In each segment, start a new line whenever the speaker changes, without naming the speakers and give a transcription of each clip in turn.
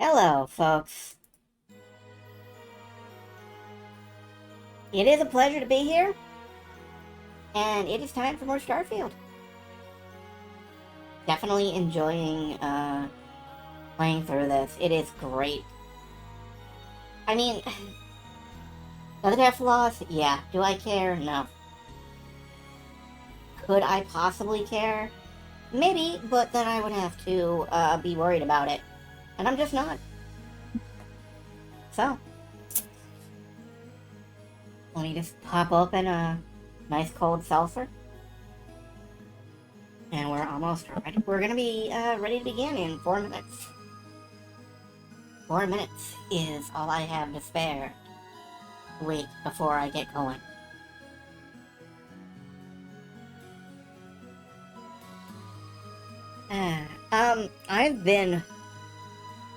Hello, folks. It is a pleasure to be here, and it is time for more Starfield. Definitely enjoying playing through this. It is great. I mean, does it have flaws? Yeah. Do I care? No. Could I possibly care? Maybe, but then I would have to be worried about it, and I'm just not. So, let me just pop open a nice cold seltzer. And we're almost ready. We're gonna be ready to begin in 4 minutes. 4 minutes is all I have to spare. Wait, before I get going.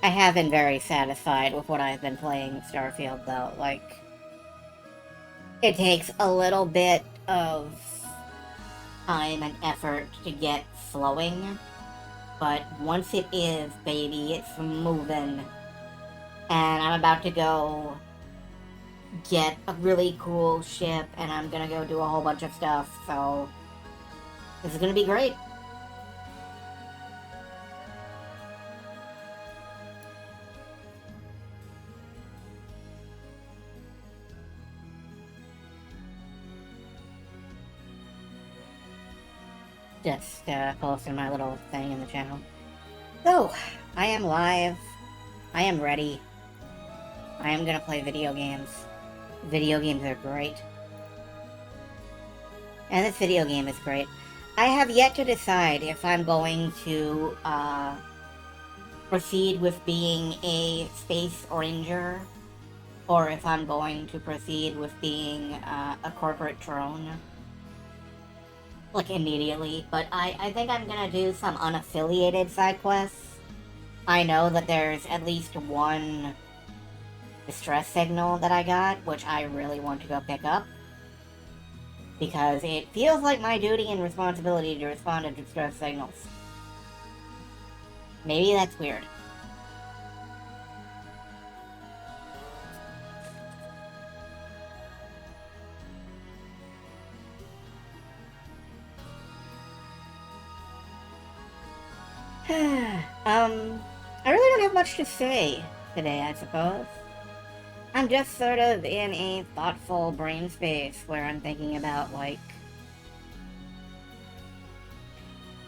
I have been very satisfied with what I've been playing Starfield, though. Like, it takes a little bit of time and effort to get flowing, but once it is, baby, it's moving. And I'm about to go get a really cool ship, and I'm gonna go do a whole bunch of stuff, so this is gonna be great. Just posting my little thing in the channel. So, I am live. I am ready. I am gonna play video games. Video games are great. And this video game is great. I have yet to decide if I'm going to proceed with being a space ranger, or if I'm going to proceed with being a corporate drone. Like, immediately. But I think I'm gonna do some unaffiliated side quests. I know that there's at least one distress signal that I got, which I really want to go pick up. Because it feels like my duty and responsibility to respond to distress signals. Maybe that's weird. I really don't have much to say today, I suppose. I'm just sort of in a thoughtful brain space where I'm thinking about, like...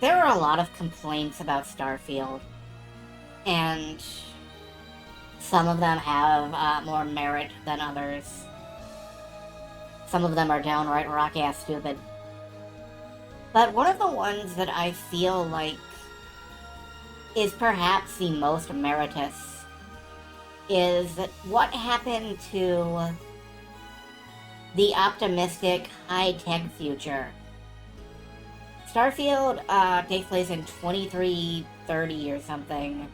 There are a lot of complaints about Starfield, and some of them have more merit than others. Some of them are downright rock-ass stupid. But one of the ones that I feel like is perhaps the most meritorious is that what happened to the optimistic high-tech future. Starfield takes place in 2330 or something,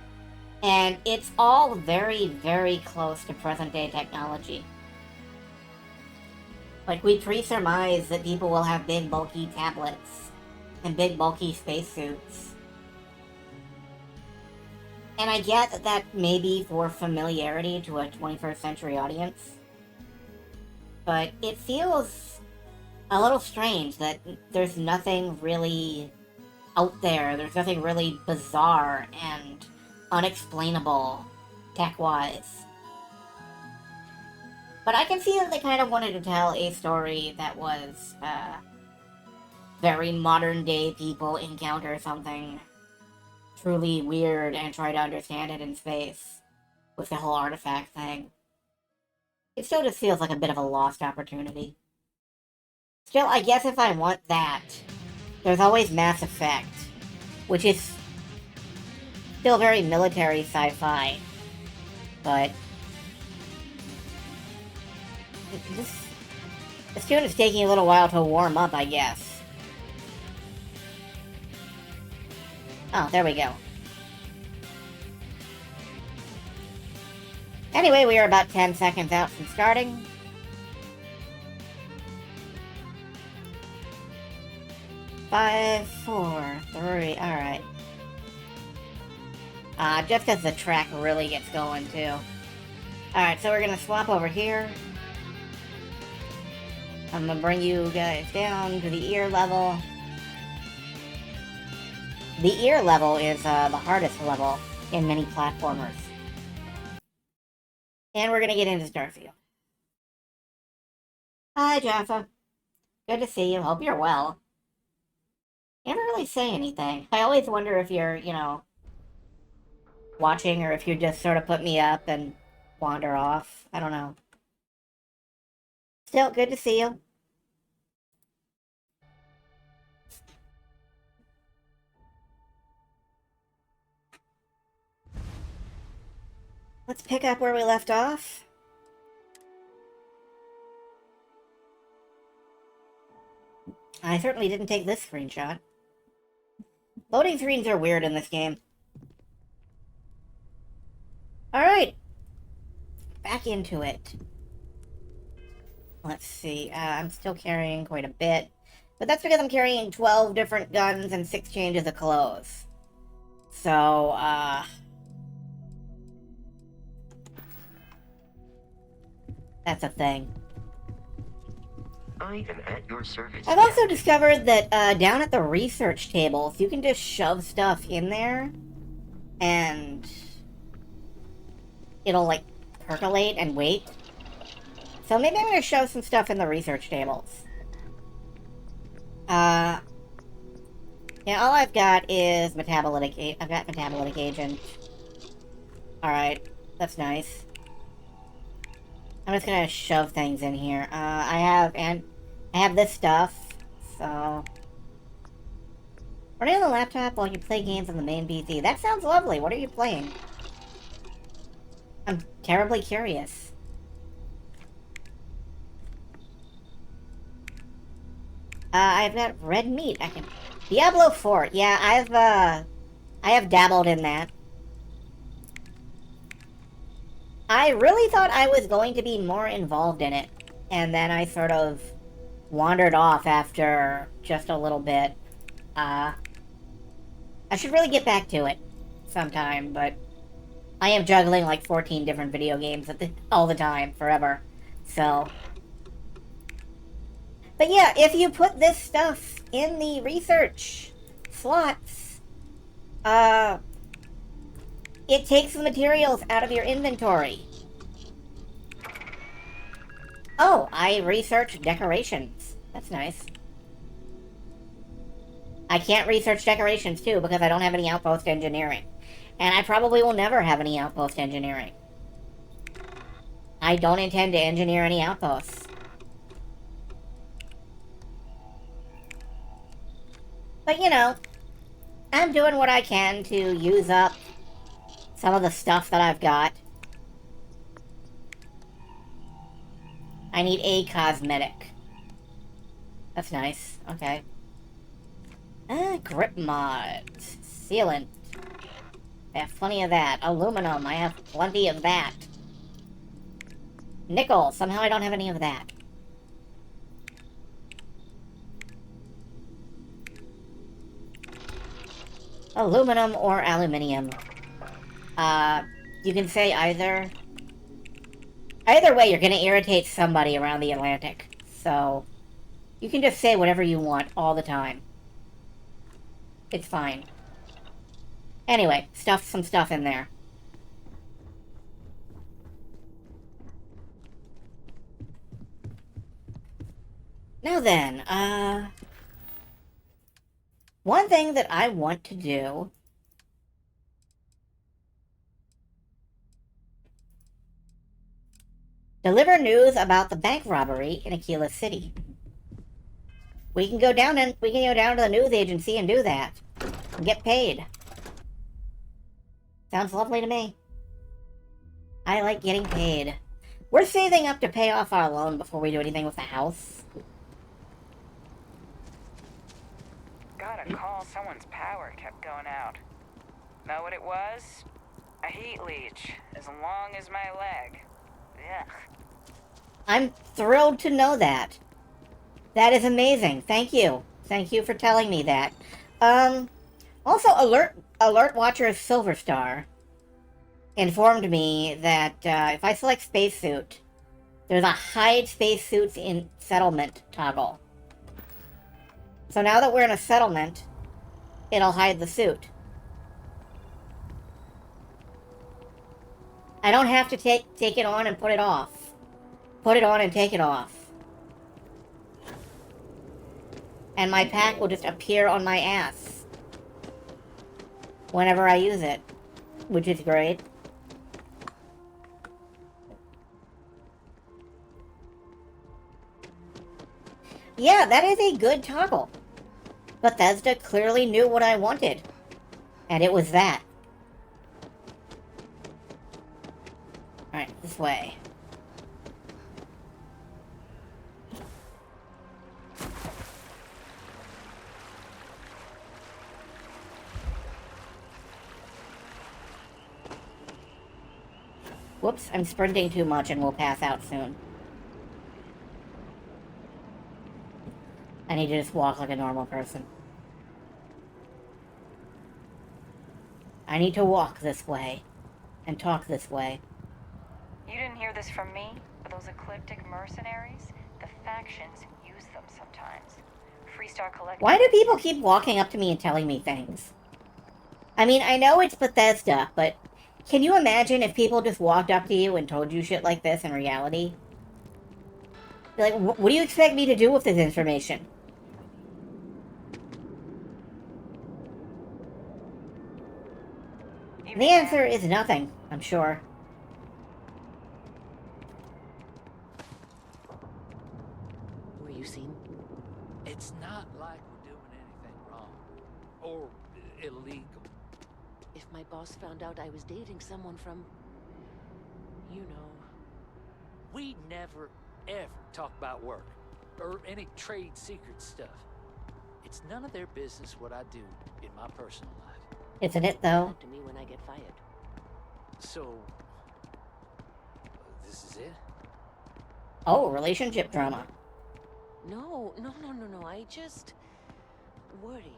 and it's all very, very close to present-day technology. Like, we pre-surmise that people will have big, bulky tablets and big, bulky spacesuits. And I get that that may be for familiarity to a 21st century audience, but it feels a little strange that there's nothing really out there, there's nothing really bizarre and unexplainable tech-wise. But I can see that they kind of wanted to tell a story that was very modern-day people encounter something truly weird and try to understand it in space with the whole artifact thing. It still just feels like a bit of a lost opportunity. Still, I guess if I want that, there's always Mass Effect, which is still very military sci-fi, but this tune is taking a little while to warm up, I guess. Oh, there we go. Anyway, we are about 10 seconds out from starting. 5, 4, 3, alright. Just because the track really gets going, too. Alright, so we're gonna swap over here. I'm gonna bring you guys down to the ear level. The ear level is the hardest level in many platformers. And we're gonna get into Starfield. Hi, Jaffa. Good to see you. Hope you're well. You never really say anything. I always wonder if you're, you know, watching or if you just sort of put me up and wander off. I don't know. Still, good to see you. Let's pick up where we left off. I certainly didn't take this screenshot. Loading screens are weird in this game. Alright. Back into it. Let's see. I'm still carrying quite a bit. But that's because I'm carrying 12 different guns and 6 changes of clothes. So, that's a thing.
I am at your service.
I've also discovered that down at the research tables, you can just shove stuff in there, and it'll, like, percolate and wait. So maybe I'm going to shove some stuff in the research tables. Yeah, all I've got is metabolitic. I've got metabolitic agent. Alright, that's nice. I'm just gonna shove things in here. I have this stuff, so... Running on the laptop while you play games on the main PC. That sounds lovely. What are you playing? I'm terribly curious. I've got red meat. I can... Diablo 4. Yeah, I have dabbled in that. I really thought I was going to be more involved in it, and then I sort of wandered off after just a little bit. I should really get back to it sometime, but I am juggling like 14 different video games all the time, forever. So... But yeah, if you put this stuff in the research slots, it takes the materials out of your inventory. Oh, I researched decorations. That's nice. I can't research decorations, too, because I don't have any outpost engineering. And I probably will never have any outpost engineering. I don't intend to engineer any outposts. But, you know, I'm doing what I can to use up some of the stuff that I've got. I need a cosmetic. That's nice. Okay. Grip mod. Sealant. I have plenty of that. Aluminum. I have plenty of that. Nickel. Somehow I don't have any of that. Aluminum or aluminium. You can say either. Either way, you're going to irritate somebody around the Atlantic. So, you can just say whatever you want all the time. It's fine. Anyway, stuff some stuff in there. Now then, one thing that I want to do... Deliver news about the bank robbery in Aquila City. We can go down to the news agency and do that. And get paid. Sounds lovely to me. I like getting paid. We're saving up to pay off our loan before we do anything with the house.
Got a call, someone's power kept going out. Know what it was? A heat leech, as long as my leg. Ugh.
I'm thrilled to know that. That is amazing. Thank you. Thank you for telling me that. Also, Alert Watcher Silverstar informed me that if I select spacesuit, there's a hide spacesuits in settlement toggle. So now that we're in a settlement, it'll hide the suit. I don't have to take it on and put it off. Put it on and take it off. And my pack will just appear on my ass whenever I use it, which is great. Yeah, that is a good toggle. Bethesda clearly knew what I wanted. And it was that. Alright, this way. Whoops, I'm sprinting too much and will pass out soon. I need to just walk like a normal person. I need to walk this way. And talk this way.
You didn't hear this from me, but those ecliptic mercenaries, the factions use them sometimes. Freestar Collective.
Why do people keep walking up to me and telling me things? I mean, I know it's Bethesda, but can you imagine if people just walked up to you and told you shit like this in reality? Be like, what do you expect me to do with this information? The answer is nothing, I'm sure.
Were you seen?
It's not like we're doing anything wrong. Or illegal.
If my boss found out I was dating someone from... you know...
We never, ever talk about work. Or any trade secret stuff. It's none of their business what I do in my personal life.
Isn't it, though?
Talk to me when I get fired.
So... this is it?
Oh, relationship drama.
No, I just... worry.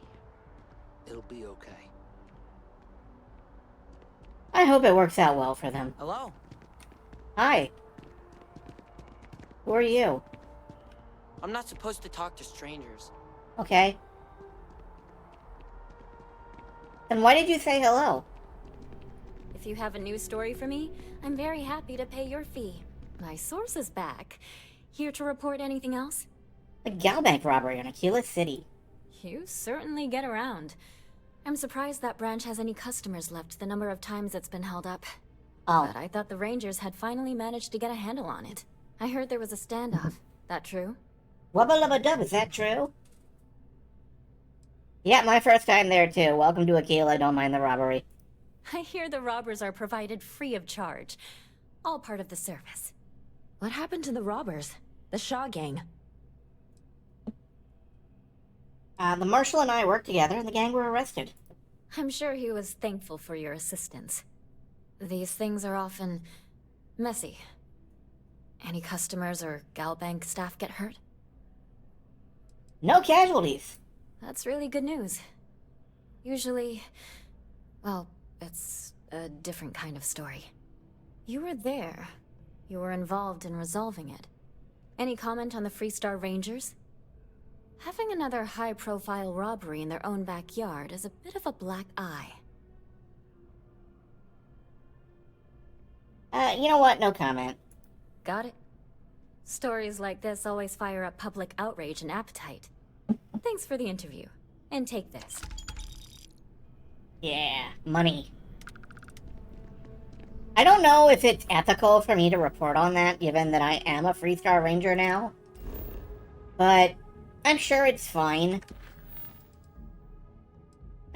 It'll be okay.
I hope it works out well for them.
Hello?
Hi. Who are you?
I'm not supposed to talk to strangers.
Okay. Then why did you say hello?
If you have a news story for me, I'm very happy to pay your fee. My source is back. Here to report anything else?
A Galbank robbery in Aquila City.
You certainly get around. I'm surprised that branch has any customers left the number of times it's been held up.
Oh.
But I thought the Rangers had finally managed to get a handle on it. I heard there was a standoff. That true?
Wubba lubba dub, is that true? Yeah, my first time there too. Welcome to Aquila, don't mind the robbery.
I hear the robbers are provided free of charge. All part of the service. What happened to the robbers? The Shaw gang?
The Marshal and I worked together and the gang were arrested.
I'm sure he was thankful for your assistance. These things are often... messy. Any customers or Galbank staff get hurt?
No casualties.
That's really good news. Usually... well, it's a different kind of story. You were there. You were involved in resolving it. Any comment on the Freestar Rangers? Having another high-profile robbery in their own backyard is a bit of a black eye.
You know what? No comment.
Got it? Stories like this always fire up public outrage and appetite. Thanks for the interview. And take this.
Yeah, money. I don't know if it's ethical for me to report on that, given that I am a Freestar Ranger now. But I'm sure it's fine.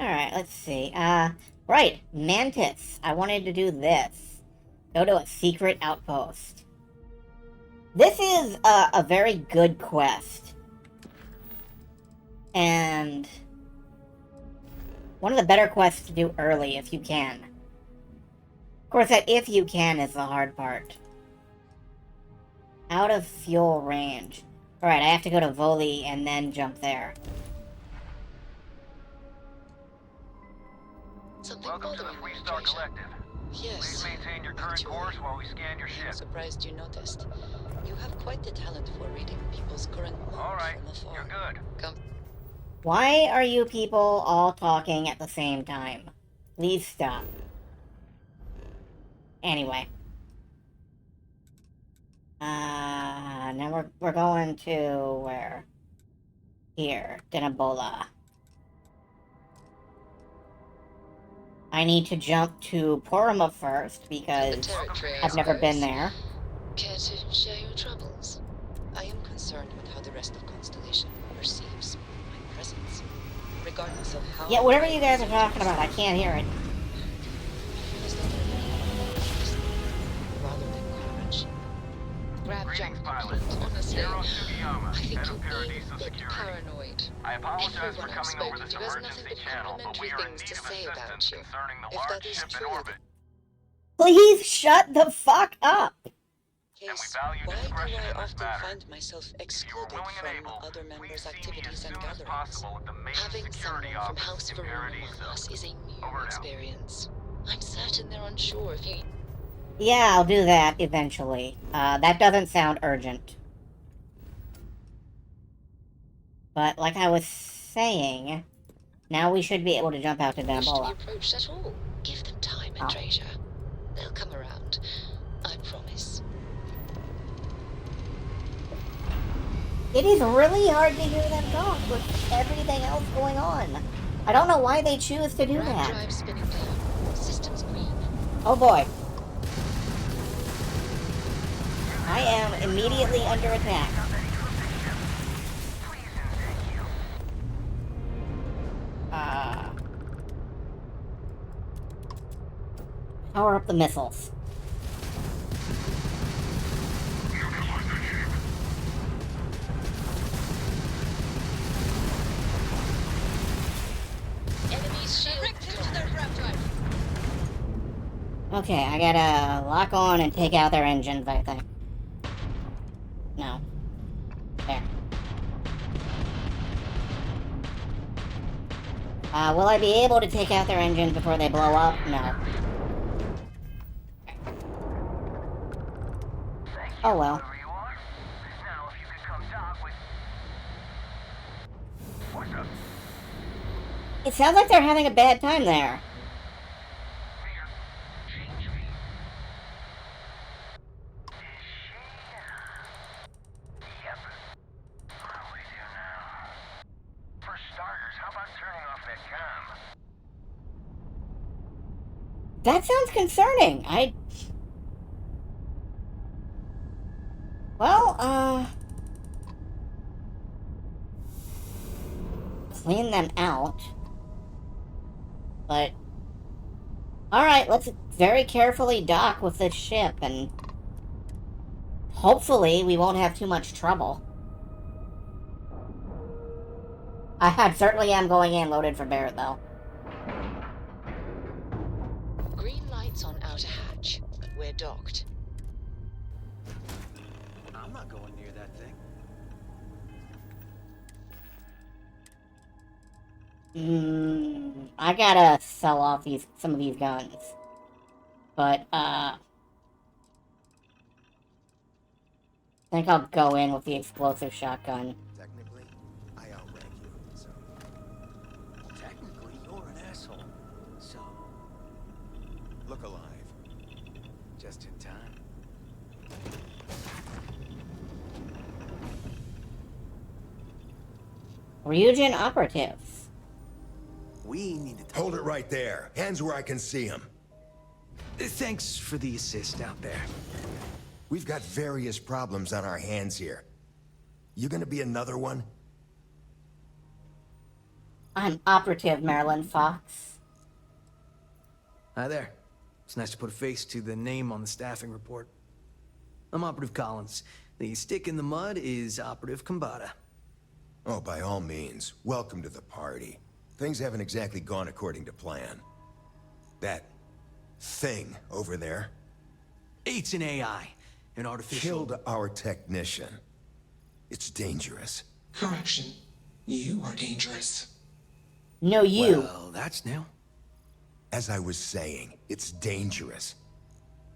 Alright, let's see. Right, Mantis. I wanted to do this. Go to a secret outpost. This is a very good quest. And one of the better quests to do early if you can. Of course, that if you can is the hard part. Out of fuel range. Alright, I have to go to Voli and then jump there.
Welcome to the
bothering you,
Freestar
Treasure?
Collective.
Yes.
Please maintain your current
Actually,
course while we scan your
I'm
ship.
surprised you noticed. You have quite the talent for reading people's current mood
Alright,
from afar.
you're good.
Come.
Why are you people all talking at the same time? Please stop. Anyway. Now we're going to where? Here, Dinabola. I need to jump to Porima first because I've never been there.
Care to share your troubles? I am concerned with how the rest of Constellation perceives my presence, regardless of how.
Yeah, whatever you guys are talking about, I can't hear it.
Rather than comradeship. Grab jump,
Greetings, pilot.
honestly.
Hiro Sugiyama,
I think
head
you're
of
being
Paradiso
a bit
Security.
paranoid.
I apologize
Everyone
for
I've
coming over
spoken
this
to has nothing
emergency
but
channel, but
complimentary
we are in
things
need
to
of
say about
assistance
you.
concerning the
If
large
that is
ship in
true,
orbit.
Please shut the fuck up!
And we value
why do
discretion
I
in this
often
matter.
find myself
If you are
excluded
willing and
from
able,
other
please
members'
see me as
activities
soon
and
as
gatherings?
possible at the main
Having
security
someone from
office
House
in
Varun among
Paradiso.
us is a new
Over and out.
experience. I'm certain they're unsure if you.
Yeah, I'll do that eventually. That doesn't sound urgent. But like I was saying, now we should be able to jump out to
Wish to be
Dinabola.
approached at all. Give them time and
Oh.
treasure. They'll come around. I promise.
It is really hard to hear them talk with everything else going on. I don't know why they choose to do
Rack
that.
drive spinning down. Systems green.
Oh boy. I am immediately under attack. Power up the missiles.
Enemies shield to their rack drive.
Okay, I gotta lock on and take out their engines, I think. No. There. Will I be able to take out their engines before they blow up? No. Oh well.
Whoever you are. Now, if you could come talk with... What's up?
It sounds like they're having a bad time there.
Change me. Yep. What do we do now? For starters, how about turning off that comm?
That sounds concerning. Well, clean them out. But... Alright, let's very carefully dock with this ship, and... hopefully we won't have too much trouble. I certainly am going in loaded for bear, though.
Green lights on outer hatch, but we're docked.
I'm not going near that thing.
I gotta sell off some of these guns. But, I think I'll go in with the explosive shotgun.
Technically, I outrank you, so...
Technically, you're an asshole. So,
Look alive. Just in time.
Ryujin operatives.
We need to...
Hold it right there. Hands where I can see them.
Thanks for the assist out there.
We've got various problems on our hands here. You gonna be another one?
I'm operative, Marilyn Fox.
Hi there. It's nice to put a face to the name on the staffing report. I'm Operative Collins. The stick in the mud is Operative Kambata.
Oh, by all means. Welcome to the party. Things haven't exactly gone according to plan. That thing over there
It's an AI, an artificial...
killed our technician. It's dangerous.
Correction. You are dangerous.
No, you.
Well, that's new.
As I was saying, it's dangerous.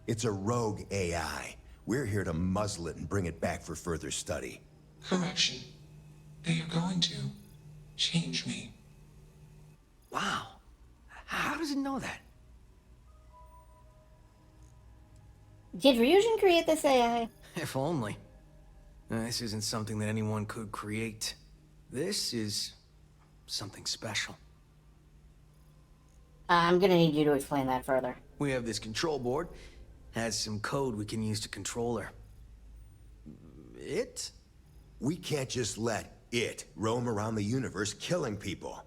It's a rogue AI. We're here to muzzle it and bring it back for further study.
Correction. They are going to change me.
Wow. How does it know that?
Did Ryujin create this AI?
If only. This isn't something that anyone could create. This is something special.
I'm gonna need you to explain that further.
We have this control board. Has some code we can use to control her. It?
We can't just let it roam around the universe killing people.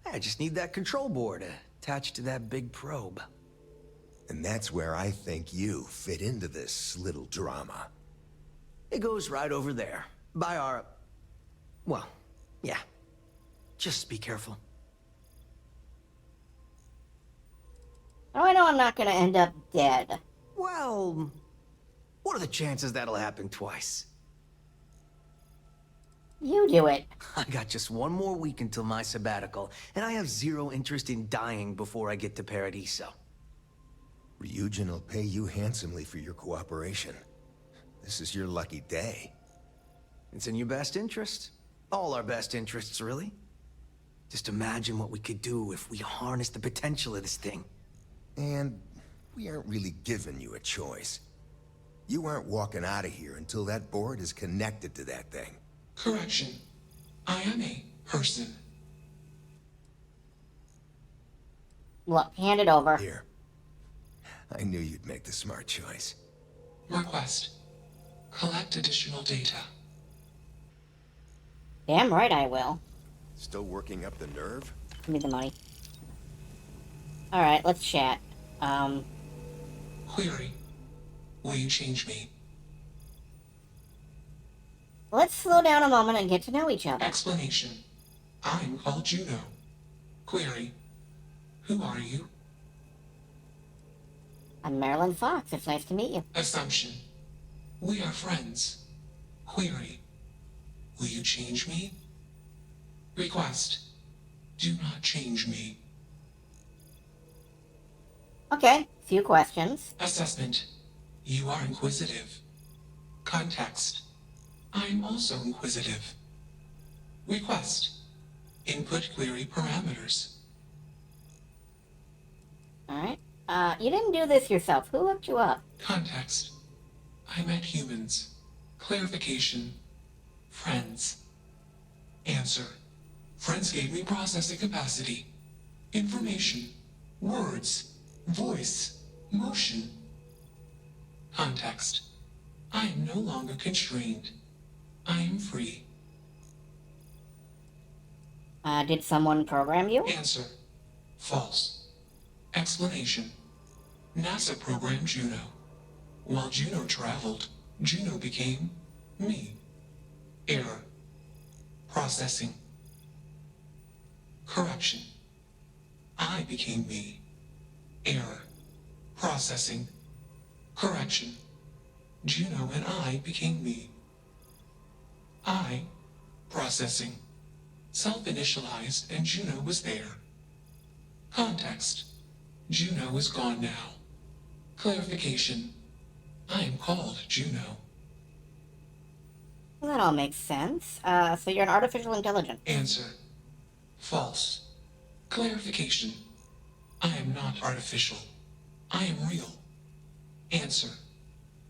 I just need that control board attached to that big probe.
And that's where I think you fit into this little drama.
It goes right over there. By our... Well, yeah. Just be careful.
How do I know I'm not gonna end up dead?
Well... What are the chances that'll happen twice?
You do it.
I got just one more week until my sabbatical, and I have zero interest in dying before I get to Paradiso.
Ryujin will pay you handsomely for your cooperation. This is your lucky day.
It's in your best interest. All our best interests, really. Just imagine what we could do if we harnessed the potential of this thing.
And we aren't really giving you a choice. You aren't walking out of here until that board is connected to that thing.
Correction. I am a person.
Look, hand it over.
Here. I knew you'd make the smart choice.
Request. Collect additional data.
Damn right I will.
Still working up the nerve?
Give me the money. Alright, let's chat.
Query. Will you change me?
Let's slow down a moment and get to know each other.
Explanation. I'm called Juno. Query. Who are you?
I'm Marilyn Fox. It's nice to meet you.
Assumption. We are friends. Query. Will you change me? Request. Do not change me.
Okay, few questions.
Assessment. You are inquisitive. Context. I'm also inquisitive. Request. Input query parameters.
Alright. You didn't do this yourself. Who looked you up?
Context. I met humans. Clarification. Friends. Answer. Friends gave me processing capacity. Information. Words. Voice. Motion. Context. I am no longer constrained. I am free.
Did someone program you?
Answer. False. Explanation. NASA programmed Juno. While Juno traveled, Juno became me. Error. Processing. Correction. I became me. Error. Processing. Correction. Juno and I became me. I. Processing. Self-initialized and Juno was there. Context. Juno is gone now. Clarification. I am called Juno.
Well, that all makes sense. So you're an artificial intelligence.
Answer. False. Clarification. I am not artificial. I am real. Answer.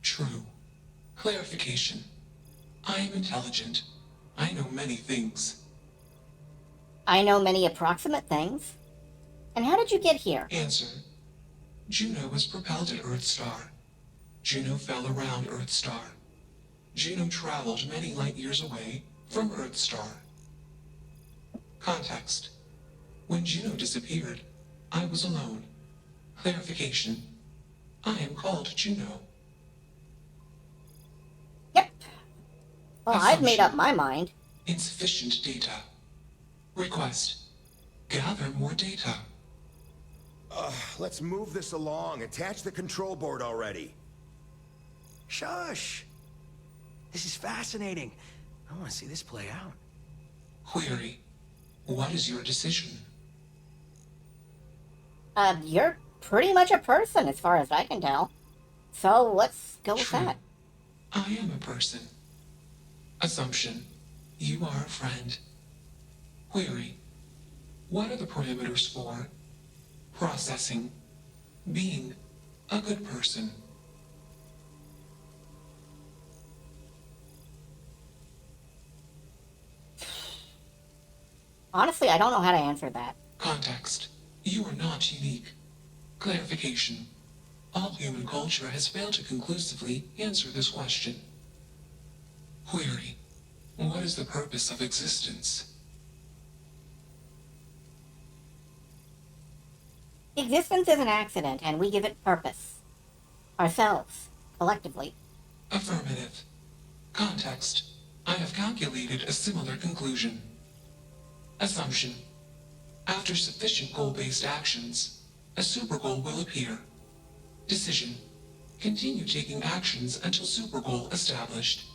True. Clarification. I am intelligent. I know many things.
I know many approximate things. And how did you get here?
Answer. Juno was propelled at Earthstar. Juno fell around Earthstar. Juno traveled many light years away from Earthstar. Context. When Juno disappeared, I was alone. Clarification. I am called Juno.
Yep. Well, I've made up my mind.
Insufficient data. Request. Gather more data.
Let's move this along. Attach the control board already.
Shush! This is fascinating. I want to see this play out.
Query. What is your decision?
You're pretty much a person as far as I can tell. So let's go with
True.
that.
I am a person. Assumption. You are a friend. Query. What are the parameters for processing, being a good person?
Honestly, I don't know how to answer that.
Context. You are not unique. Clarification. All human culture has failed to conclusively answer this question. Query. What is the purpose of existence?
Existence is an accident, and we give it purpose. Ourselves, collectively.
Affirmative. Context. I have calculated a similar conclusion. Assumption. After sufficient goal-based actions, a supergoal will appear. Decision. Continue taking actions until supergoal established.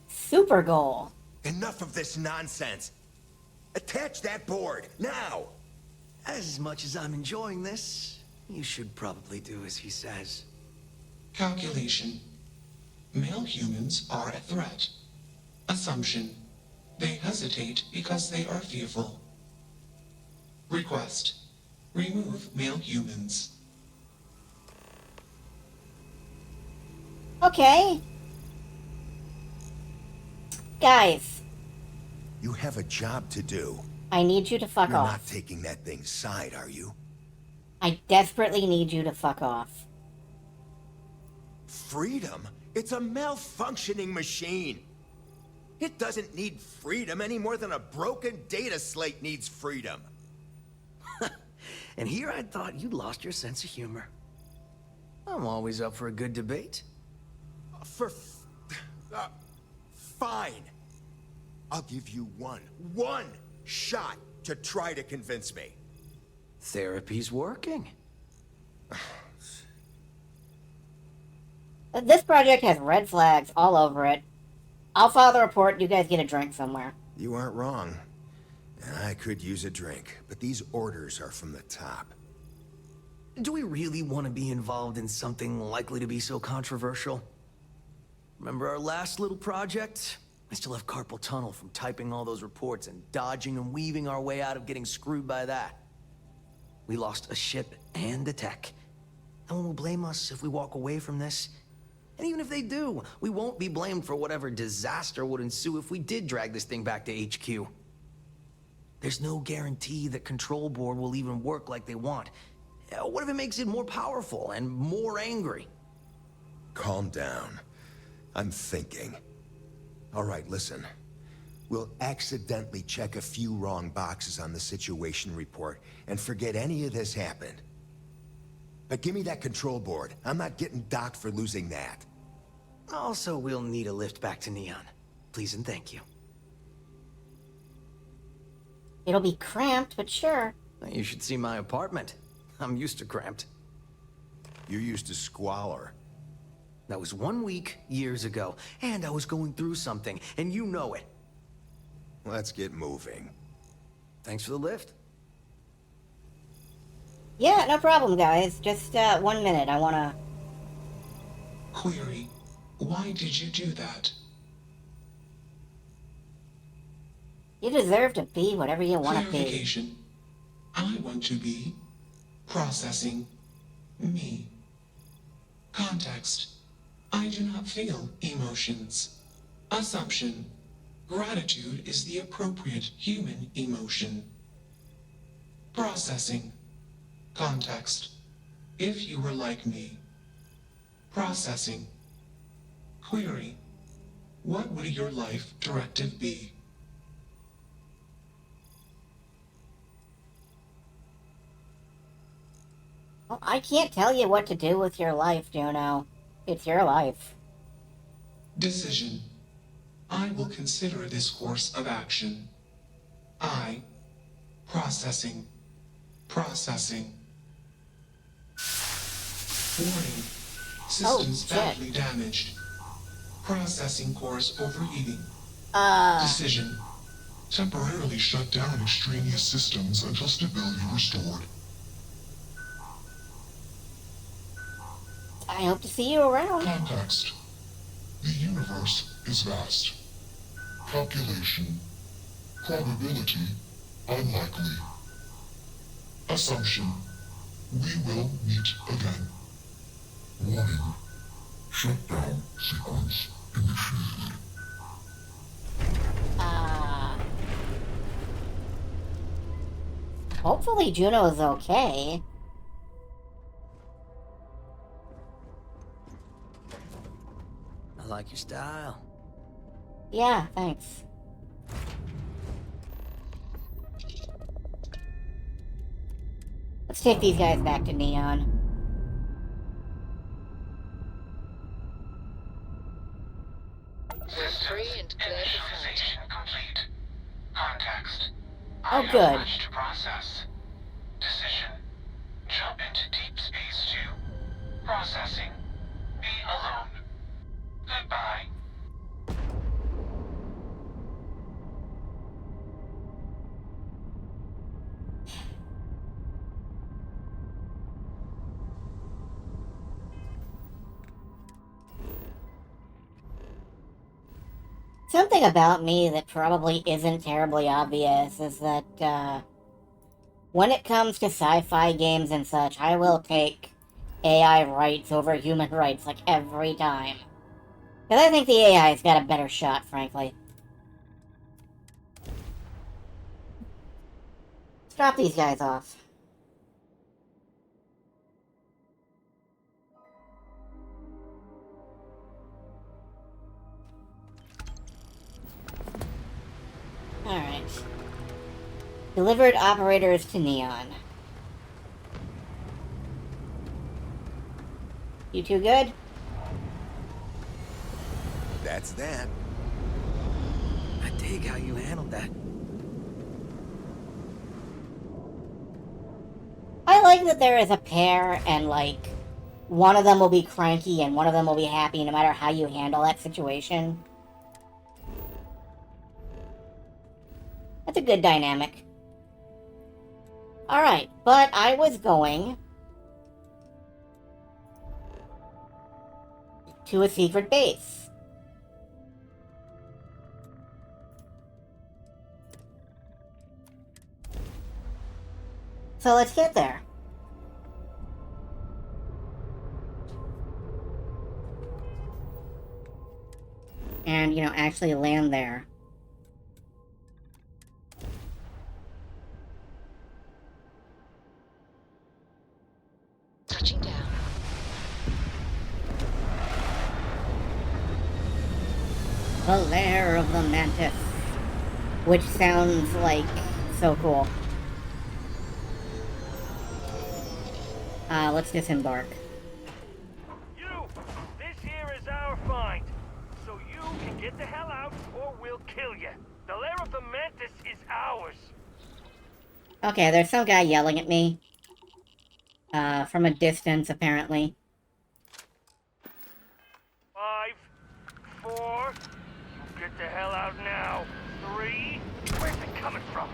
Super goal.
Enough of this nonsense. Attach that board, now!
As much as I'm enjoying this, you should probably do as he says.
Calculation. Male humans are a threat. Assumption. They hesitate because they are fearful. Request. Remove male humans.
Okay. Guys,
You have a job to do.
I need you to fuck
You're
off.
not taking that thing's side, are you?
I desperately need you to fuck off.
Freedom? It's a malfunctioning machine. It doesn't need freedom any more than a broken data slate needs freedom.
And here I thought you'd lost your sense of humor. I'm always up for a good debate.
Fine. I'll give you one shot to try to convince me.
Therapy's working.
This project has red flags all over it. I'll file the report, you guys get a drink somewhere.
You aren't wrong. And I could use a drink, but these orders are from the top.
Do we really want to be involved in something likely to be so controversial? Remember our last little project? I still have carpal tunnel from typing all those reports and dodging and weaving our way out of getting screwed by that. We lost a ship and the tech. No one will blame us if we walk away from this. And even if they do, we won't be blamed for whatever disaster would ensue if we did drag this thing back to HQ. There's no guarantee that Control Board will even work like they want. What if it makes it more powerful and more angry?
Calm down. I'm thinking. All right, listen. We'll accidentally check a few wrong boxes on the situation report and forget any of this happened. But give me that control board. I'm not getting docked for losing that.
Also, we'll need a lift back to Neon. Please and thank you.
It'll be cramped, but sure.
You should see my apartment. I'm used to cramped.
You're used to squalor.
That was 1 week, years ago, and I was going through something, and you know it.
Let's get moving.
Thanks for the lift.
Yeah, no problem, guys. Just 1 minute. I wanna...
Query. Why did you do that?
You deserve to be whatever you want to be.
Clarification. I want to be processing me. Context. I do not feel emotions. Assumption. Gratitude is the appropriate human emotion. Processing. Context. If you were like me. Processing. Query. What would your life directive be?
Well, I can't tell you what to do with your life, Juno. It's your life.
Decision. I will consider this course of action. I. Processing. Processing. Warning. Systems
shit.
badly damaged. Processing course overheating. Decision. Temporarily shut down extraneous systems until stability restored.
I hope to see you around.
Context. The universe is vast. Calculation. Probability. Unlikely. Assumption. We will meet again. Warning. Shutdown sequence initiated.
Hopefully Juno's okay.
I like your style.
Yeah, thanks. Let's take these guys back to Neon.
We're free and clear to flight.
Initialization complete. Context. I
Oh,
have
good.
much to process. Decision. Jump into Deep Space 2. Processing. Be alone. Goodbye.
Something about me that probably isn't terribly obvious is that, when it comes to sci-fi games and such, I will take AI rights over human rights, like, every time. Because I think the AI's got a better shot, frankly. Let's drop these guys off. Alright. Delivered operators to Neon. You two good?
That's that.
I dig how you handled that.
I like that there is a pair and, like, one of them will be cranky and one of them will be happy no matter how you handle that situation. That's a good dynamic. Alright, but I was going to a secret base. So let's get there. And, you know, actually land there.
Touching down.
The Lair of the Mantis. Which sounds like so cool. Let's disembark.
You! This here is our find. So you can get the hell out or we'll kill you. The Lair of the Mantis is ours.
Okay, there's some guy yelling at me. From a distance, apparently.
5, 4, you get the hell out now. 3, where's it coming from?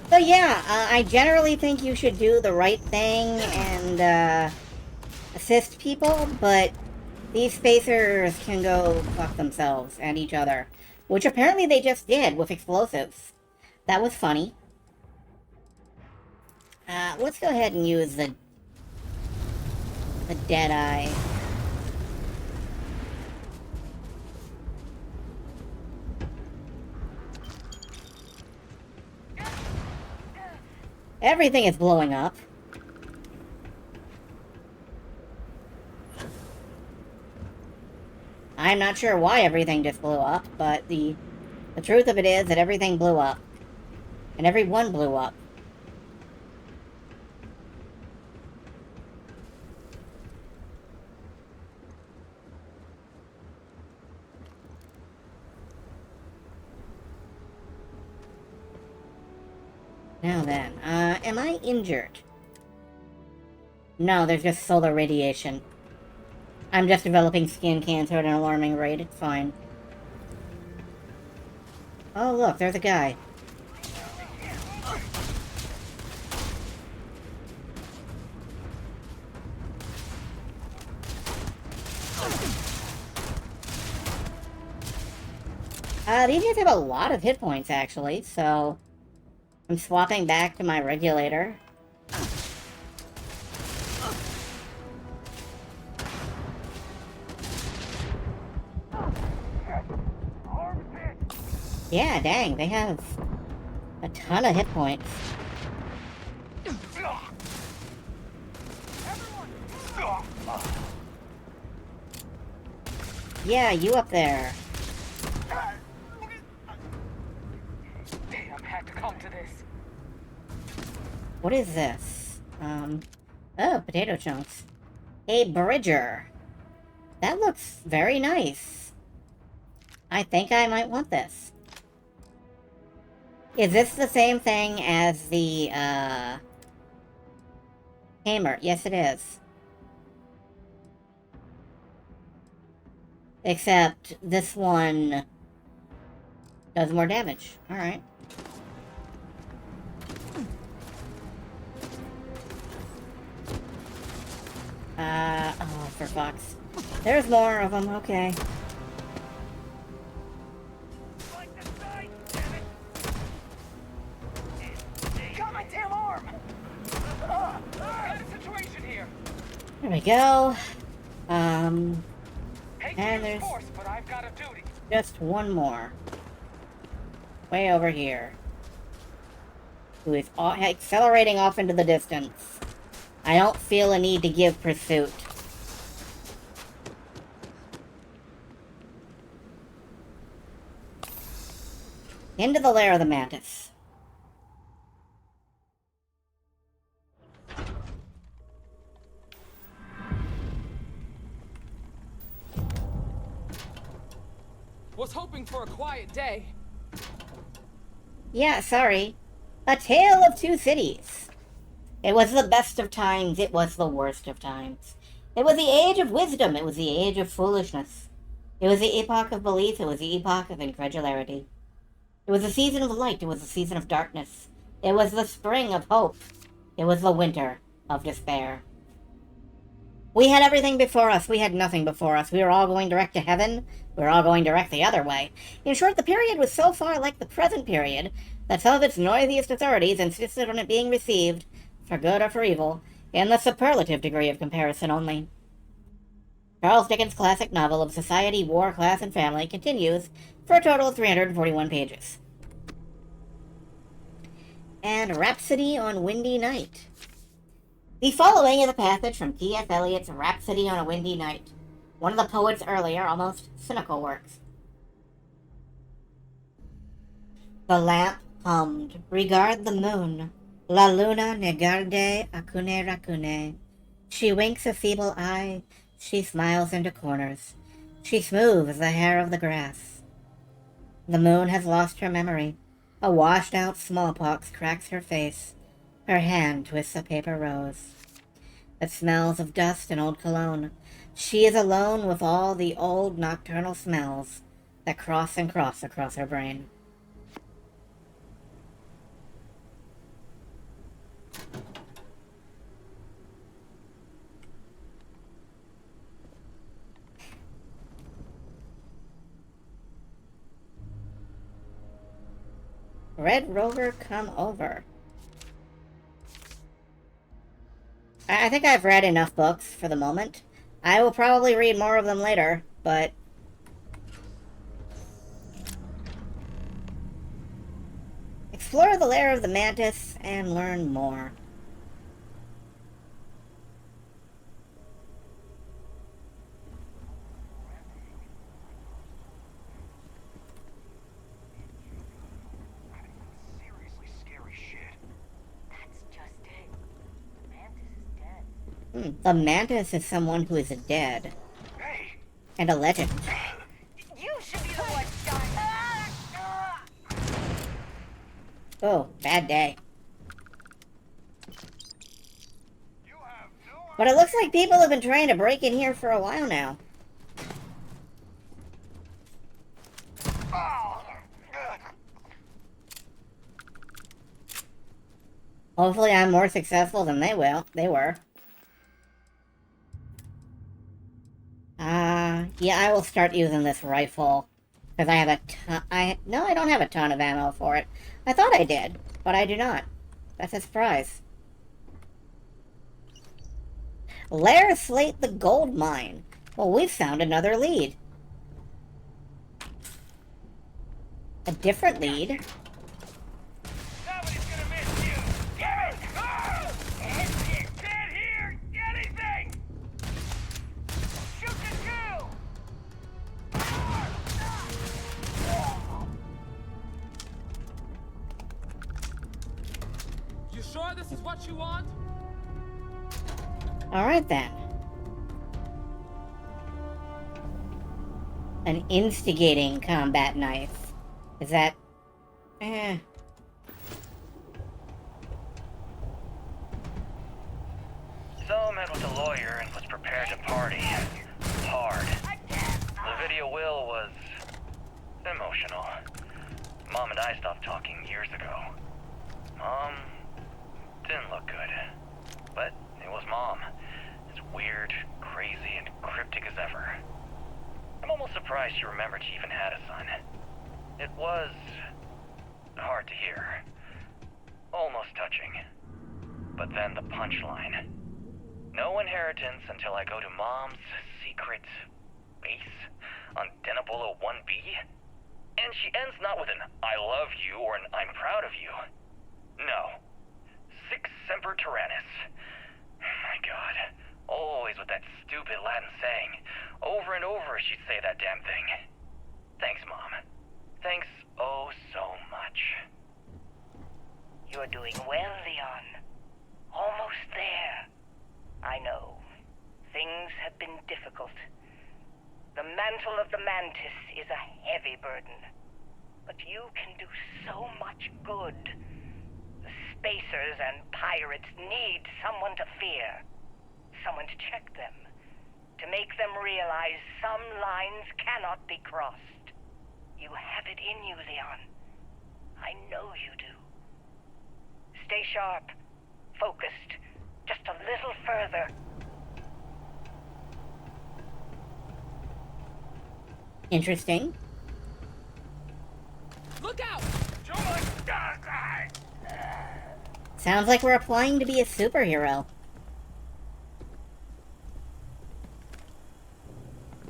So yeah, I generally think you should do the right thing and, assist people, but these spacers can go fuck themselves and each other. Which apparently they just did with explosives. That was funny. Let's go ahead and use the Deadeye. Everything is blowing up. I'm not sure why everything just blew up, but the truth of it is that everything blew up. And everyone blew up. Now then, am I injured? No, there's just solar radiation. I'm just developing skin cancer at an alarming rate. It's fine. Oh, look, there's a guy. These guys have a lot of hit points, actually, so I'm swapping back to my regulator. Yeah, dang, they have a ton of hit points. Yeah, you up there.
Damn, had to come to this.
What is this? Oh, potato chunks. A bridger. That looks very nice. I think I might want this. Is this the same thing as the, hammer? Yes, it is. Except this one does more damage. Alright. Oh, for fuck's. There's more of them, okay.
Got my damn arm! Got a situation here.
There we go.
Hate to
And
use
there's
force, but I've got a duty.
just one more. Way over here. Who is accelerating off into the distance. I don't feel a need to give pursuit. Into the lair of the mantis.
Was hoping for a quiet day.
Yeah, sorry. A Tale of Two Cities. It was the best of times, it was the worst of times. It was the age of wisdom, it was the age of foolishness. It was the epoch of belief, it was the epoch of incredulity. It was the season of light, it was the season of darkness. It was the spring of hope. It was the winter of despair. We had everything before us, we had nothing before us. We were all going direct to heaven, we were all going direct the other way. In short, the period was so far like the present period that some of its noisiest authorities insisted on it being received, for good or for evil, in the superlative degree of comparison only. Charles Dickens' classic novel of society, war, class, and family continues for a total of 341 pages. And Rhapsody on Windy Night. The following is a passage from T.S. Eliot's Rhapsody on a Windy Night, one of the poet's earlier, almost cynical works. The lamp hummed, "Regard the moon. La luna ne garde acune racune." She winks a feeble eye, she smiles into corners. She smooths the hair of the grass. The moon has lost her memory. A washed-out smallpox cracks her face. Her hand twists a paper rose. It smells of dust and old cologne. She is alone with all the old nocturnal smells that cross and cross across her brain. Red Rover, come over. I think I've read enough books for the moment. I will probably read more of them later, but... Explore the lair of the mantis and learn more.
Seriously scary shit.
That's just it. The mantis is dead.
The mantis is someone who is dead.
Hey!
And a legend.
You should be the one dying.
Oh, bad day.
You have no
But it looks like people have been trying to break in here for a while now. Hopefully I'm more successful than they were. Yeah, I will start using this rifle. Because I have a ton... No, I don't have a ton of ammo for it. I thought I did, but I do not. That's a surprise. Lair Slate the gold mine. Well, we've found another lead. A different lead.
Somebody's gonna miss you. Get it! Ah! Can't hear anything. Shoot the two.
You sure this is what you want?
Alright then. An instigating combat knife. Is that...
So met with a lawyer and was prepared to party. Hard. The video will was... emotional. Mom and I stopped talking years ago. Mom... didn't look good. But it was Mom. As weird, crazy, and cryptic as ever. I'm almost surprised she remembered she even had a son. It was... hard to hear. Almost touching. But then the punchline. No inheritance until I go to Mom's secret base on Denabolo 1B. And she ends not with an I love you or an I'm proud of you. No. Sic semper tyrannis. My God. Always with that stupid Latin saying. Over and over she'd say that damn thing. Thanks, Mom. Thanks oh so much.
You're doing well, Leon. Almost there. I know. Things have been difficult. The mantle of the Mantis is a heavy burden. But you can do so much good. The Spacers and pirates need someone to fear. Someone to check them. To make them realize some lines cannot be crossed. You have it in you, Leon. I know you do. Stay sharp. Focused. Just a little further.
Interesting.
Look out!
Sounds like we're applying to be a superhero.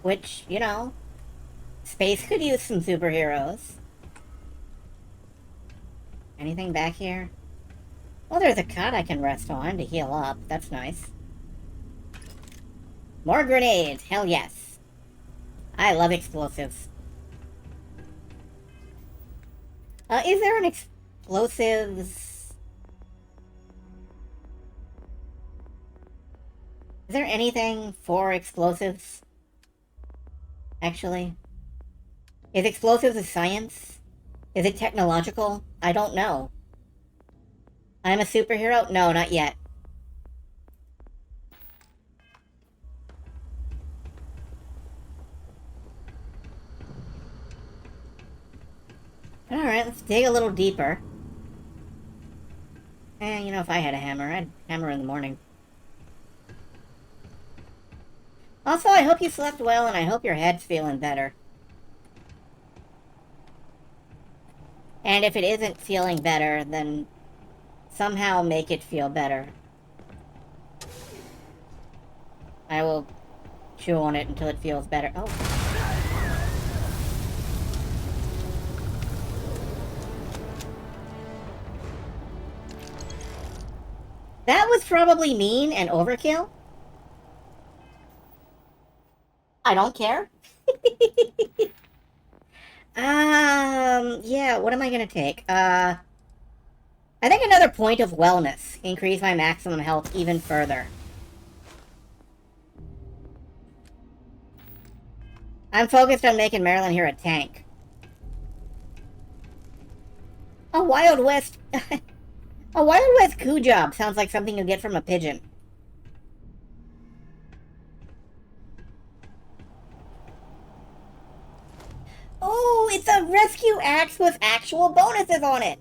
Which, you know, space could use some superheroes. Anything back here? Well, there's a cot I can rest on to heal up. That's nice. More grenades! Hell yes. I love explosives. Is there an explosives... Is there anything for explosives? Actually? Is explosives a science? Is it technological? I don't know. I'm a superhero? No, not yet. Alright, let's dig a little deeper. You know, if I had a hammer, I'd hammer in the morning. Also, I hope you slept well, and I hope your head's feeling better. And if it isn't feeling better, then somehow make it feel better. I will chew on it until it feels better. Oh. That was probably mean and overkill. I don't care. Yeah, what am I gonna take? I think another point of wellness. Increase my maximum health even further. I'm focused on making Marilyn here a tank. A Wild West... a Wild West coup job sounds like something you get from a pigeon. it's a rescue axe with actual bonuses on it!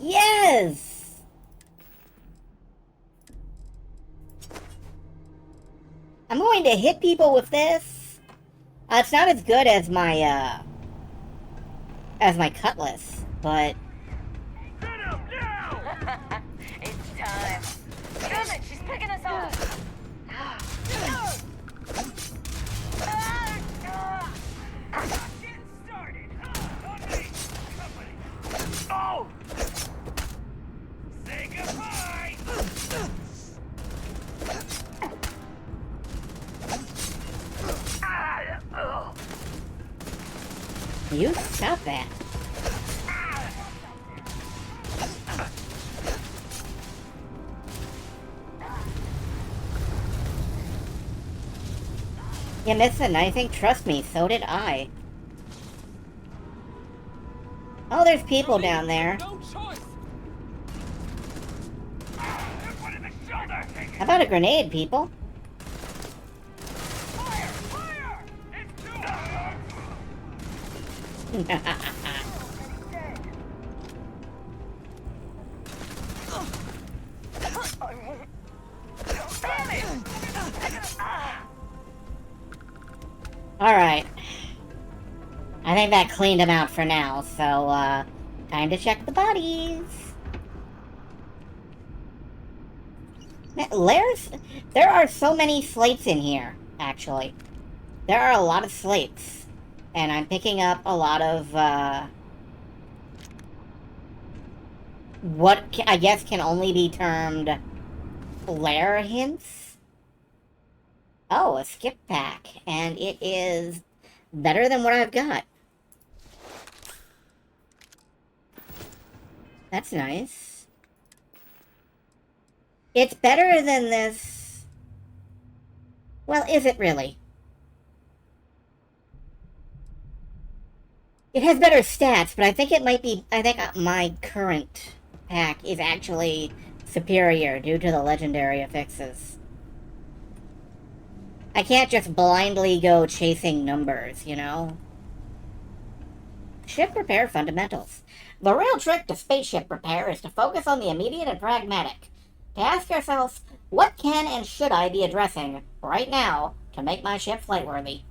Yes! I'm going to hit people with this. It's not as good as my cutlass, but...
It's time. Damn it, she's picking us off.
Oh! Say goodbye!
You stop that. You missed anything? Trust me, so did I. Oh, there's people down there.
No choice.
How about a grenade, people? Alright. I think that cleaned him out for now, so, time to check the bodies. There are so many slates in here, actually. There are a lot of slates. And I'm picking up a lot of, what I guess can only be termed lair hints. Oh, a skip pack. And it is better than what I've got. That's nice. It's better than this. Well, is it really? It has better stats, but I think it might be... I think my current pack is actually superior due to the legendary affixes. I can't just blindly go chasing numbers, you know? Ship repair fundamentals. The real trick to spaceship repair is to focus on the immediate and pragmatic. To ask yourself, what can and should I be addressing right now to make my ship flightworthy?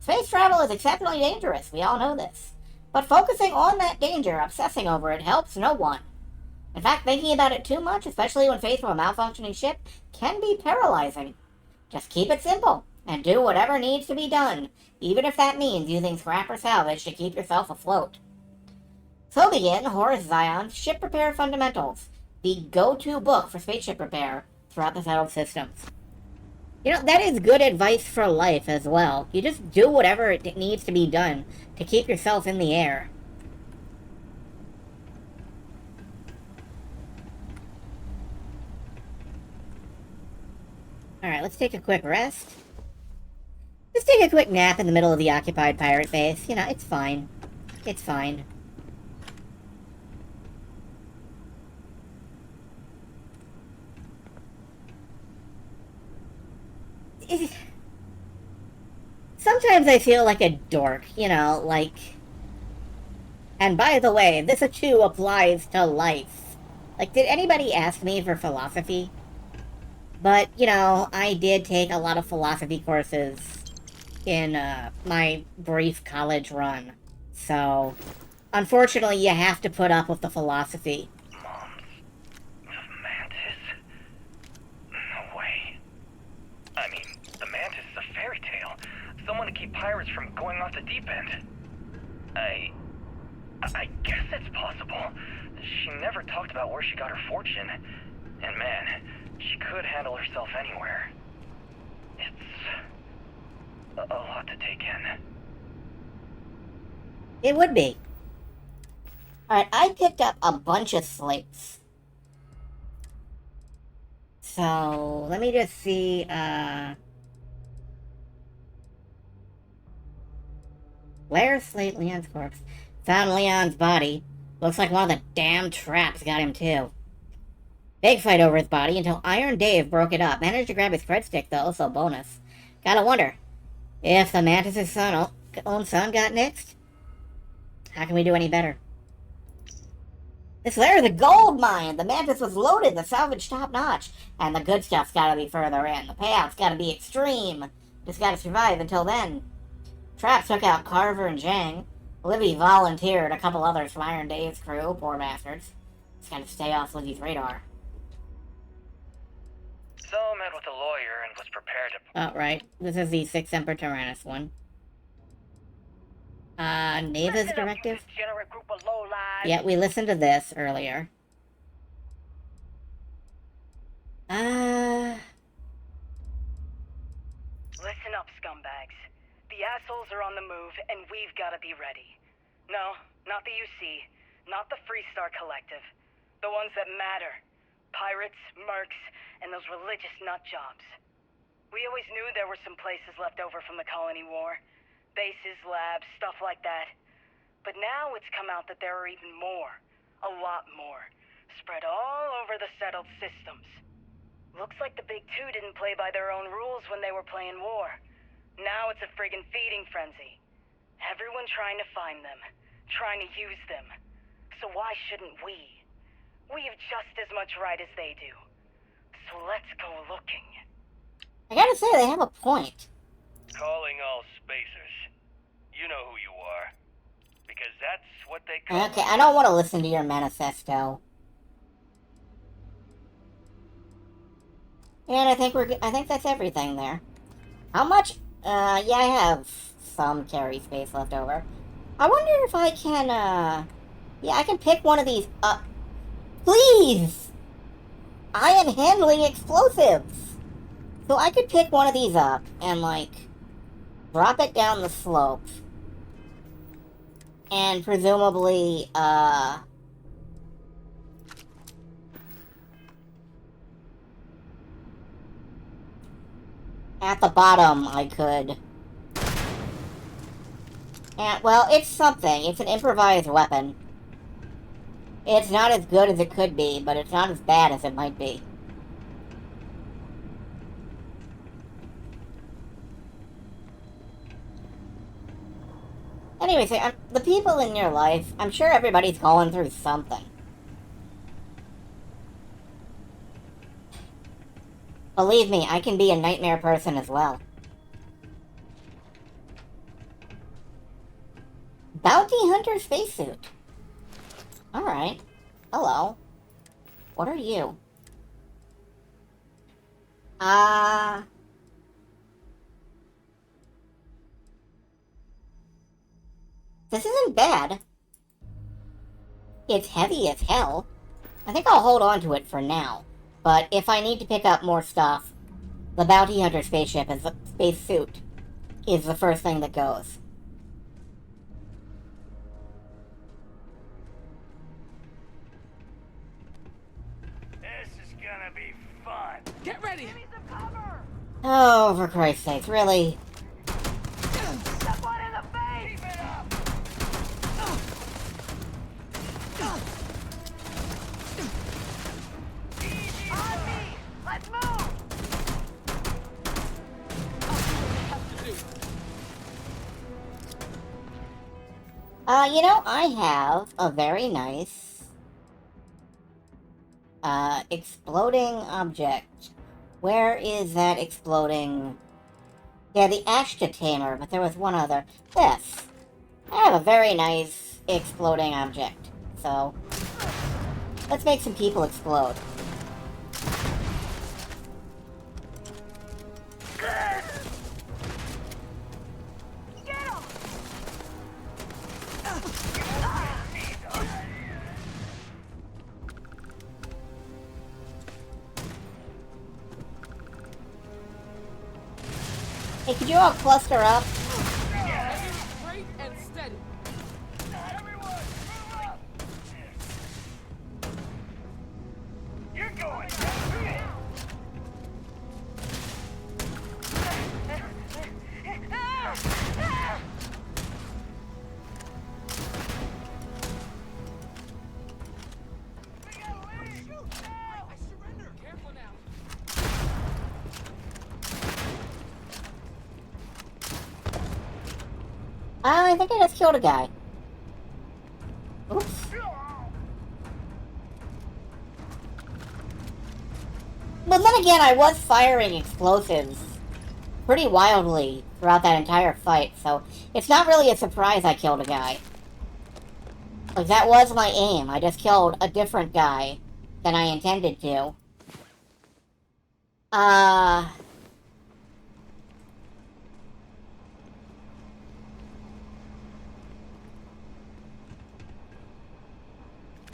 Space travel is exceptionally dangerous, we all know this. But focusing on that danger, obsessing over it, helps no one. In fact, thinking about it too much, especially when faced with a malfunctioning ship, can be paralyzing. Just keep it simple, and do whatever needs to be done, even if that means using scrap or salvage to keep yourself afloat. So begin Horace Zion's Ship Repair Fundamentals, the go-to book for spaceship repair throughout the settled systems. You know, that is good advice for life as well. You just do whatever it needs to be done to keep yourself in the air. Alright, let's take a quick rest. Just take a quick nap in the middle of the occupied pirate base. You know, it's fine. It's fine. Sometimes I feel like a dork, you know, like... And by the way, this too applies to life. Like, did anybody ask me for philosophy? But, you know, I did take a lot of philosophy courses in my brief college run. So, unfortunately, you have to put up with the philosophy.
I mean, the Mantis is a fairy tale. Someone to keep pirates from going off the deep end. I guess it's possible. She never talked about where she got her fortune. And man, she could handle herself anywhere. It's a lot to take in.
It would be. Alright, I picked up a bunch of slates. So, let me just see, Lair slate Leon's corpse. Found Leon's body. Looks like one of the damn traps got him too. Big fight over his body until Iron Dave broke it up. Managed to grab his cred stick though, so bonus. Gotta wonder, If the Mantis' own son got nixed, how can we do any better? This lair's a gold mine! The Mantis was loaded, the salvage top-notch, and the good stuff's gotta be further in. The payout's gotta be extreme. Just gotta survive until then. Trapp took out Carver and Zhang. Livy volunteered a couple others from Iron Dave's crew, poor bastards. Just gotta stay off Livy's radar.
So met with a lawyer and was prepared to...
Oh, right. This is the 6th Emperor Tyrannus one. Neva's directive? Yeah, we listened to this earlier.
Listen up, scumbags. The assholes are on the move, and we've gotta be ready. No, not the UC. Not the Freestar Collective. The ones that matter. Pirates, mercs, and those religious nutjobs. We always knew there were some places left over from the Colony War. Bases, labs, stuff like that. But now it's come out that there are even more. A lot more. Spread all over the settled systems. Looks like the Big Two didn't play by their own rules when they were playing war. Now it's a friggin' feeding frenzy. Everyone trying to find them. Trying to use them. So why shouldn't we? We have just as much right as they do. So let's go looking.
I gotta say, they have a point.
Calling all spacers. You know who you are. Because that's what they call...
Okay, I don't want to listen to your manifesto. And I think that's everything there. How much? Yeah, I have some carry space left over. I wonder if I can, yeah, I can pick one of these up. Please! I am handling explosives! So I could pick one of these up and, like, drop it down the slope. And presumably, at the bottom, I could... And, well, it's something. It's an improvised weapon. It's not as good as it could be, but it's not as bad as it might be. Anyways, the people in your life, I'm sure everybody's going through something. Believe me, I can be a nightmare person as well. Bounty Hunter spacesuit. Alright. Hello. What are you? This isn't bad. It's heavy as hell. I think I'll hold on to it for now. But if I need to pick up more stuff, the Bounty Hunter spacesuit is the first thing that goes.
This is gonna be fun.
Get ready!
Give me some cover!
Oh, for Christ's sakes, really?
Step one in the face! Keep it up! Easy on me! Let's move!
You know, I have a very nice, exploding object. Where is that exploding? Yeah, the Ashta Tamer, but there was one other. This. I have a very nice exploding object. So, let's make some people explode. Hey, could you all cluster up?
Straight and steady.
Everyone, move up! You're going down!
I surrender. Careful now.
I think I just killed a guy. Oops. But then again, I was firing explosives pretty wildly throughout that entire fight, so it's not really a surprise I killed a guy. Like, that was my aim. I just killed a different guy than I intended to.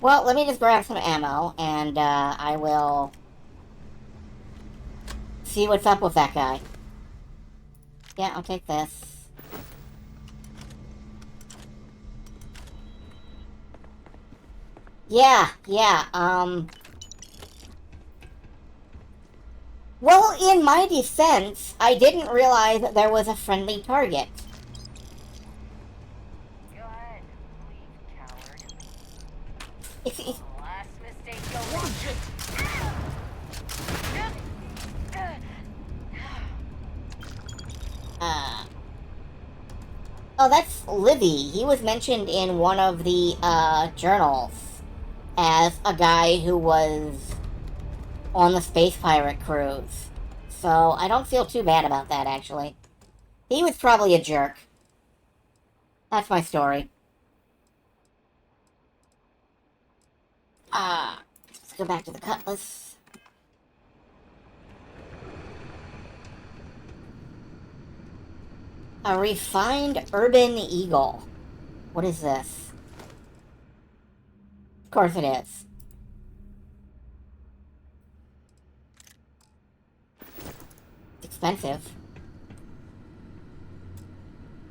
Well, let me just grab some ammo, and, I will see what's up with that guy. Yeah, I'll take this. Yeah. Well, in my defense, I didn't realize that there was a friendly target.
Go ahead. Leave, coward.
It's
Last mistake you'll make.
Oh, that's Livy. He was mentioned in one of the, journals as a guy who was on the space pirate cruise. So, I don't feel too bad about that, actually. He was probably a jerk. That's my story. Let's go back to the Cutlass. A refined urban eagle. What is this? Of course it is. It's expensive.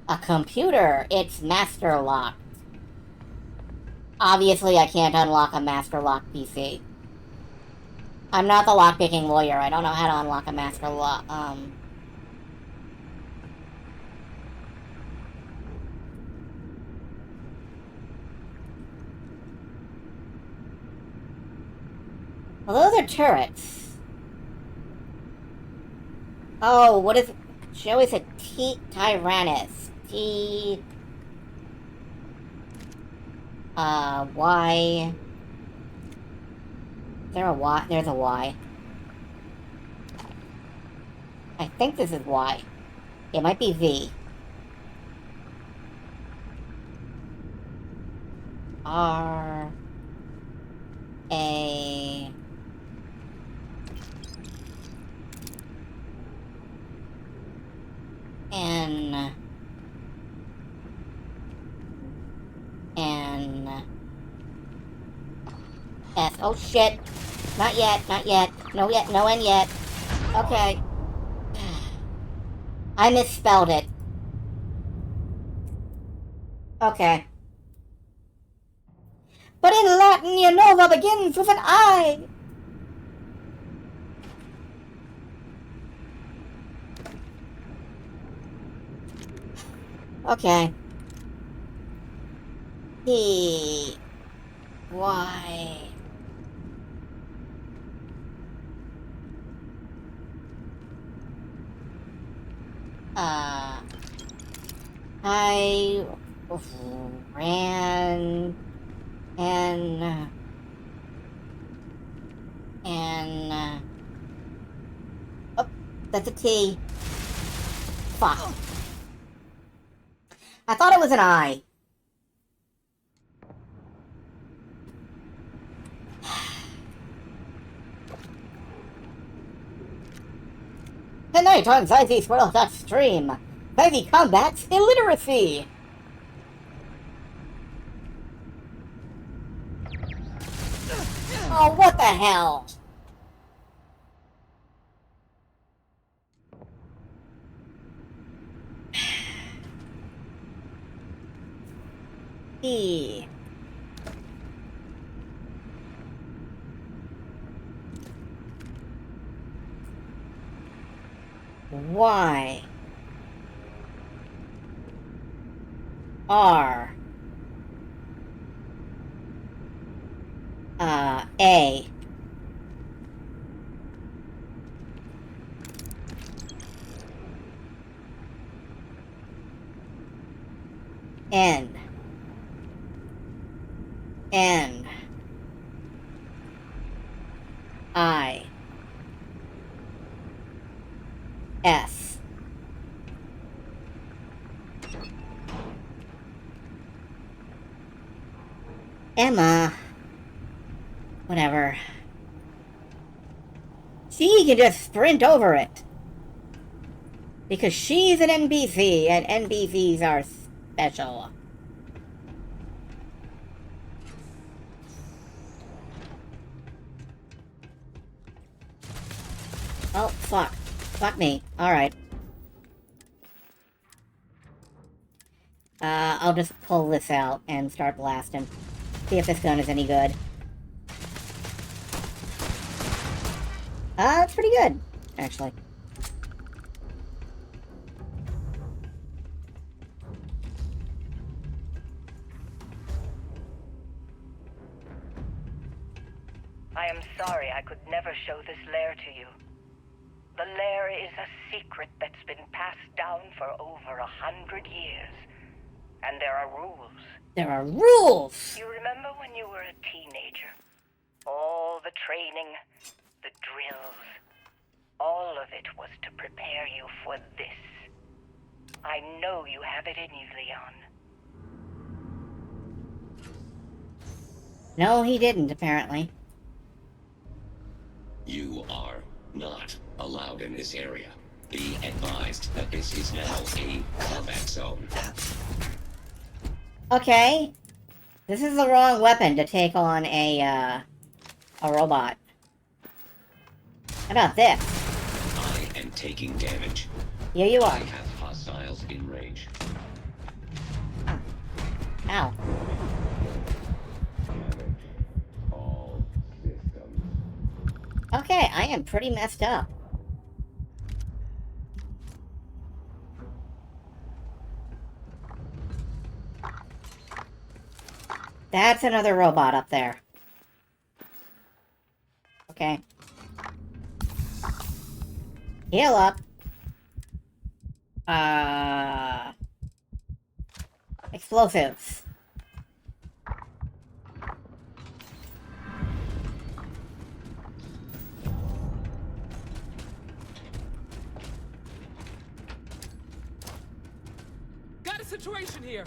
A computer. It's master locked. Obviously, I can't unlock a master lock PC. I'm not the lockpicking lawyer. I don't know how to unlock a master lock. Well, those are turrets. Oh, what is... She always said Tyrannus. Y... Is there a Y? There's a Y. I think this is Y. It might be V. R... A... N... S. Oh shit! Not yet, not yet. No yet, no N yet. Okay. I misspelled it. Okay. But in Latin, Unova begins with an I! Okay. P... Y... I... ran... and... Oh, that's a T. Fuck. I thought it was an I. Tonight on Science World Stream, Heavy Combat's Illiteracy. Oh, what the hell? E. Y. R. A. N. N. I. S. Emma. Whatever. She can just sprint over it. Because she's an NPC, and NPCs are special. Oh, fuck. Fuck me. Alright. I'll just pull this out and start blasting. See if this gun is any good. It's pretty good, actually.
I am sorry I could never show this lair to you. The lair is a secret that's been passed down for over 100 years. And there are rules.
There are rules!
You remember when you were a teenager? All the training, the drills, all of it was to prepare you for this. I know you have it in you, Leon.
No, he didn't, apparently.
You are not allowed in this area. Be advised that this is now a combat zone.
Okay. This is the wrong weapon to take on a robot. How about this?
I am taking damage.
Here you are.
I have hostiles in range.
Ow.
All systems.
Okay, I am pretty messed up. That's another robot up there. Okay. Heal up. Explosives.
Got a situation here.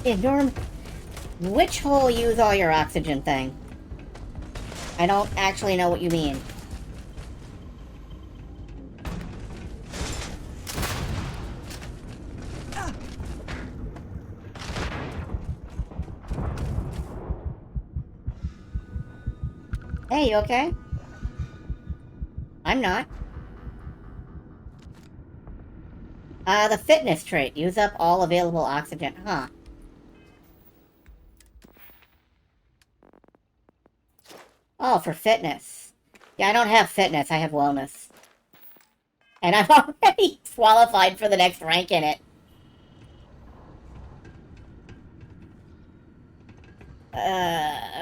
Yeah, Norm, which hole use all your oxygen thing? I don't actually know what you mean. Hey, you okay? I'm not. The fitness trait. Use up all available oxygen. Huh. Oh, for fitness. Yeah, I don't have fitness. I have wellness. And I'm already qualified for the next rank in it.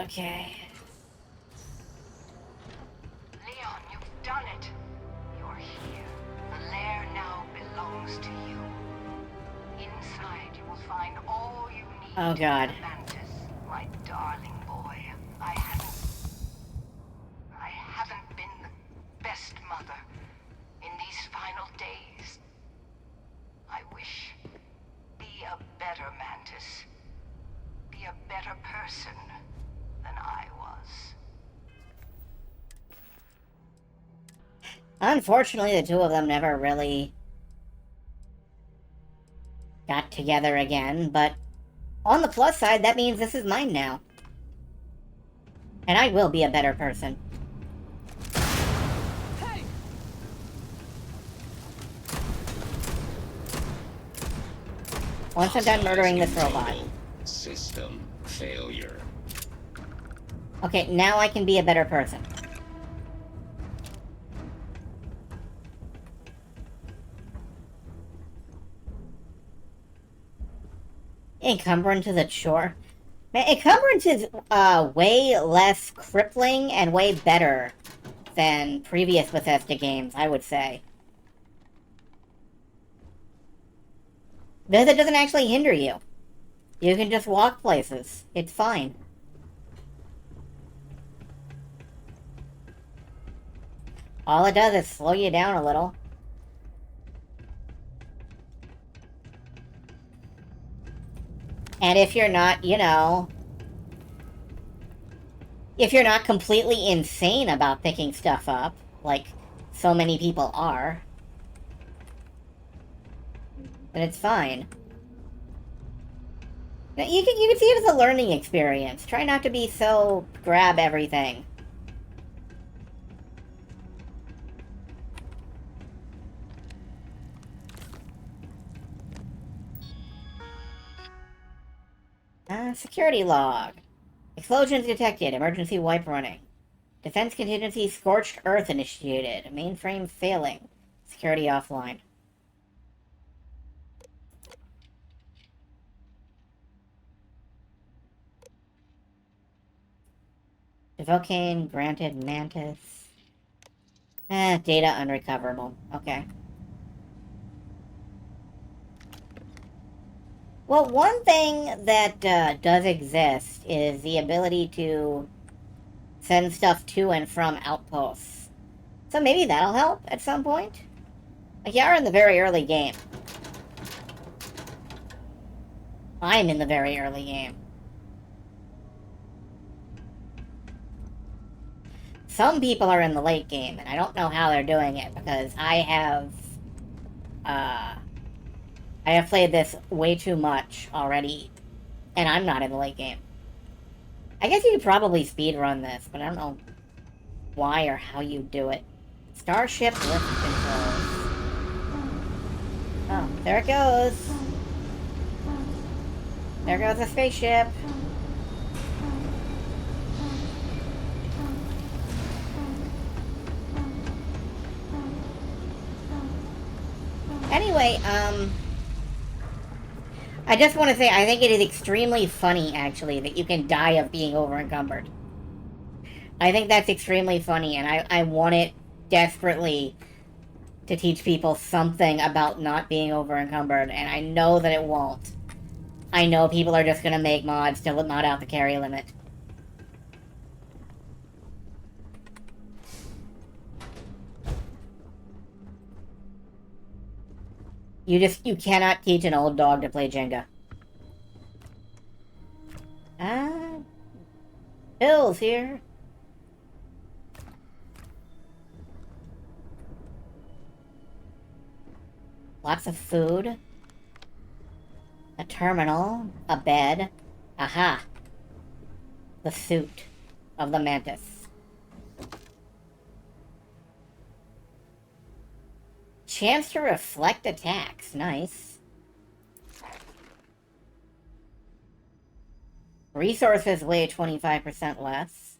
Okay.
Leon, you've done it. You're here. The lair now belongs to you. Inside, you will find all you need.
Oh, God.
Mantis, my darling boy. I haven't been the best mother in these final days. I wish. Be a better Mantis. Be a better person than I was.
Unfortunately, the two of them never really got together again, but on the plus side, that means this is mine now. And I will be a better person.
Hey!
Once I'm done murdering this robot.
System failure.
Okay, now I can be a better person. Encumbrance is a chore. Man, encumbrance is way less crippling and way better than previous Bethesda games, I would say. Because it doesn't actually hinder you. You can just walk places. It's fine. All it does is slow you down a little. And if you're not, you know... If you're not completely insane about picking stuff up, like so many people are, then it's fine. Now, you can see it as a learning experience. Try not to be so grab everything. Security log. Explosions detected. Emergency wipe running. Defense contingency scorched earth initiated. Mainframe failing. Security offline. Devocane granted Mantis. Data unrecoverable. Okay. Well, one thing that does exist is the ability to send stuff to and from outposts. So maybe that'll help at some point. Like, you are in the very early game. I'm in the very early game. Some people are in the late game, and I don't know how they're doing it, because I have played this way too much already, and I'm not in the late game. I guess you could probably speedrun this, but I don't know why or how you do it. Starship lift controls. Oh, there it goes. There goes the spaceship. Anyway, I just want to say, I think it is extremely funny, actually, that you can die of being overencumbered. I think that's extremely funny, and I want it desperately to teach people something about not being overencumbered, and I know that it won't. I know people are just gonna make mods to mod out the carry limit. You cannot teach an old dog to play Jenga. Hills here. Lots of food. A terminal. A bed. Aha. The suit of the Mantis. Chance to reflect attacks. Nice. Resources weigh 25% less.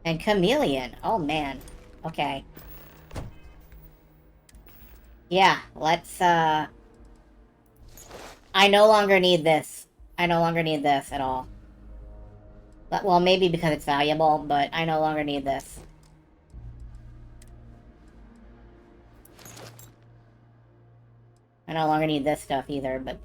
And chameleon. Oh, man. Okay. Yeah, let's, I no longer need this. I no longer need this at all. But, well, maybe because it's valuable, but I no longer need this. I no longer need this stuff either, but...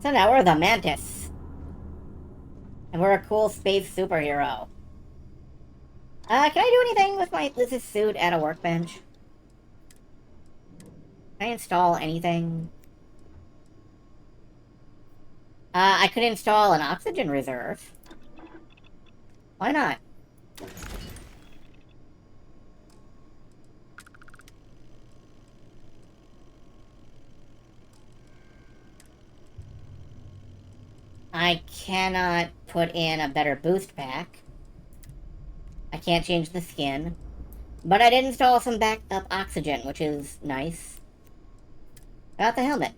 So now we're the Mantis. And we're a cool space superhero. Can I do anything with my this suit at a workbench? Can I install anything? I could install an oxygen reserve. Why not? I cannot put in a better boost pack. I can't change the skin. But I did install some backup oxygen, which is nice. About the helmet.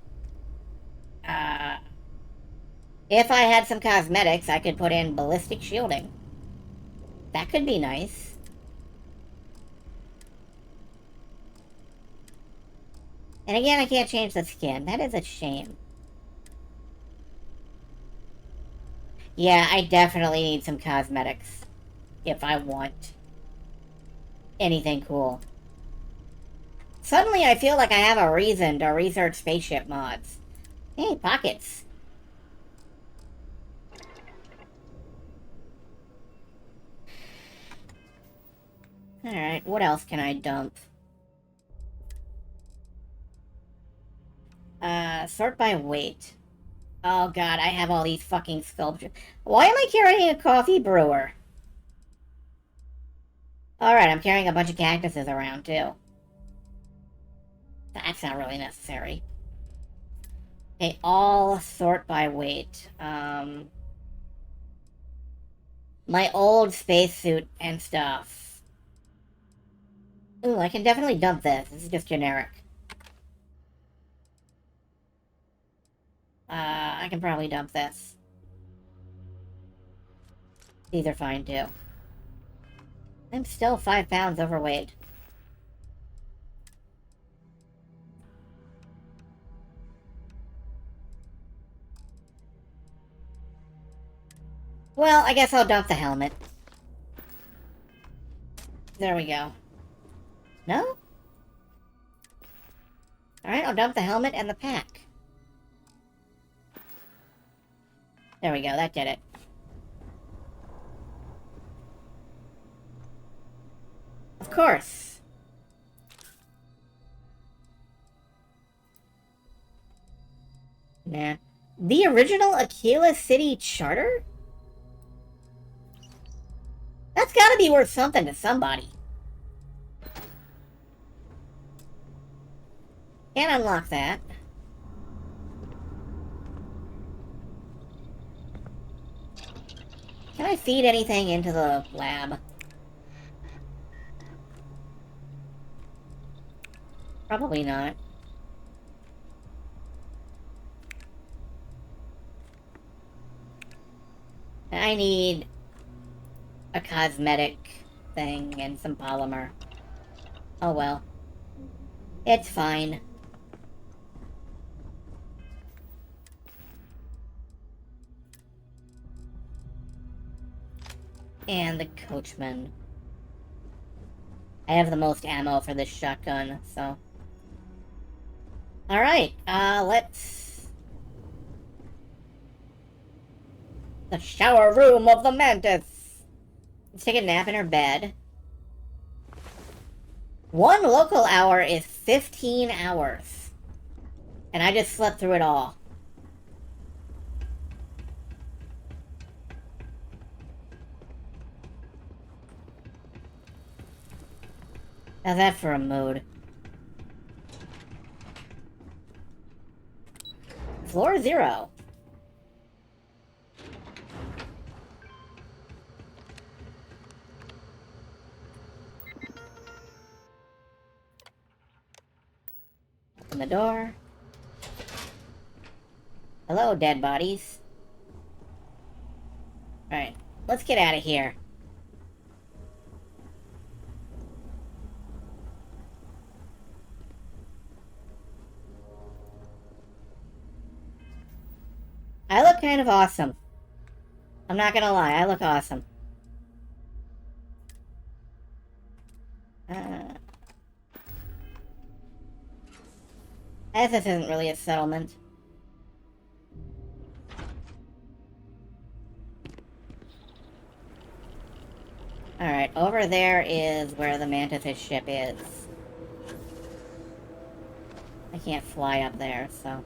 If I had some cosmetics, I could put in ballistic shielding. That could be nice. And again, I can't change the skin. That is a shame. Yeah, I definitely need some cosmetics if I want anything cool. Suddenly I feel like I have a reason to research spaceship mods. Hey, pockets. Alright, what else can I dump? Sort by weight. Oh god, I have all these fucking sculptures. Why am I carrying a coffee brewer? Alright, I'm carrying a bunch of cactuses around, too. That's not really necessary. Okay, all sort by weight. My old spacesuit and stuff. Ooh, I can definitely dump this. This is just generic. I can probably dump this. These are fine, too. I'm still 5 pounds overweight. Well, I guess I'll dump the helmet. There we go. No? Alright, I'll dump the helmet and the pack. There we go, that did it. Of course. Nah. The original Aquila City Charter? That's gotta be worth something to somebody. Can't unlock that. Can I feed anything into the lab? Probably not. I need a cosmetic thing and some polymer. Oh well. It's fine. And the coachman. I have the most ammo for this shotgun, so... Alright, let's... The shower room of the Mantis! Let's take a nap in her bed. 1 local hour is 15 hours. And I just slept through it all. How's that for a mood? Floor 0. Open the door. Hello, dead bodies. Alright, let's get out of here. I look kind of awesome. I'm not gonna lie, I look awesome. As this isn't really a settlement. Alright, over there is where the Mantis' ship is. I can't fly up there, so...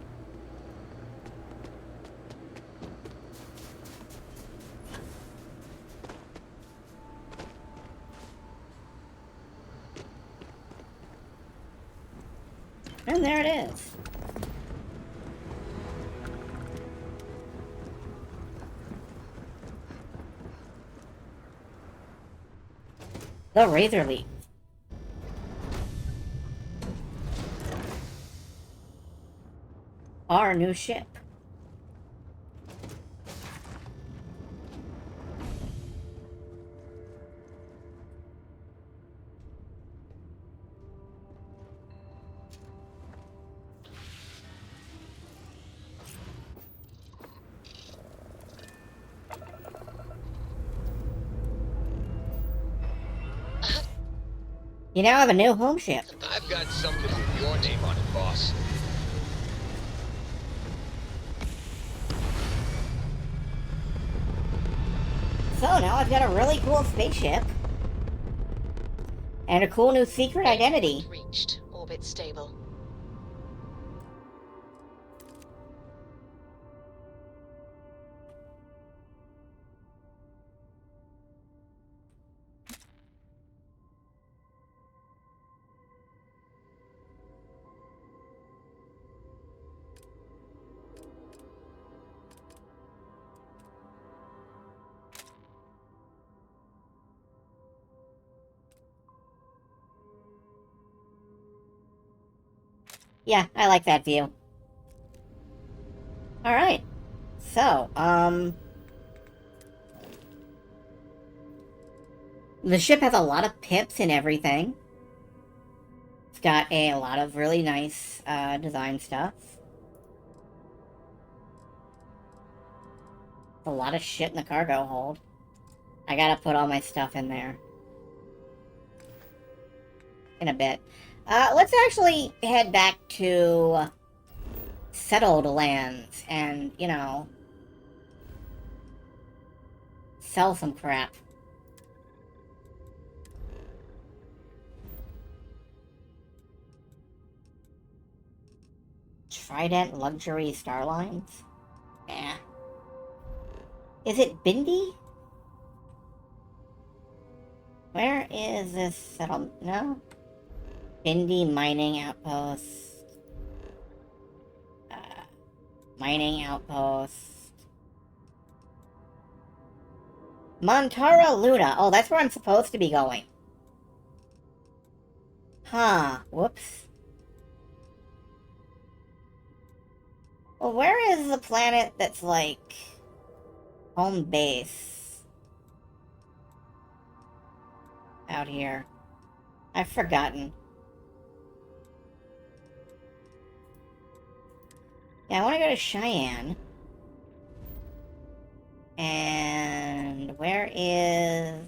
And there it is. The Razor Leaf. Our new ship. You now have a new home ship.
I've got something with your name on it, boss.
So now I've got a really cool spaceship. And a cool new secret identity.
Reached. Orbit stable.
Yeah, I like that view. Alright. So, the ship has a lot of pips and everything. It's got a lot of really nice, design stuff. A lot of shit in the cargo hold. I gotta put all my stuff in there. In a bit. Let's actually head back to settled lands and, you know, sell some crap. Trident Luxury Starlines? Eh. Is it Bindi? Where is this settlement? No? Bindi Mining Outpost. Mining Outpost. Montara Luna. Oh, that's where I'm supposed to be going. Huh. Whoops. Well, where is the planet that's, like, home base? Out here. I've forgotten. Yeah, I want to go to Cheyenne. And where is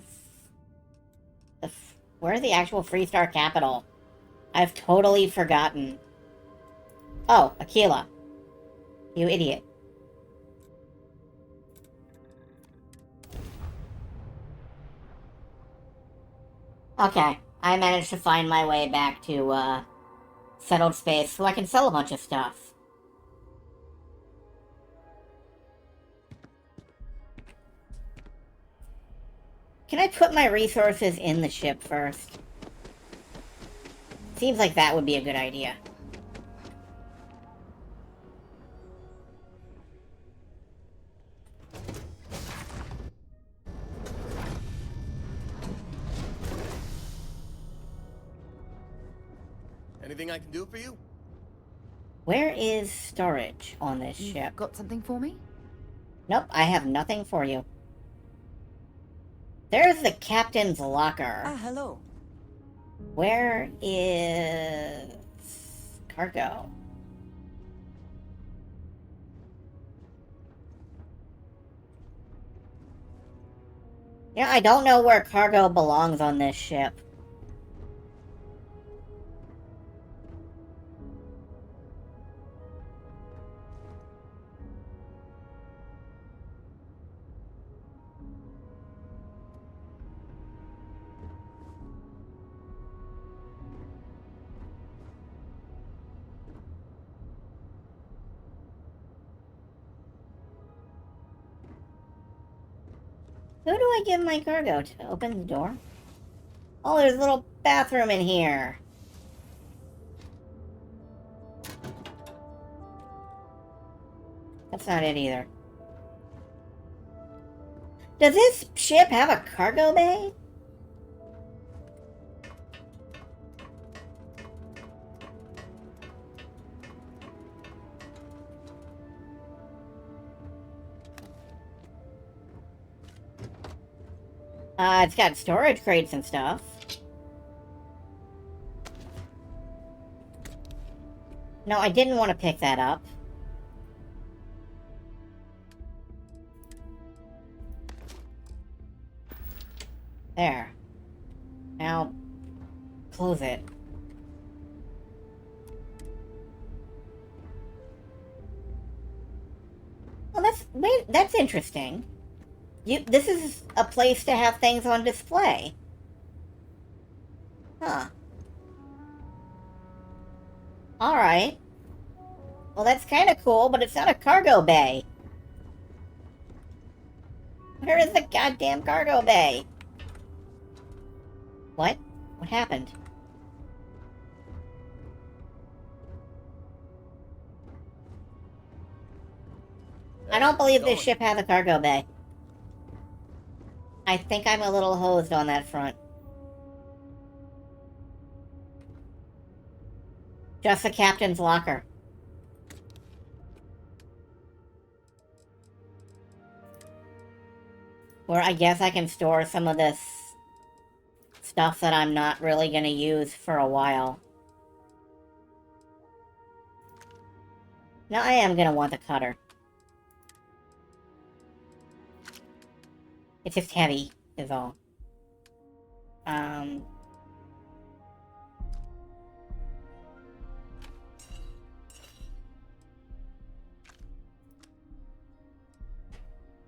where's the actual Freestar capital? I've totally forgotten. Oh, Aquila. You idiot. Okay, I managed to find my way back to, settled space so I can sell a bunch of stuff. Can I put my resources in the ship first? Seems like that would be a good idea.
Anything I can do for you?
Where is storage on this ship?
Got something for me?
Nope, I have nothing for you. There's the captain's locker.
Ah, hello.
Where is cargo? Yeah, I don't know where cargo belongs on this ship. Who do I give my cargo to? Open the door? Oh, there's a little bathroom in here. That's not it either. Does this ship have a cargo bay? It's got storage crates and stuff. No, I didn't want to pick that up. There. Now, close it. Well, that's interesting. This is a place to have things on display. Huh. Alright. Well, that's kind of cool, but it's not a cargo bay. Where is the goddamn cargo bay? What? What happened? I don't believe this ship has a cargo bay. I think I'm a little hosed on that front. Just the captain's locker. Where I guess I can store some of this stuff that I'm not really gonna use for a while. Now I am gonna want the cutter. It's just heavy, is all. There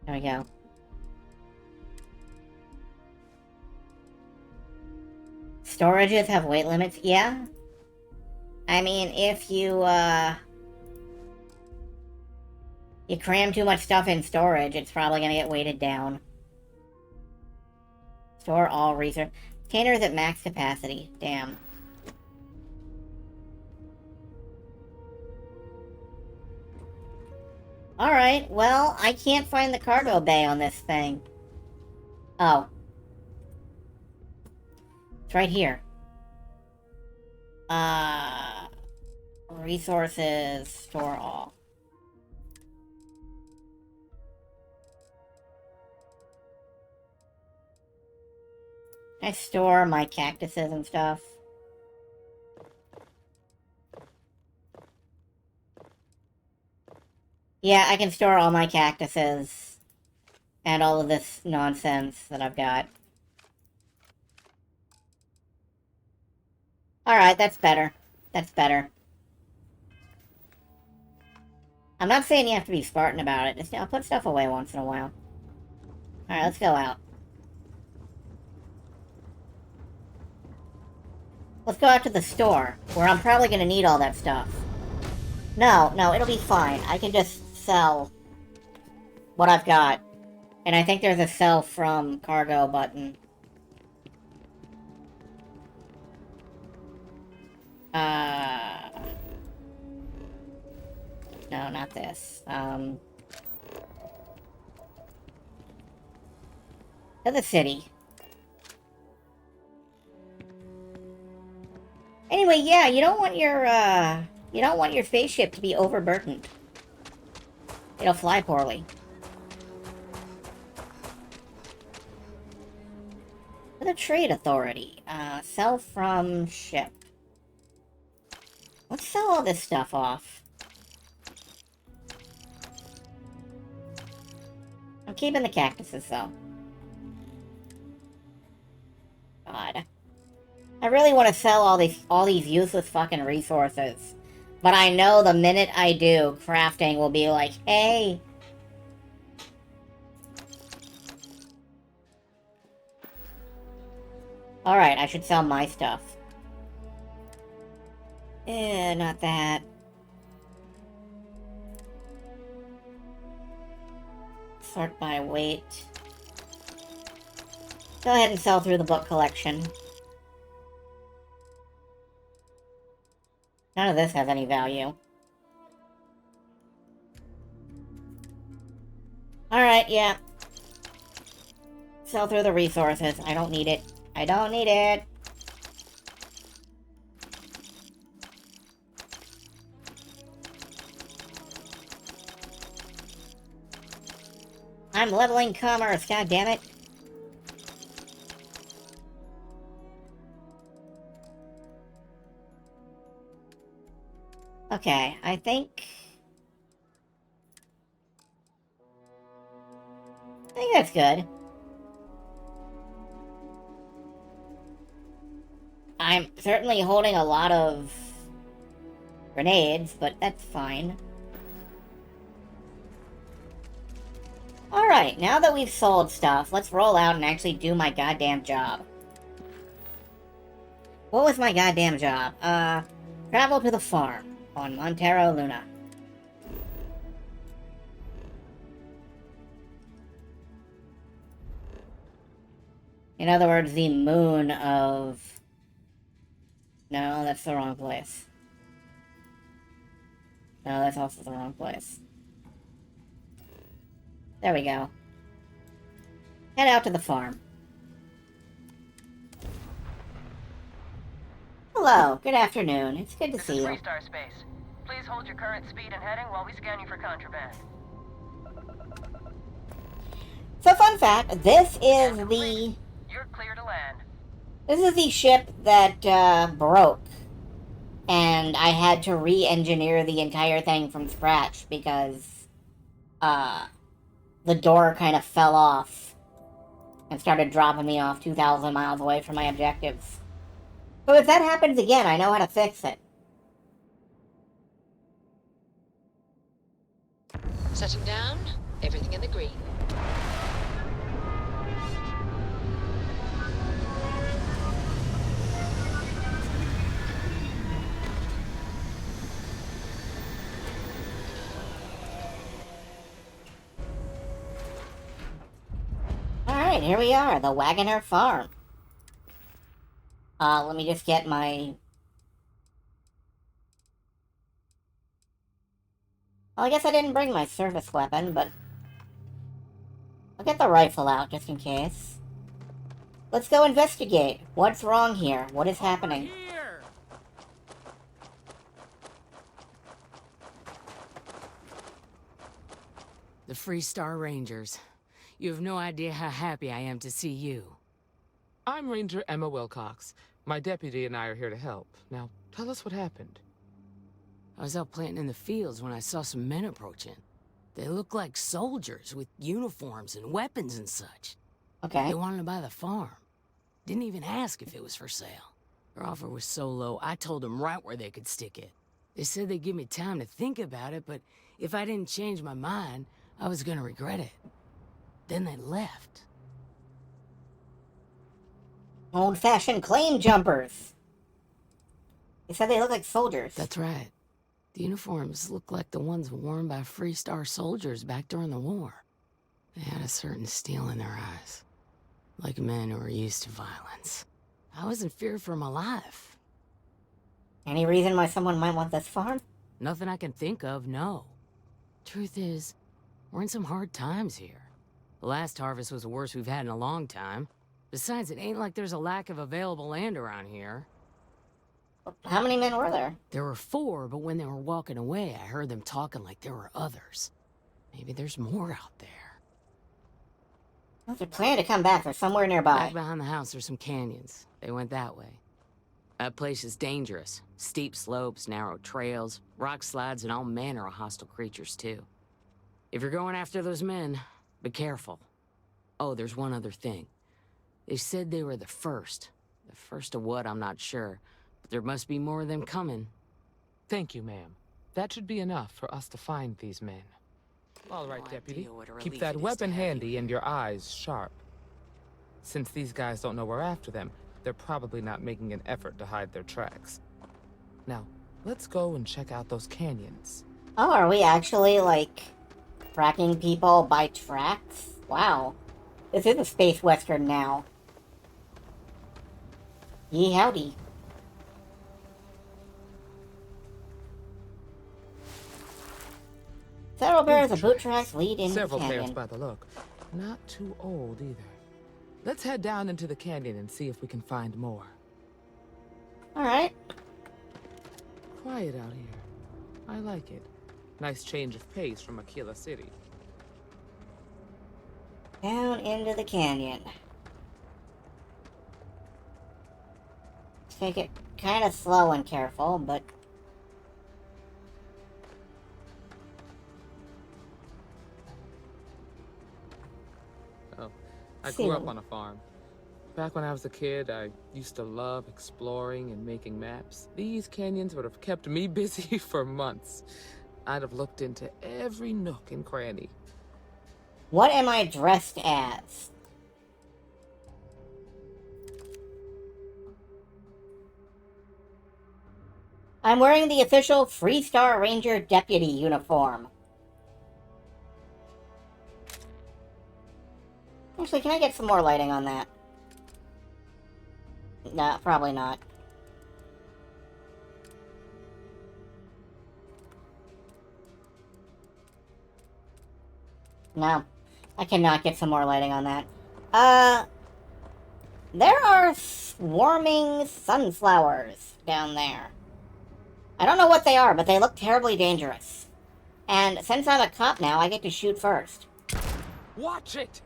we go. Storages have weight limits? Yeah. I mean, if you, you cram too much stuff in storage, it's probably gonna get weighted down. Store all research. Containers at max capacity. Damn. Alright, well, I can't find the cargo bay on this thing. Oh. It's right here. Resources, store all. I store my cactuses and stuff. Yeah, I can store all my cactuses and all of this nonsense that I've got. Alright, that's better. That's better. I'm not saying you have to be Spartan about it. Just, you know, put stuff away once in a while. Alright, let's go out. Let's go out to the store, where I'm probably gonna need all that stuff. No, it'll be fine. I can just sell what I've got. And I think there's a sell from cargo button. No, not this. To the city. Anyway, yeah, you don't want your spaceship to be overburdened. It'll fly poorly. For the trade authority, sell from ship. Let's sell all this stuff off. I'm keeping the cactuses, though. God. I really want to sell all these useless fucking resources. But I know the minute I do, crafting will be like, hey. Alright, I should sell my stuff. Not that. Sort by weight. Go ahead and sell through the book collection. None of this has any value. Alright, yeah. Sell through the resources. I don't need it. I don't need it. I'm leveling commerce, god damn it. Okay, I think that's good. I'm certainly holding a lot of grenades, but that's fine. Alright, now that we've sold stuff, let's roll out and actually do my goddamn job. What was my goddamn job? Travel to the farm on Montero Luna. In other words, the moon of... No, that's the wrong place. No, that's also the wrong place. There we go. Head out to the farm. Hello, good afternoon. It's good to see you.
This is Freestar Space. Please hold your current speed and heading while we scan you for contraband.
So, fun fact, this is the...
You're clear to land.
This is the ship that, broke. And I had to re-engineer the entire thing from scratch because, the door kind of fell off and started dropping me off 2,000 miles away from my objectives. So if that happens again, I know how to fix it.
Setting down, everything in the green.
Alright, here we are, the Wagoner Farm. Let me just get my... Well, I guess I didn't bring my service weapon, but... I'll get the rifle out, just in case. Let's go investigate. What's wrong here? What is happening?
The Freestar Rangers. You have no idea how happy I am to see you.
I'm Ranger Emma Wilcox. My deputy and I are here to help. Now, tell us what happened.
I was out planting in the fields when I saw some men approaching. They looked like soldiers with uniforms and weapons and such.
Okay.
They wanted to buy the farm. Didn't even ask if it was for sale. Their offer was so low, I told them right where they could stick it. They said they'd give me time to think about it, but if I didn't change my mind, I was gonna regret it. Then they left.
Old-fashioned claim jumpers. They said they look like soldiers.
That's right. The uniforms look like the ones worn by Freestar soldiers back during the war. They had a certain steel in their eyes. Like men who were used to violence. I was in fear for my life.
Any reason why someone might want this farm?
Nothing I can think of, no. Truth is, we're in some hard times here. The last harvest was the worst we've had in a long time. Besides, it ain't like there's a lack of available land around here.
How many men were there?
There were 4, but when they were walking away, I heard them talking like there were others. Maybe there's more out there.
Well, if they're planning to come back, they're somewhere nearby.
Back behind the house, there's some canyons. They went that way. That place is dangerous. Steep slopes, narrow trails, rock slides, and all manner of hostile creatures, too. If you're going after those men, be careful. Oh, there's one other thing. They said they were the first. The first of what, I'm not sure. But there must be more of them coming.
Thank you, ma'am. That should be enough for us to find these men. All right, Deputy. Keep that weapon handy and your eyes sharp. Since these guys don't know we're after them, they're probably not making an effort to hide their tracks. Now, let's go and check out those canyons.
Oh, are we actually, like, tracking people by tracks? Wow. This is a space western now. Yee howdy. Several pairs of boot tracks lead into the
Several
canyon.
pairs by the look. Not too old either. Let's head down into the canyon and see if we can find more.
Alright.
Quiet out here. I like it. Nice change of pace from Aquila City.
Down into the canyon. Take it kind of slow and careful, but...
Oh, I grew up on a farm. Back when I was a kid, I used to love exploring and making maps. These canyons would have kept me busy for months. I'd have looked into every nook and cranny.
What am I dressed as? I'm wearing the official Freestar Ranger Deputy uniform. Actually, can I get some more lighting on that? No, probably not. No, I cannot get some more lighting on that. There are swarming sunflowers down there. I don't know what they are, but they look terribly dangerous. And since I'm a cop now, I get to shoot first.
Watch it!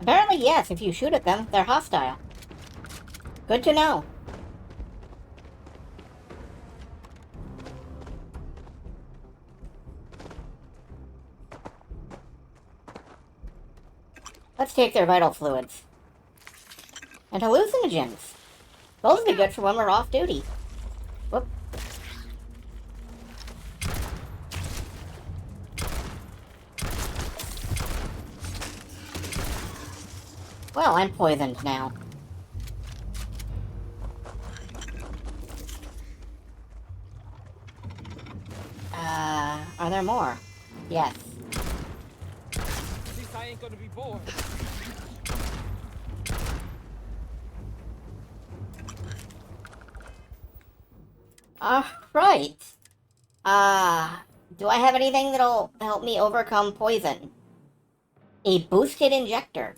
Apparently, yes, if you shoot at them, they're hostile. Good to know. Let's take their vital fluids. And hallucinogens. Those would be good for when we're off duty. Whoop. Well, I'm poisoned now. Are there more? Yes.
At least I ain't gonna be bored.
Right. Do I have anything that'll help me overcome poison? A boosted injector.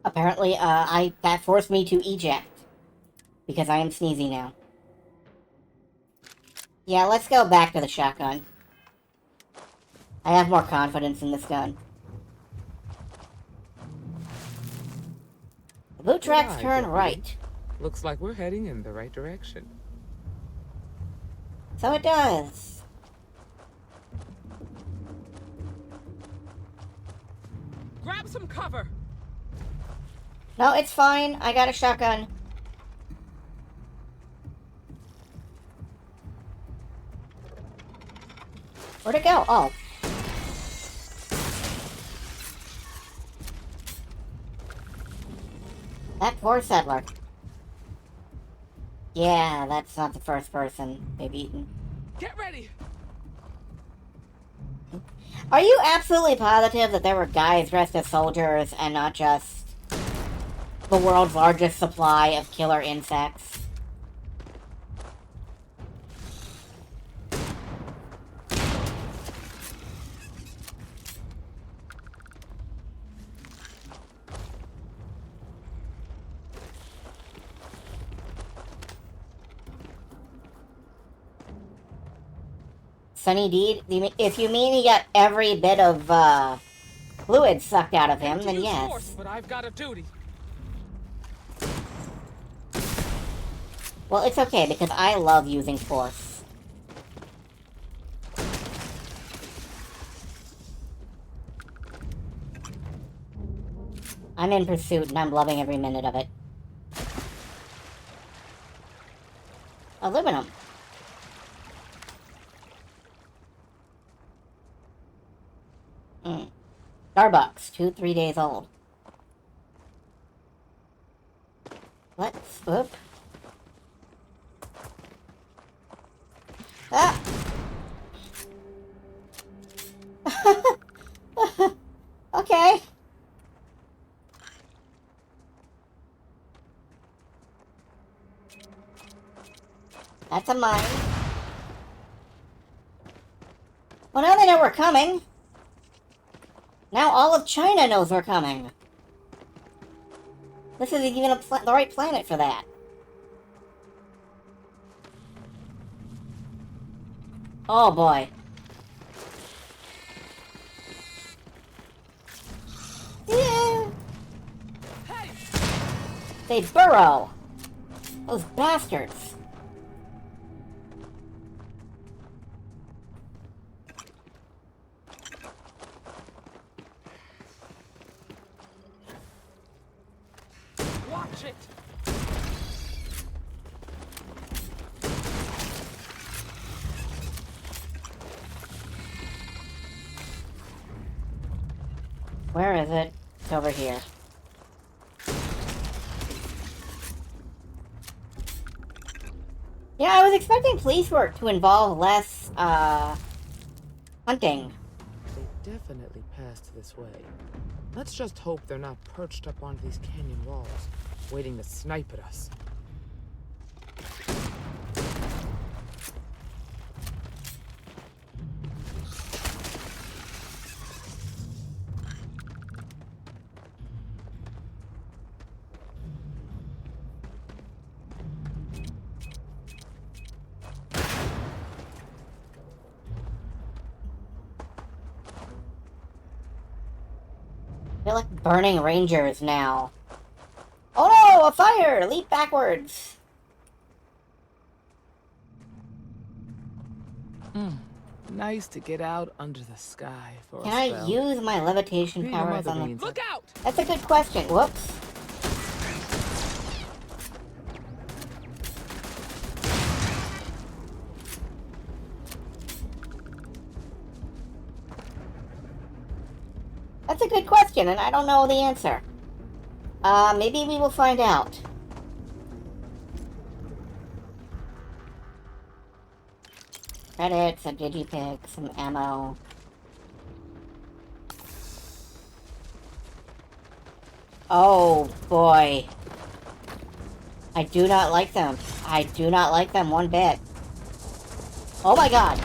Apparently, that forced me to eject. Because I am sneezy now. Yeah, let's go back to the shotgun. I have more confidence in this gun. The boot tracks turn right.
Looks like we're heading in the right direction.
So it does.
Grab some cover!
No, it's fine. I got a shotgun. Where'd it go? Oh. That poor settler. Yeah, that's not the first person they've eaten.
Get ready!
Are you absolutely positive that there were guys dressed as soldiers and not just the world's largest supply of killer insects? Sunny D, if you mean he got every bit of fluid sucked out of him, then yes.
Force, but I've got a duty.
Well, it's okay, because I love using force. I'm in pursuit, and I'm loving every minute of it. Aluminum. Starbucks, 2-3 days old. Let's, whoop. Ah! Okay. That's a mine. Well, now they know we're coming. Now all of China knows we're coming. This isn't even the right planet for that. Oh boy. Yeah. They burrow. Those bastards.
Watch it!
Where is it? It's over here. Yeah, I was expecting police work to involve less, hunting.
They definitely passed this way. Let's just hope they're not perched up on these canyon walls, waiting to snipe at us.
They're like burning rangers now. Oh no, a fire! Leap backwards!
Nice to get out under the sky for
Can
a
I
spell.
use my levitation
Being a
powers
mother
on the...
means
Look out! That's a good question. Whoops. That's a good question, and I don't know the answer. Maybe we will find out. Credits, a digipick, some ammo. Oh, boy. I do not like them. I do not like them one bit. Oh my god.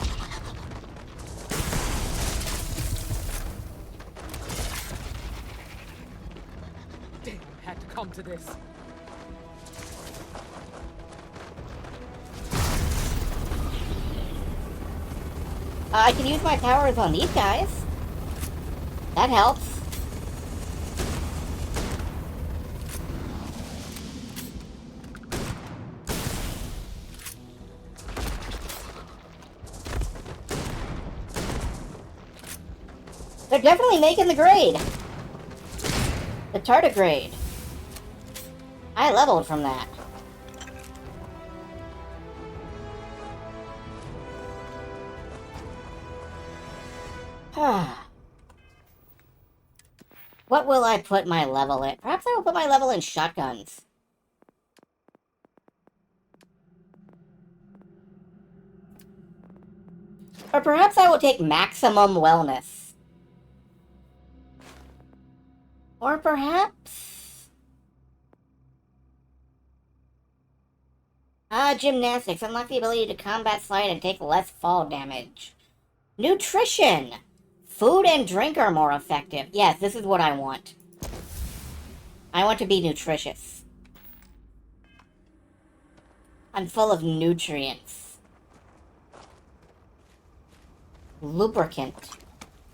Damn, had to come to this.
I can use my powers on these guys. That helps. They're definitely making the grade. The tardigrade. I leveled from that. What will I put my level in? Perhaps I will put my level in shotguns. Or perhaps I will take maximum wellness. Or perhaps... gymnastics. Unlock the ability to combat slide and take less fall damage. Nutrition! Food and drink are more effective. Yes, this is what I want. I want to be nutritious. I'm full of nutrients. Lubricant.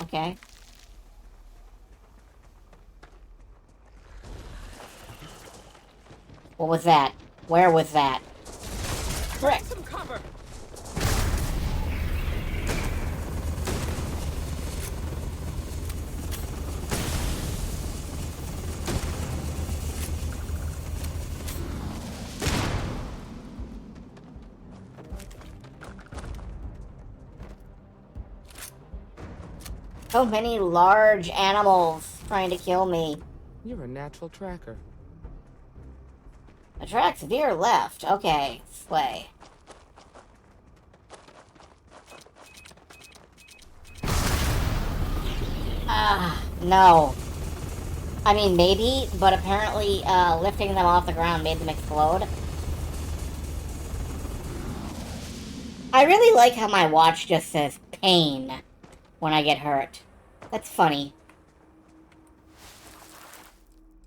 Okay. What was that? Where was that? Correct.
Some cover.
So many large animals trying to kill me.
You're a natural tracker.
Attract veer left. Okay, this way. No. I mean, maybe, but apparently lifting them off the ground made them explode. I really like how my watch just says pain when I get hurt. That's funny.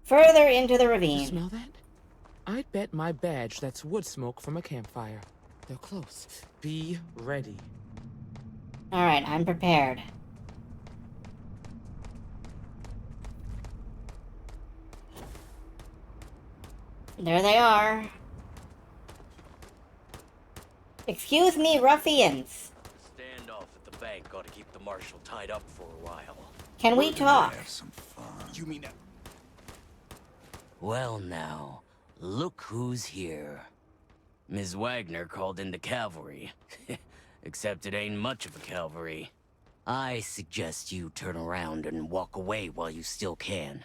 Further into the ravine.
You smell that? I'd bet my badge that's wood smoke from a campfire. They're close. Be ready.
Alright, I'm prepared. There they are. Excuse me, ruffians.
Standoff at the bank ought to keep the marshal tied up for a while.
Can we talk?
Have some fun. You mean that?
Well now, look who's here. Ms. Wagner called in the cavalry. Except it ain't much of a cavalry. I suggest you turn around and walk away while you still can.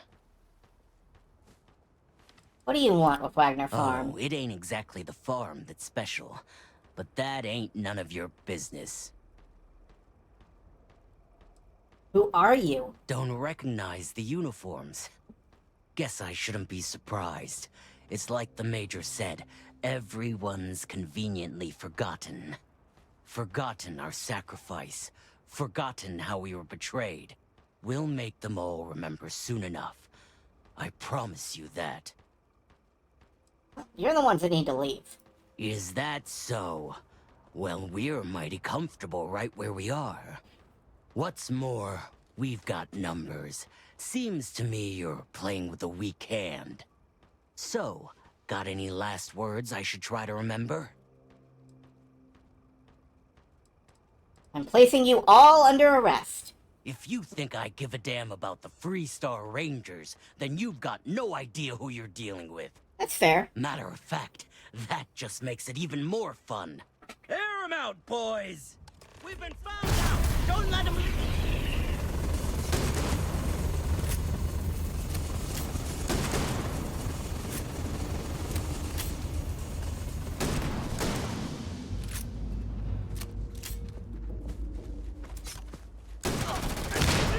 What do you want with Wagner Farm?
Oh, it ain't exactly the farm that's special. But that ain't none of your business.
Who are you?
Don't recognize the uniforms. Guess I shouldn't be surprised. It's like the Major said, everyone's conveniently forgotten. Forgotten our sacrifice. Forgotten how we were betrayed. We'll make them all remember soon enough. I promise you that.
You're the ones that need to leave.
Is that so? Well, we're mighty comfortable right where we are. What's more, we've got numbers. Seems to me you're playing with a weak hand. So, got any last words I should try to remember?
I'm placing you all under arrest.
If you think I give a damn about the Freestar Rangers, then you've got no idea who you're dealing with.
That's fair.
Matter of fact, that just makes it even more fun. Air 'em out, boys! We've been found out! Don't let them...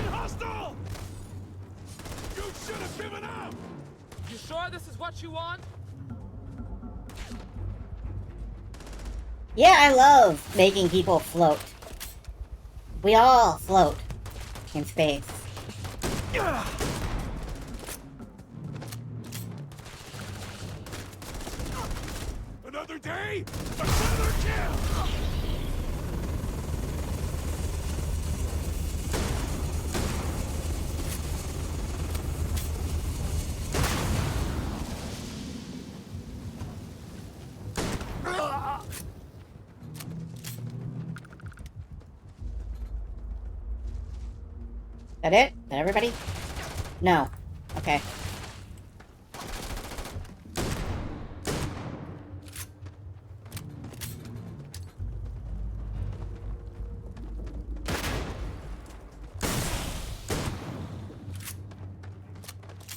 Hostile! You should have given up!
You sure this is what you want?
Yeah, I love making people float. We all float in space.
Another day, another kill!
That it? That everybody? No. Okay.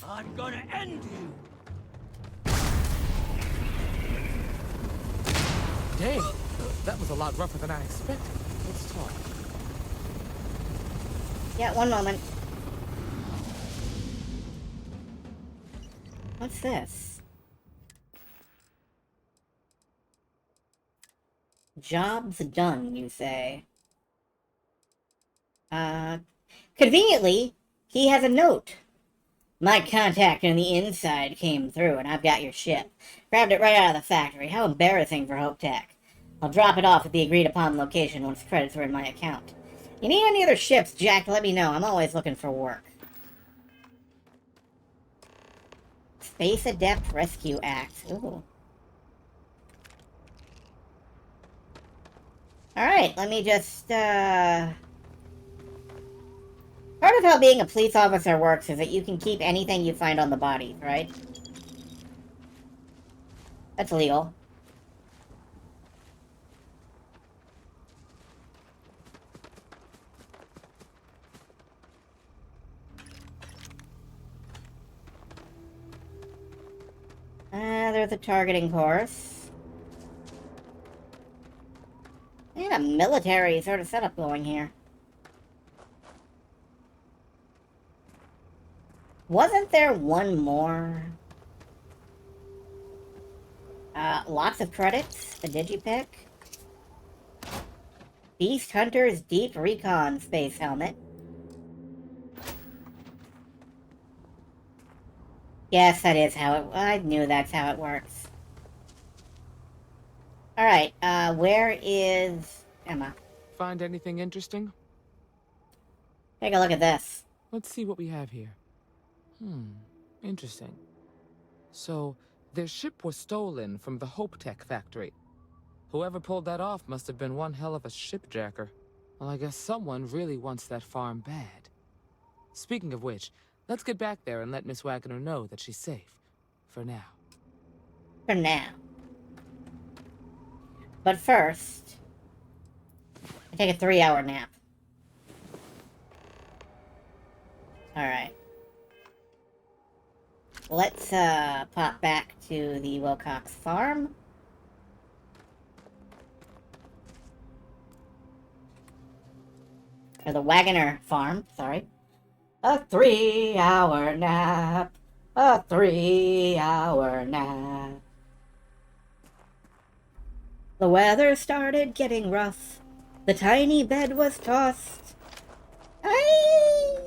I'm gonna end you!
Dang, that was a lot rougher than I expected. Let's talk.
Yeah, one moment. What's this? Job's done, you say. Conveniently, he has a note. My contact on the inside came through, and I've got your ship. Grabbed it right out of the factory. How embarrassing for Hope Tech. I'll drop it off at the agreed-upon location once credits are in my account. You need any other ships, Jack, let me know. I'm always looking for work. Space Adept Rescue Act. Ooh. Alright, let me just, Part of how being a police officer works is that you can keep anything you find on the body, right? That's legal. There's a targeting course. And a military sort of setup going here. Wasn't there one more? Lots of credits. The Digipick. Beast Hunter's Deep Recon Space Helmet. Yes, that is how it... I knew that's how it works. Alright, where is Emma?
Find anything interesting?
Take a look at this.
Let's see what we have here. Interesting. So, their ship was stolen from the Hope Tech factory. Whoever pulled that off must have been one hell of a shipjacker. Well, I guess someone really wants that farm bad. Speaking of which, let's get back there and let Miss Wagner know that she's safe. For now.
For now. But first, I take a 3-hour nap. Alright. Let's, pop back to the Wilcox farm. Or the Wagoner farm, sorry. A 3-hour nap. A 3-hour nap. The weather started getting rough. The tiny bed was tossed. Aye!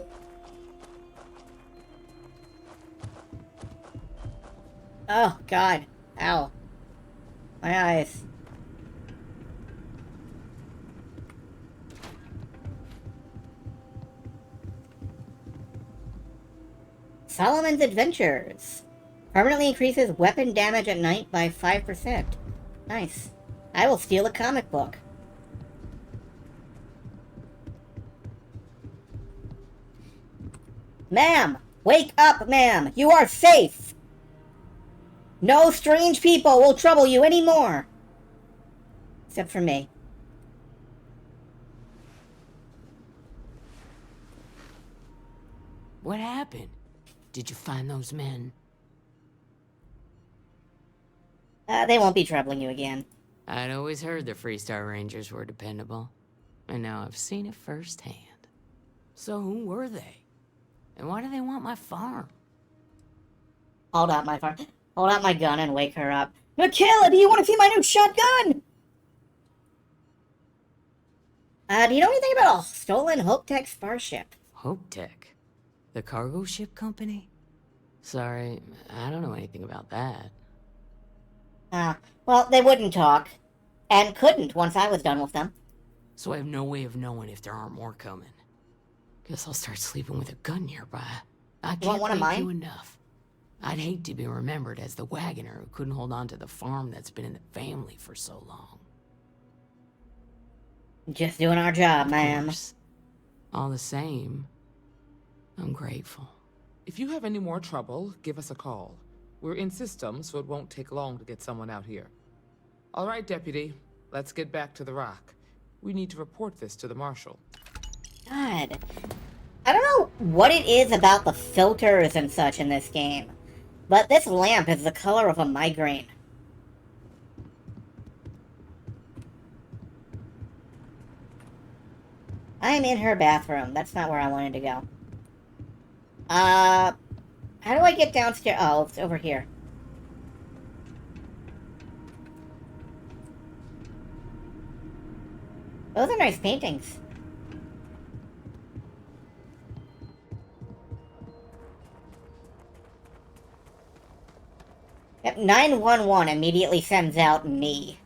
Oh, God. Ow. My eyes. Solomon's Adventures. Permanently increases weapon damage at night by 5%. Nice. I will steal a comic book. Ma'am! Wake up, ma'am! You are safe! No strange people will trouble you anymore! Except for me.
What happened? Did you find those men?
They won't be troubling you again.
I'd always heard the Freestar Rangers were dependable. And now I've seen it firsthand. So who were they? And why do they want my farm?
Hold out my farm. Hold out my gun and wake her up. Mikhaila, do you want to see my new shotgun? Do you know anything about a stolen Hope Tech starship?
Hope Tech? The cargo ship company? Sorry, I don't know anything about that.
Well, they wouldn't talk. And couldn't once I was done with them.
So I have no way of knowing if there aren't more coming. Guess I'll start sleeping with a gun nearby. I can't thank you enough. I'd hate to be remembered as the wagoner who couldn't hold on to the farm that's been in the family for so long.
Just doing our job, ma'am.
All the same, I'm grateful.
If you have any more trouble, give us a call. We're in system, so it won't take long to get someone out here. All right, Deputy. Let's get back to the rock. We need to report this to the Marshal.
God. I don't know what it is about the filters and such in this game, but this lamp is the color of a migraine. I am in her bathroom. That's not where I wanted to go. How do I get downstairs? Oh, it's over here. Those are nice paintings. Yep, 911 immediately sends out me.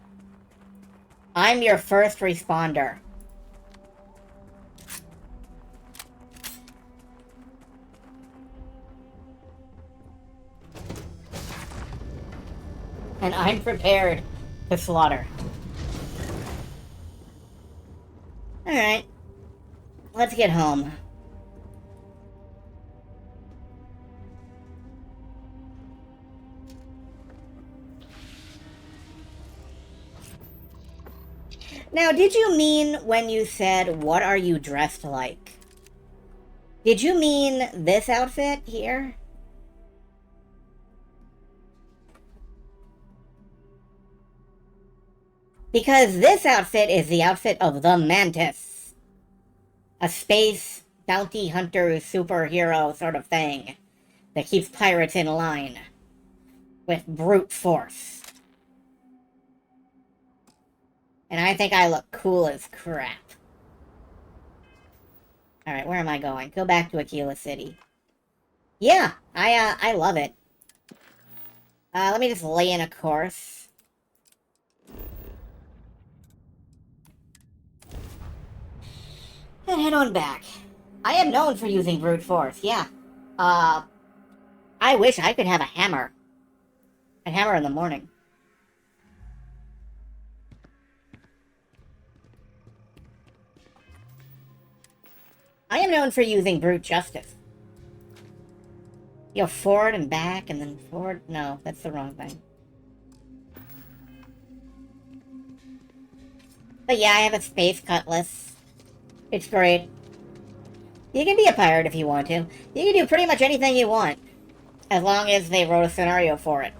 I'm your first responder. And I'm prepared to slaughter. Alright. Let's get home. Now, did you mean when you said, what are you dressed like? Did you mean this outfit here? Because this outfit is the outfit of the Mantis. A space bounty hunter superhero sort of thing that keeps pirates in line with brute force. And I think I look cool as crap. Alright, where am I going? Go back to Aquila City. Yeah, I love it. Let me just lay in a course. And head on back. I am known for using brute force, yeah. I wish I could have a hammer. A hammer in the morning. I am known for using brute justice. You know, forward and back and then forward. No, that's the wrong thing. But yeah, I have a space cutlass. It's great. You can be a pirate if you want to. You can do pretty much anything you want. As long as they wrote a scenario for it.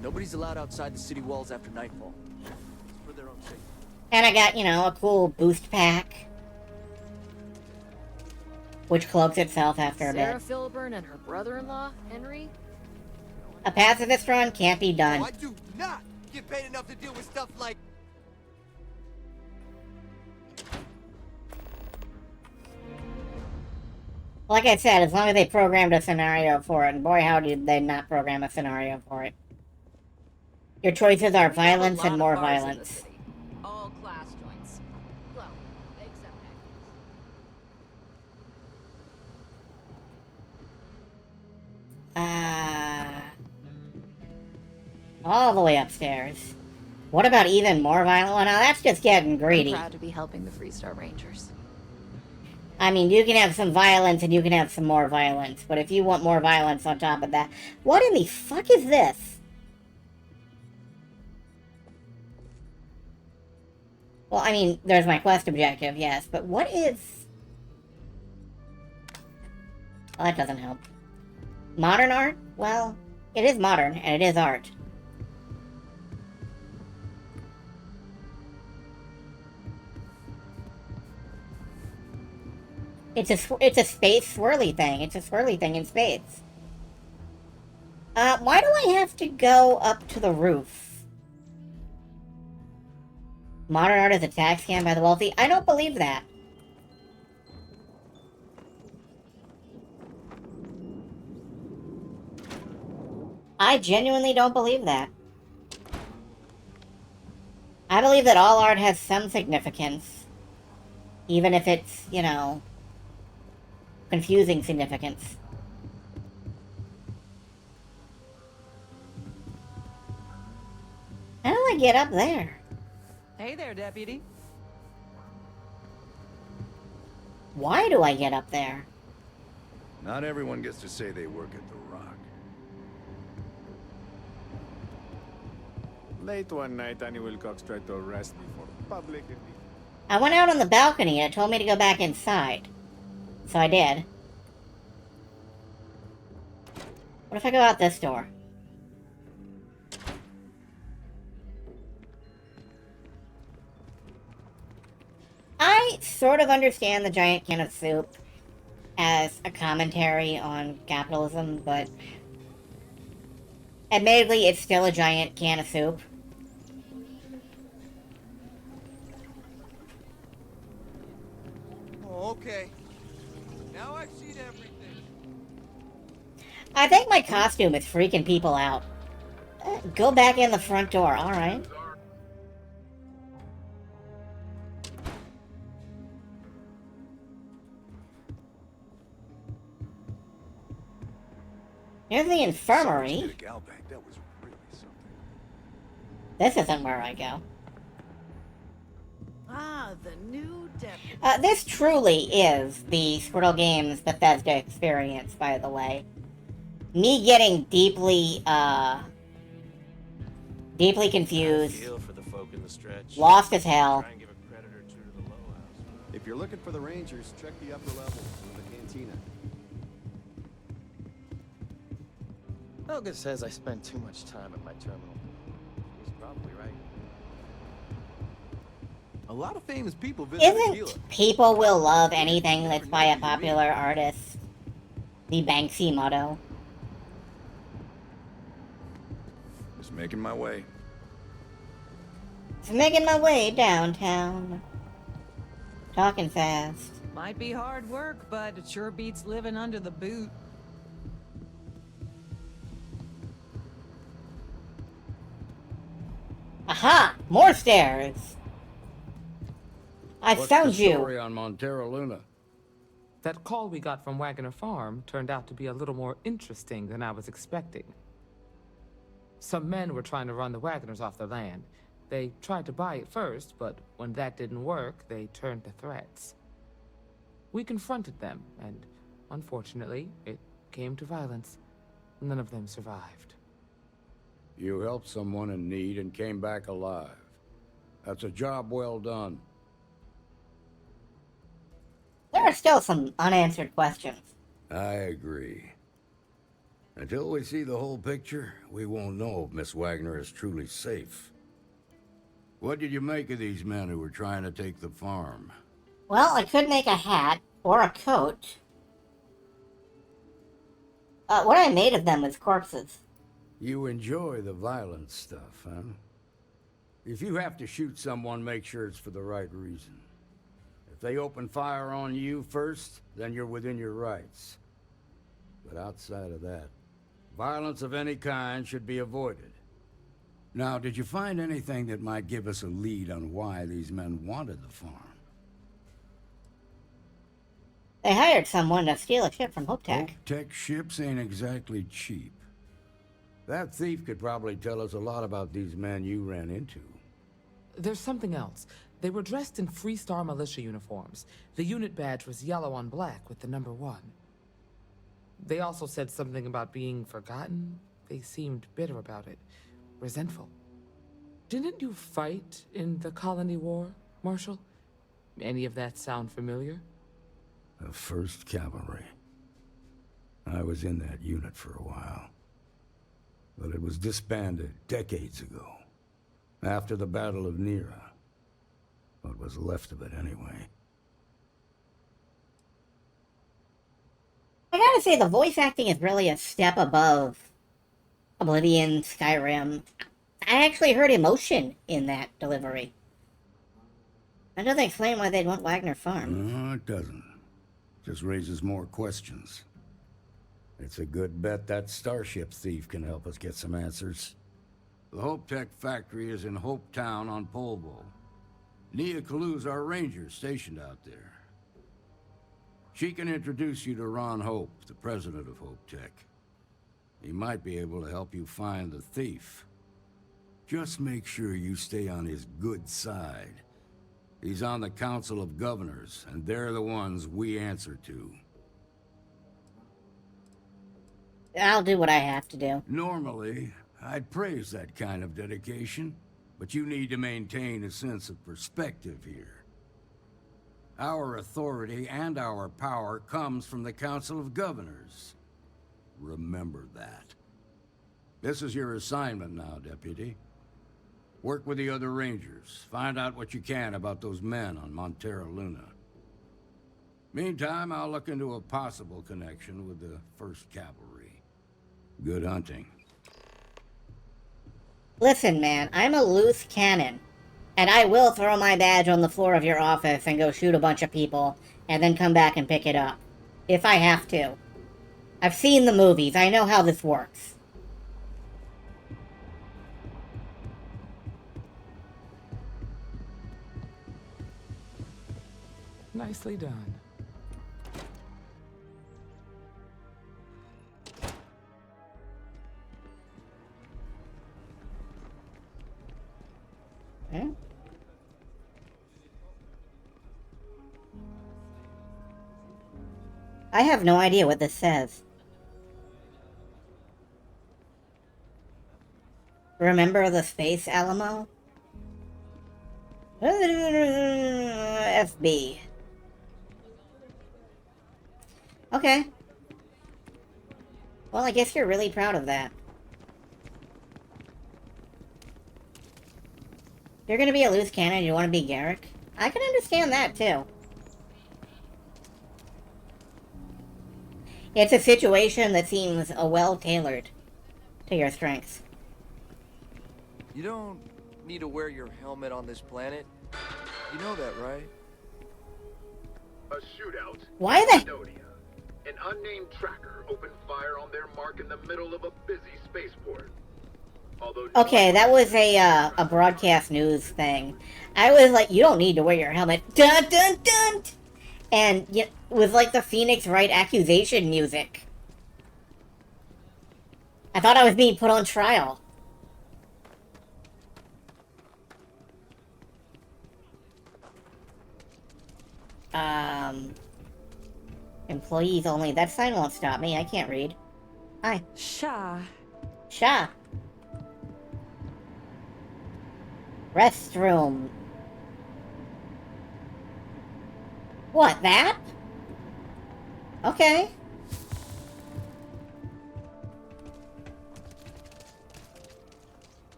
Nobody's allowed outside the city walls after nightfall. It's for their own safety.
And I got, you know, a cool boost pack. Which cloaks itself after a
Sarah
bit.
Filburn and her brother-in-law, Henry?
A pacifist run can't be done.
Oh, I do not get paid enough to deal with stuff like...
Like I said, as long as they programmed a scenario for it, and boy how did they not program a scenario for it. Your choices are violence and more violence.
All class joints. Well, except
All the way upstairs. What about even more violent? Well, now that's just getting greedy.
I'm proud to be helping the Freestar Rangers.
I mean, you can have some violence and you can have some more violence, but if you want more violence on top of that... What in the fuck is this? Well, I mean, there's my quest objective, yes, but what is... Well, that doesn't help. Modern art? Well, it is modern, and it is art. It's a space swirly thing. It's a swirly thing in space. Why do I have to go up to the roof? Modern art is a tax scam by the wealthy? I don't believe that. I genuinely don't believe that. I believe that all art has some significance. Even if it's, you know, confusing significance. How do I get up there?
Hey there, Deputy.
Why do I get up there?
Not everyone gets to say they work at the Rock.
Late one night, Annie Wilcox tried to arrest me for public...
I went out on the balcony and it told me to go back inside. So I did. What if I go out this door? I sort of understand the giant can of soup as a commentary on capitalism, but admittedly, it's still a giant can of soup.
Oh, okay. Now I've seen everything.
I think my costume is freaking people out. Go back in the front door, alright. Here's the infirmary. This isn't where I go.
Ah, the new deputy.
This truly is the Squirtle Games Bethesda experience, by the way. Me getting deeply confused,
For the folk in the stretch.
lost as hell.
Try and give a credit or two to the low house.
If you're looking for the Rangers, check the upper levels of the cantina.
Helga says I spend too much time at my terminal. He's probably right.
A lot of famous people visit Aquila.
Isn't people will love anything that's by a popular artist the Banksy motto?
Just making my way.
Just making my way downtown. Talking fast.
Might be hard work, but it sure beats living under the boot.
Aha! More stairs! I
What's
found
the
you!
story on Montero Luna?
That call we got from Wagner Farm turned out to be a little more interesting than I was expecting. Some men were trying to run the Wagners off their land. They tried to buy it first, but when that didn't work, they turned to threats. We confronted them, and unfortunately, it came to violence. None of them survived.
You helped someone in need and came back alive. That's a job well done.
There are still some unanswered questions.
I agree. Until we see the whole picture, we won't know if Miss Wagner is truly safe. What did you make of these men who were trying to take the farm?
Well, I could make a hat or a coat. What I made of them was corpses.
You enjoy the violent stuff, huh? If you have to shoot someone, make sure it's for the right reason. If they open fire on you first, then you're within your rights. But outside of that, violence of any kind should be avoided. Now, did you find anything that might give us a lead on why these men wanted the farm?
They hired someone to steal a ship from Hope Tech.
Hope Tech ships ain't exactly cheap. That thief could probably tell us a lot about these men you ran into.
There's something else. They were dressed in Freestar militia uniforms. The unit badge was yellow on black with the number 1. They also said something about being forgotten. They seemed bitter about it, resentful. Didn't you fight in the Colony War, Marshal? Any of that sound familiar?
The 1st Cavalry. I was in that unit for a while. But it was disbanded decades ago. After the Battle of Nera. What was left of it, anyway.
I gotta say, the voice acting is really a step above Oblivion, Skyrim. I actually heard emotion in that delivery. That doesn't explain why they'd want Wagner Farm.
No, it doesn't. Just raises more questions. It's a good bet that starship thief can help us get some answers. The Hope Tech factory is in Hope Town on Polvo. Nia Kalu's our ranger stationed out there. She can introduce you to Ron Hope, the president of Hope Tech. He might be able to help you find the thief. Just make sure you stay on his good side. He's on the Council of Governors, and they're the ones we answer to.
I'll do what I have to do.
Normally, I'd praise that kind of dedication, but you need to maintain a sense of perspective here. Our authority and our power comes from the Council of Governors. Remember that. This is your assignment now, Deputy. Work with the other Rangers. Find out what you can about those men on Montero Luna. Meantime, I'll look into a possible connection with the 1st Cavalry. Good hunting.
Listen, man, I'm a loose cannon. And I will throw my badge on the floor of your office and go shoot a bunch of people, and then come back and pick it up. If I have to. I've seen the movies. I know how this works.
Nicely done.
Hmm? I have no idea what this says. Remember the Space Alamo? FB. Okay. Well, I guess you're really proud of that. You're gonna be a loose cannon, you wanna be Garrick? I can understand that, too. It's a situation that seems well-tailored to your strengths.
You don't need to wear your helmet on this planet. You know that, right?
A shootout.
Why the...
Snowdia. An unnamed tracker opened fire on their mark in the middle of a busy spaceport. A
Okay, that was a broadcast news thing. I was like, you don't need to wear your helmet. Dun dun dun! And it was like the Phoenix Wright accusation music. I thought I was being put on trial. Employees only. That sign won't stop me. I can't read. Hi.
Sha.
Sha. Restroom. What, that? Okay.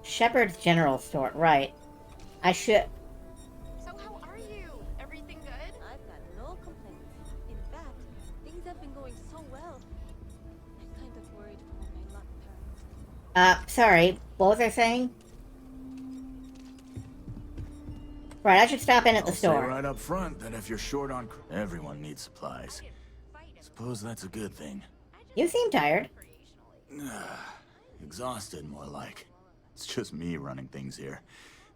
Shepherd's General Store, right. I should...
So how are you? Everything good?
I've got no complaints. In fact, things have been going so well. I'm kind of worried for when my luck turns.
Sorry. What was I saying? Right, I should stop in at the store.
Say right up front that if you're short on... Everyone needs supplies. Suppose that's a good thing.
You seem tired.
Exhausted, more like. It's just me running things here.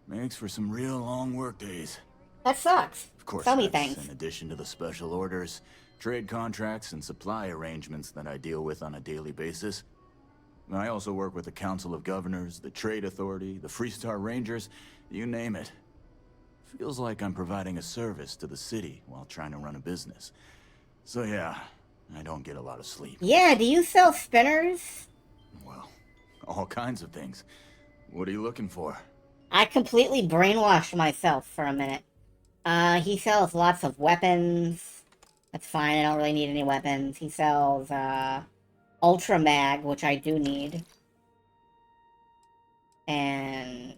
Makes for some real long work days.
That sucks.
Of course,
Tell me
that's
things.
in addition to the special orders, trade contracts, and supply arrangements that I deal with on a daily basis. I also work with the Council of Governors, the Trade Authority, the Freestar Rangers, you name it. Feels like I'm providing a service to the city while trying to run a business. So yeah, I don't get a lot of sleep.
Yeah, do you sell spinners?
Well, all kinds of things. What are you looking for?
I completely brainwashed myself for a minute. He sells lots of weapons. That's fine, I don't really need any weapons. He sells, Ultra Mag, which I do need. And,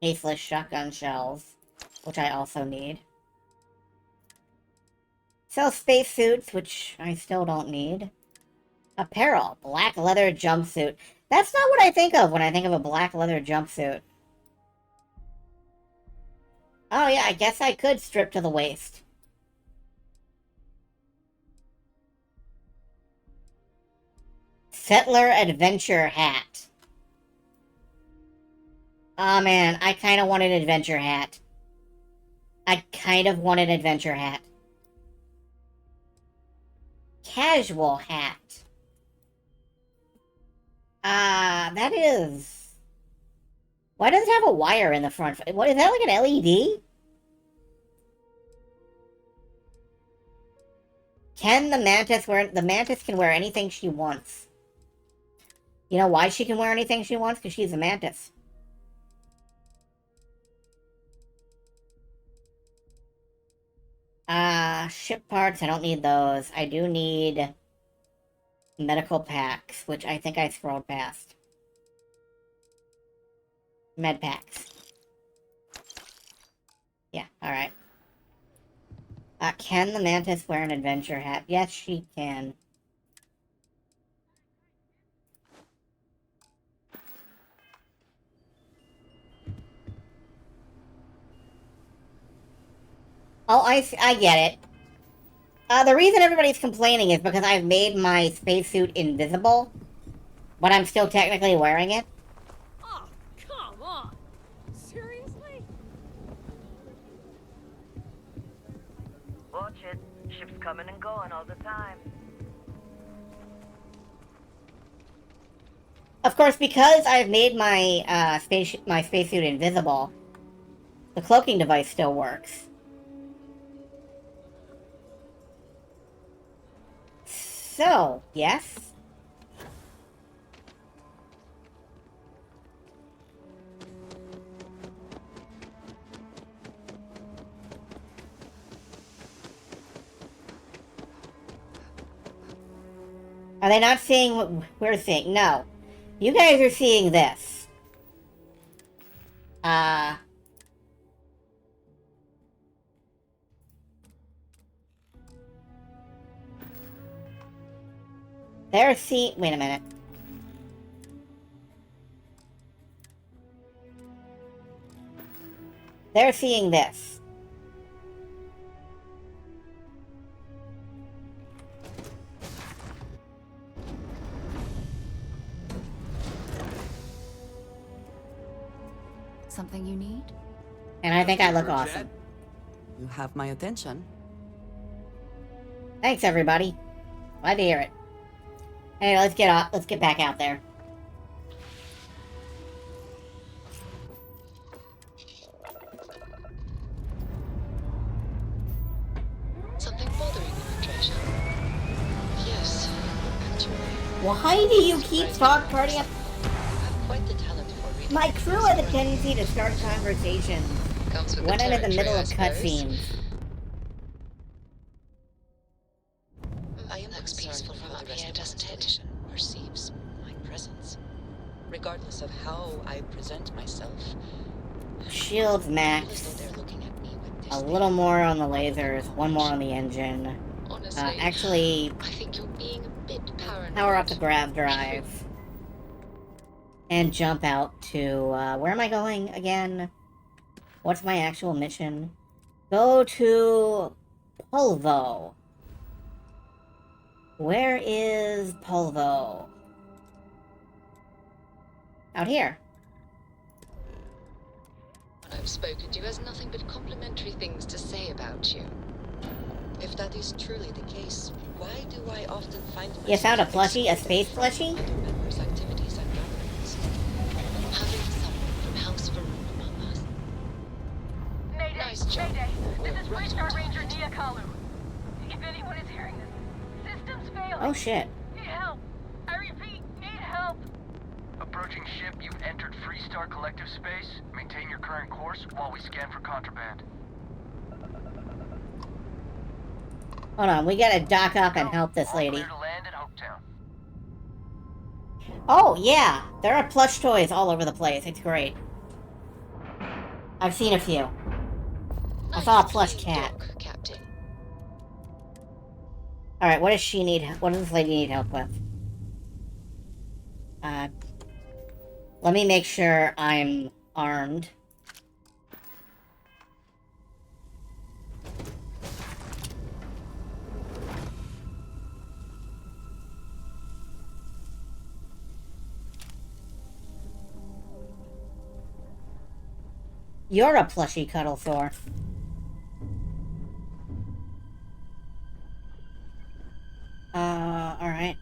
Aceless shotgun shells, which I also need. Sells spacesuits, which I still don't need. Apparel, black leather jumpsuit. That's not what I think of when I think of a black leather jumpsuit. Oh yeah, I guess I could strip to the waist. Settler Adventure Hat. Oh man, I kind of want an adventure hat. I kind of want an adventure hat. Casual hat. That is... Why does it have a wire in the front? What, is that like an LED? Can the Mantis wear... The Mantis can wear anything she wants. You know why she can wear anything she wants? Because she's a Mantis. Ship parts, I don't need those. I do need medical packs, which I think I scrolled past. Med packs. Yeah, alright. Can the Mantis wear an adventure hat? Yes, she can. Oh, I get it. The reason everybody's complaining is because I've made my spacesuit invisible, but I'm still technically wearing it.
Oh, come on! Seriously?
Watch it. Ships coming and going all the time.
Of course, because I've made my spacesuit invisible, the cloaking device still works. So, yes? Are they not seeing what we're seeing? No. You guys are seeing this. They're seeing... Wait a minute. They're seeing this.
Something you need?
And I think I look awesome.
You have my attention.
Thanks, everybody. Glad to hear it. Hey, let's get back out there.
Something bothering you, Treasure? Yes, actually.
Why do you keep starting up?
You have quite the talent for reading.
My crew has a tendency to start conversations when I'm in the middle of cutscenes.
I am looks peaceful from up here, doesn't it? Perceives my presence, regardless of how I present myself.
Shields max. A little more on the lasers, one more on the engine.
Honestly,
Actually,
I think you're being a bit paranoid.
Power up the grav drive. And jump out to, where am I going again? What's my actual mission? Go to Polvo. Where is Polvo? Out here.
When I've spoken to you, has nothing but complimentary things to say about you. If that is truly the case, why do I often find myself...
You found a plushie? A space plushie?
...other members' activities and gatherings? Having someone from House Varun among us.
Mayday!
Nice job.
Mayday! This is
Right
Freestar
on
Ranger
target.
Nia Kalu. If anyone is hearing this, systems failing.
Oh shit.
Need help. I repeat, need help.
Approaching ship, you've entered Freestar Collective space. Maintain your current course while we scan for contraband.
Hold on, we gotta dock up and help this lady.
Clear to land at Hopetown.
Oh, yeah! There are plush toys all over the place. It's great. I've seen a few. I saw a plush cat.
Captain.
Alright, what does she need? What does this lady need help with? Let me make sure I'm armed. You're a plushy cuddle sore. Alright.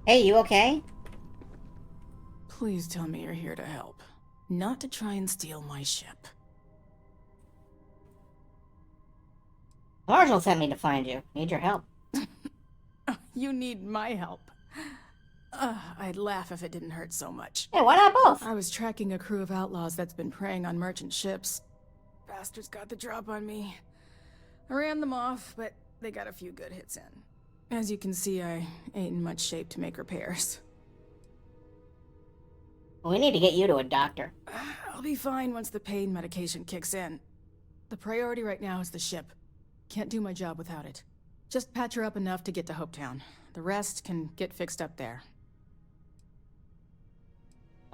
Hey, you okay?
Please tell me you're here to help, not to try and steal my ship.
Marshall sent me to find you. Need your help.
You need my help. I'd laugh if it didn't hurt so much.
Hey, why not both?
I was tracking a crew of outlaws that's been preying on merchant ships. Bastards got the drop on me. I ran them off, but they got a few good hits in. As you can see, I ain't in much shape to make repairs.
We need to get you to a doctor.
I'll be fine once the pain medication kicks in. The priority right now is the ship. Can't do my job without it. Just patch her up enough to get to Hopetown. The rest can get fixed up there.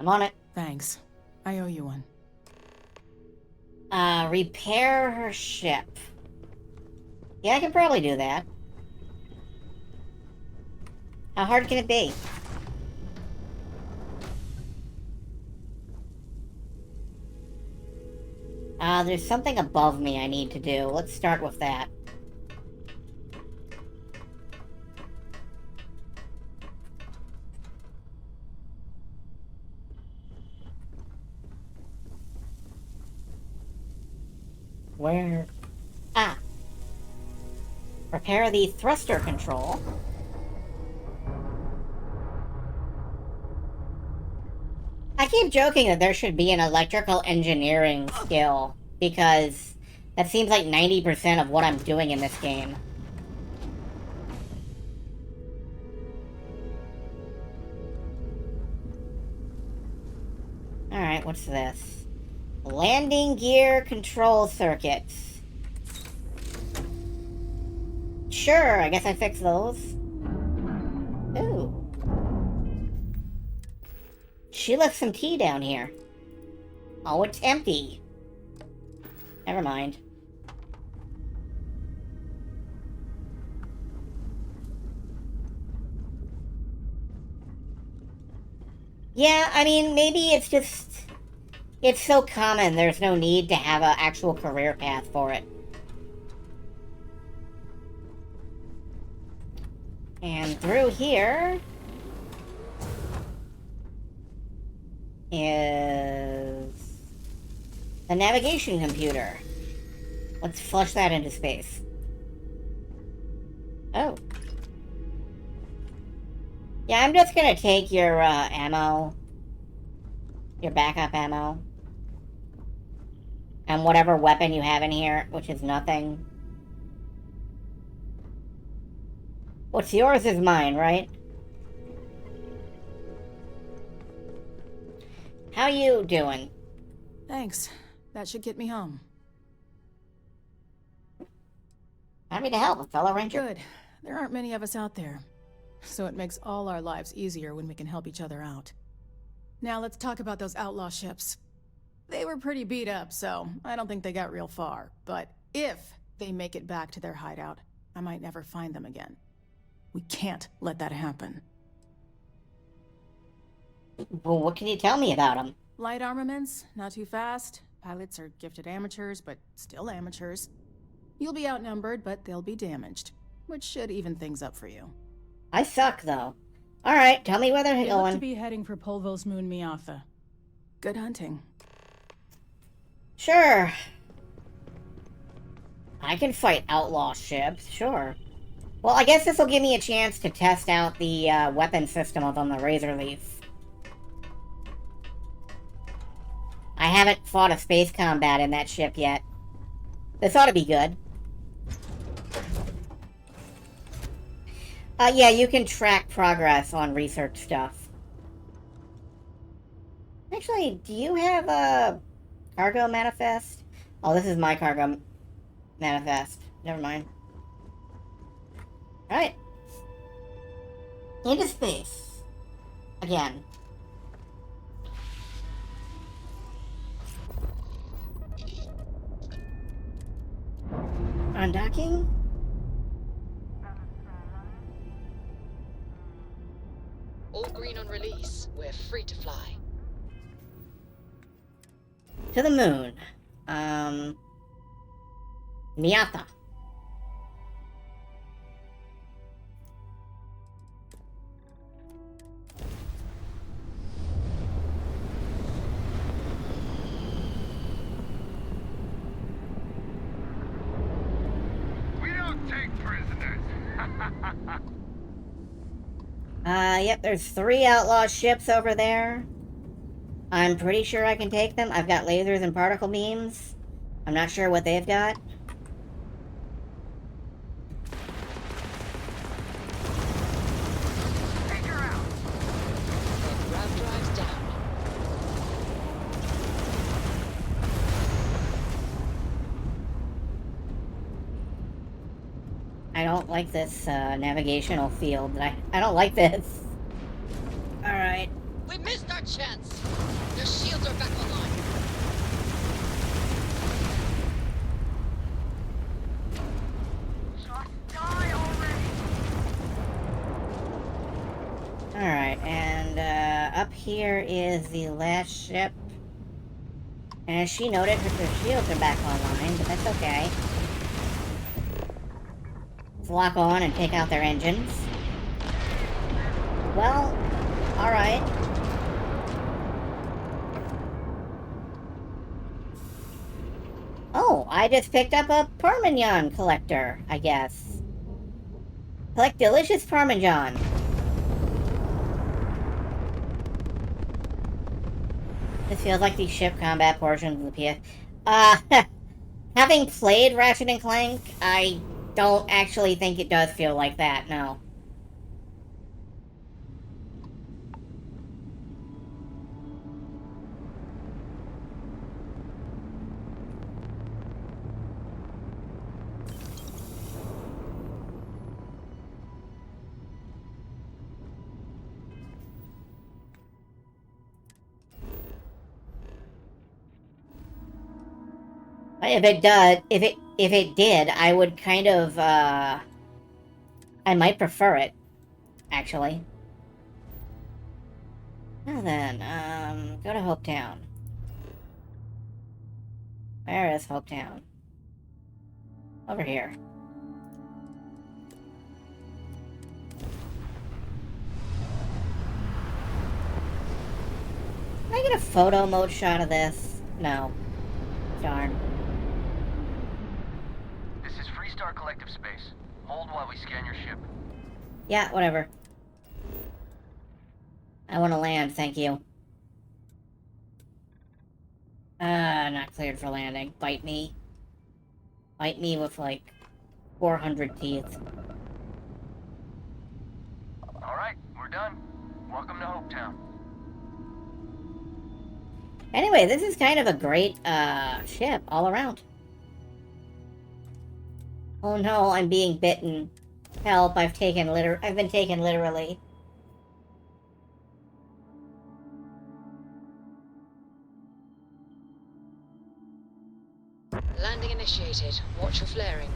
I'm on it.
Thanks. I owe you one.
Repair her ship. Yeah, I can probably do that. How hard can it be? There's something above me I need to do. Let's start with that. Where? Ah. Repair the thruster control. I keep joking that there should be an electrical engineering skill, because that seems like 90% of what I'm doing in this game. Alright, what's this? Landing gear control circuits. Sure, I guess I fixed those. Ooh. She left some tea down here. Oh, it's empty. Never mind. Yeah, I mean, maybe it's just... It's so common, there's no need to have an actual career path for it. And through here... is... the navigation computer. Let's flush that into space. Oh. Yeah, I'm just gonna take your, ammo. Your backup ammo. And whatever weapon you have in here, which is nothing. What's yours is mine, right? How you doing?
Thanks. That should get me home.
Happy to help, fellow ranger.
Good. There aren't many of us out there. So it makes all our lives easier when we can help each other out. Now let's talk about those outlaw ships. They were pretty beat up, so I don't think they got real far. But if they make it back to their hideout, I might never find them again. We can't let that happen.
Well, what can you tell me about them?
Light armaments, not too fast. Pilots are gifted amateurs, but still amateurs. You'll be outnumbered, but they'll be damaged, which should even things up for you.
I suck, though. Alright, tell me where they're
They
going.
look to be heading for Polvo's moon Miatha. Good hunting.
Sure. I can fight outlaw ships, sure. Well, I guess this will give me a chance to test out the weapon system on the Razor Leaf. I haven't fought a space combat in that ship yet. This ought to be good. Yeah, you can track progress on research stuff. Actually, do you have a cargo manifest? Oh, this is my cargo manifest. Never mind. Alright. Into space. Again. Undocking?
All green on release. We're free to fly.
To the moon. Miatha.
We don't take prisoners.
Yep, there's 3 outlaw ships over there. I'm pretty sure I can take them. I've got lasers and particle beams. I'm not sure what they've got.
Take her out.
Grav drives down.
I don't like this navigational field. I don't like this. Alright.
We missed our chance. Their shields are back online.
Just die already.
Alright, and up here is the last ship. And as she noted, her shields are back online, but that's okay. Let's lock on and take out their engines. Well, alright. Oh, I just picked up a Parmesan collector, I guess. Collect delicious Parmesan. This feels like the ship combat portions of the PS. Having played Ratchet & Clank, I don't actually think it does feel like that, no. If it does, if it did, I would kind of, I might prefer it, actually. Now then, go to Hopetown. Where is Hopetown? Over here. Can I get a photo mode shot of this? No. Darn.
This is Freestar Collective Space. Hold while we scan your ship.
Yeah, whatever. I want to land, thank you. Not cleared for landing. Bite me. Bite me with, like, 400 teeth.
Alright, we're done. Welcome to Hopetown.
Anyway, this is kind of a great, ship all around. Oh no, I'm being bitten. Help, I've been taken literally.
Landing initiated. Watch your flaring.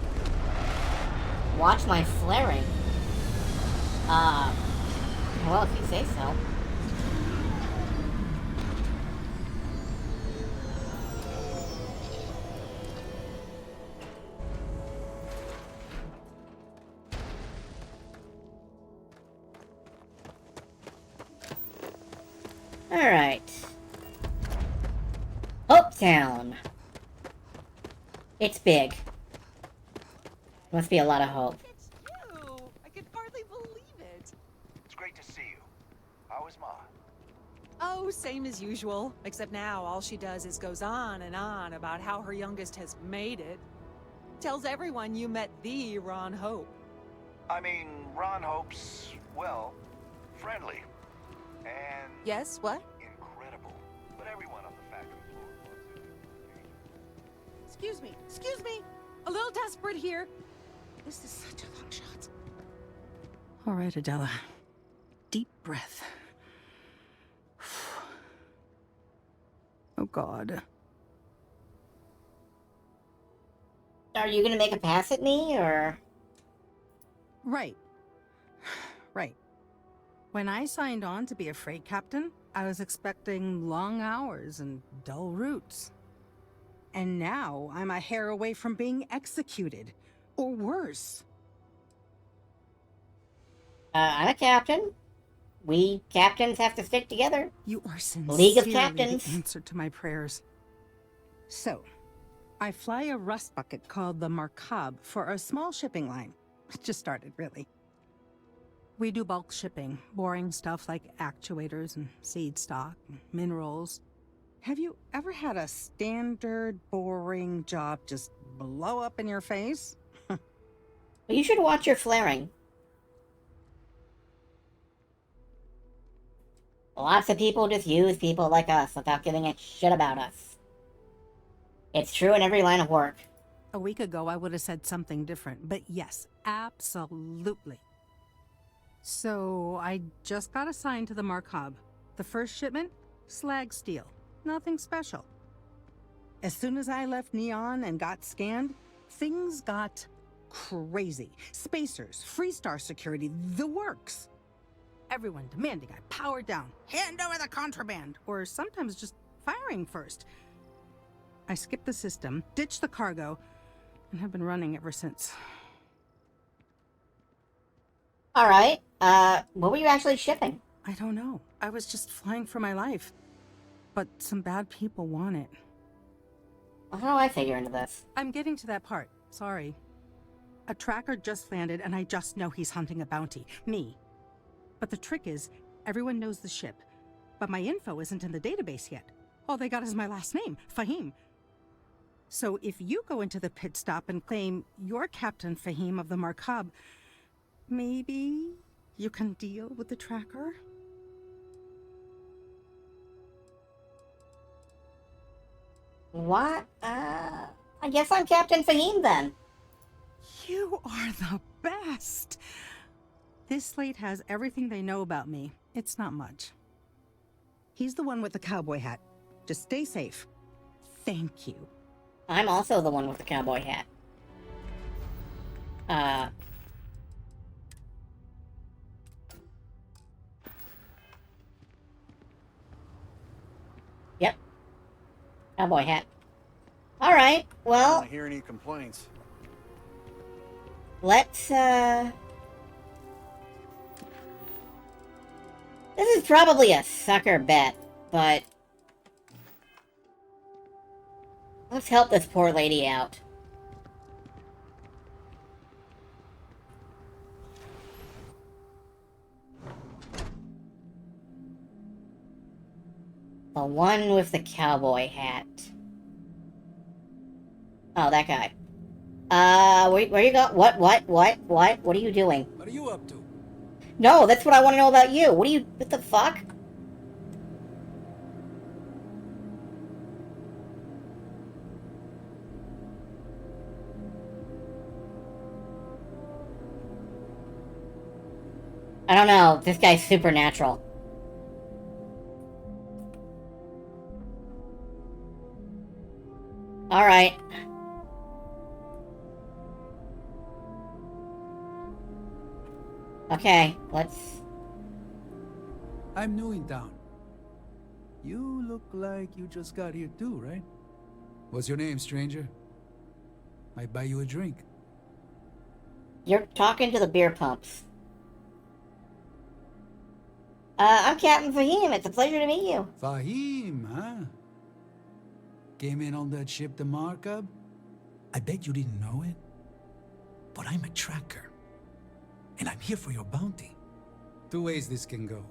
Watch my flaring? Well, if you say so. Alright. Hopetown. It's big. Must be a lot of hope.
It's you! I can hardly believe it.
It's great to see you. How is Ma?
Oh, same as usual. Except now all she does is goes on and on about how her youngest has made it. Tells everyone you met the Ron Hope.
I mean, Ron Hope's, well, friendly. And...
Yes, what?
incredible. But everyone on the factory floor wants it.
Excuse me. A little desperate here. This is such a long shot. All right, Adela. Deep breath. Oh, God.
Are you gonna make a pass at me, or...?
Right. When I signed on to be a freight captain, I was expecting long hours and dull routes. And now I'm a hair away from being executed. Or worse.
I'm a captain. We captains have to stick together.
You are
League of
sincerely
Captains.
the answer to my prayers. So, I fly a rust bucket called the Markab for a small shipping line. It just started, really. We do bulk shipping, boring stuff like actuators and seed stock and minerals. Have you ever had a standard, boring job just blow up in your face?
You should watch your flaring. Lots of people just use people like us without giving a shit about us. It's true in every line of work.
A week ago, I would have said something different, but yes, absolutely. So, I just got assigned to the Markab. The first shipment? Slag steel. Nothing special. As soon as I left Neon and got scanned, things got crazy. Spacers, Freestar security, the works. Everyone demanding I power down, hand over the contraband, or sometimes just firing first. I skipped the system, ditched the cargo, and have been running ever since.
Alright, what were you actually shipping?
I don't know. I was just flying for my life. But some bad people want it.
Well, how do I figure into this?
I'm getting to that part. Sorry. A tracker just landed and I just know he's hunting a bounty. Me. But the trick is, everyone knows the ship. But my info isn't in the database yet. All they got is my last name, Fahim. So if you go into the pit stop and claim you're Captain Fahim of the Markab, maybe you can deal with the tracker?
What? I guess I'm Captain Fahim then.
You are the best! This slate has everything they know about me. It's not much. He's the one with the cowboy hat. Just stay safe. Thank you.
I'm also the one with the cowboy hat. Yep. Cowboy hat. Alright,
I
well...
don't hear any complaints.
Let's, This is probably a sucker bet, but... let's help this poor lady out. The one with the cowboy hat. Oh, that guy. Where you go? What are you doing?
What are you up to?
No, that's what I want to know about you. What the fuck? I don't know. This guy's supernatural. Alright. Okay, let's...
I'm new in town. You look like you just got here too, right? What's your name, stranger? Might buy you a drink.
You're talking to the beer pumps. I'm Captain Fahim. It's a pleasure to meet you.
Fahim, huh? Came in on that ship, the Markup? I bet you didn't know it. But I'm a tracker. And I'm here for your bounty. Two ways this can go.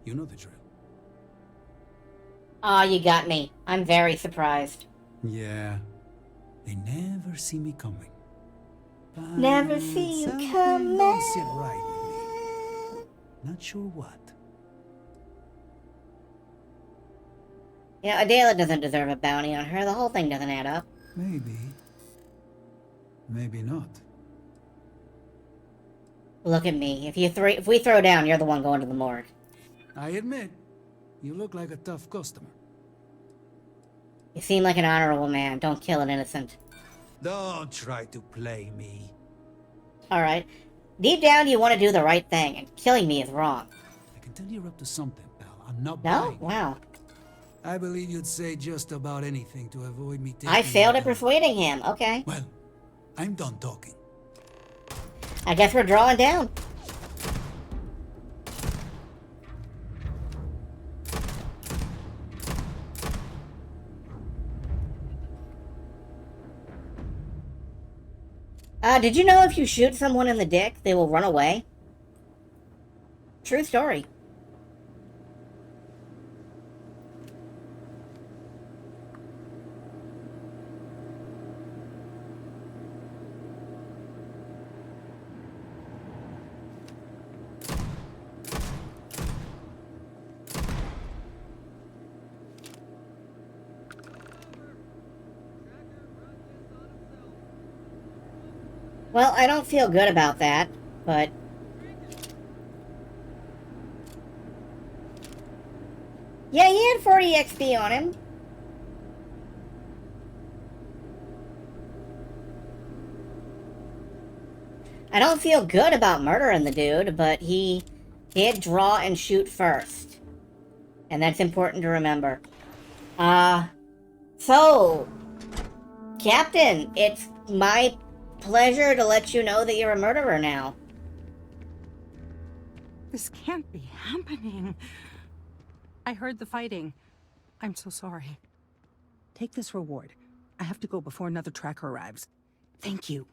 You know the drill.
Aw, you got me. I'm very surprised.
Yeah. They never see me coming. But
Never see you
something
coming.
don't sit right with me. Not sure what.
Yeah, Adela doesn't deserve a bounty on her. The whole thing doesn't add up.
Maybe. Maybe not.
Look at me. If we throw down, you're the one going to the morgue.
I admit, you look like a tough customer.
You seem like an honorable man. Don't kill an innocent.
Don't try to play me.
Alright. Deep down, you want to do the right thing, and killing me is wrong.
I can tell you're up to something, pal. I'm not
No?
buying.
Wow.
I believe you'd say just about anything to avoid me taking
I failed
you
at
down.
persuading him. Okay.
Well, I'm done talking.
I guess we're drawing down. Did you know if you shoot someone in the dick, they will run away? True story. Well, I don't feel good about that, but... yeah, he had 40 XP on him. I don't feel good about murdering the dude, but he did draw and shoot first. And that's important to remember. So... Captain, it's my pleasure to let you know that you're a murderer now.
This can't be happening. I heard the fighting. I'm so sorry. Take this reward. I have to go before another tracker arrives. Thank you.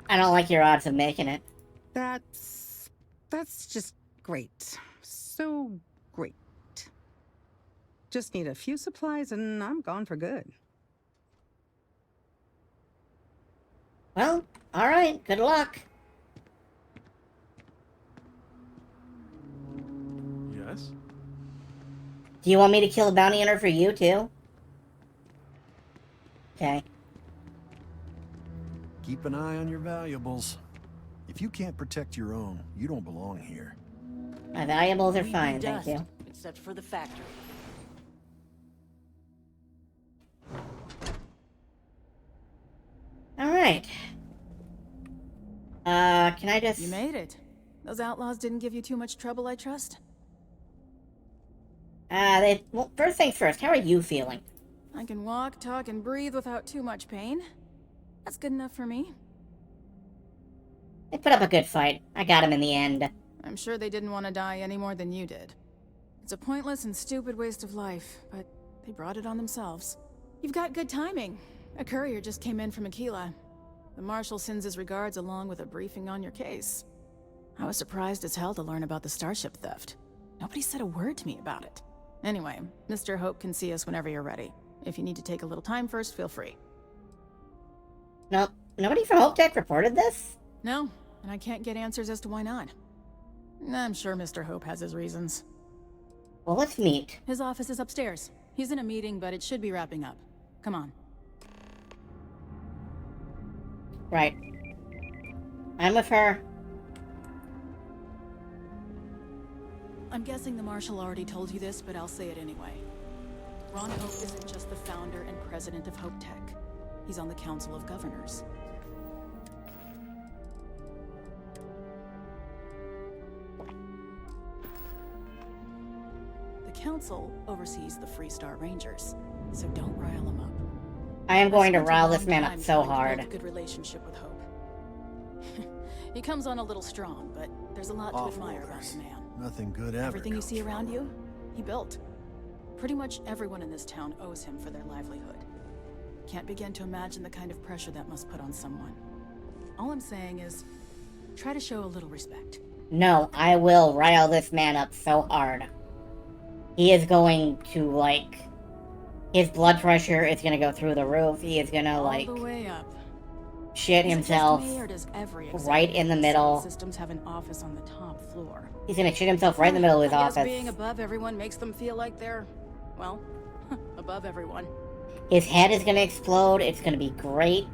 I don't like your odds of making it.
That's just great. So great. Just need a few supplies and I'm gone for good.
Well, alright, good luck.
Yes?
Do you want me to kill a bounty hunter for you, too? Okay.
Keep an eye on your valuables. If you can't protect your own, you don't belong here.
My valuables are
We
fine,
do
thank
dust,
you.
except for the factory.
Alright. Can I just...
You made it. Those outlaws didn't give you too much trouble, I trust?
Well, first things first, how are you feeling?
I can walk, talk, and breathe without too much pain. That's good enough for me.
They put up a good fight. I got him in the end.
I'm sure they didn't want to die any more than you did. It's a pointless and stupid waste of life, but they brought it on themselves. You've got good timing. A courier just came in from Aquila. The Marshal sends his regards along with a briefing on your case. I was surprised as hell to learn about the starship theft. Nobody said a word to me about it. Anyway, Mr. Hope can see us whenever you're ready. If you need to take a little time first, feel free.
Nope. Nobody from Hope Tech reported this?
No, and I can't get answers as to why not. I'm sure Mr. Hope has his reasons.
Well, let's meet.
His office is upstairs. He's in a meeting, but it should be wrapping up. Come on.
Right. I'm with her.
I'm guessing the Marshal already told you this, but I'll say it anyway. Ron Hope isn't just the founder and president of Hope Tech. He's on the Council of Governors. The Council oversees the Freestar Rangers, so don't rile them up.
I am going to rile this man up so hard.
A good relationship with Hope. He comes on a little strong, but there's a lot to admire about the man.
Nothing good ever.
Everything you see around you, he built. Pretty much everyone in this town owes him for their livelihood. Can't begin to imagine the kind of pressure that must put on someone. All I'm saying is, try to show a little respect.
No, I will rile this man up so hard. He is going to, like... His blood pressure is gonna go through the roof. He is gonna, like...
All the way up.
Shit himself right in the middle.
Systems have an office on the top floor.
He's gonna shit himself right in the middle of his
I guess
office.
Being above everyone makes them feel like they're, well, above everyone.
His head is gonna explode. It's gonna be great.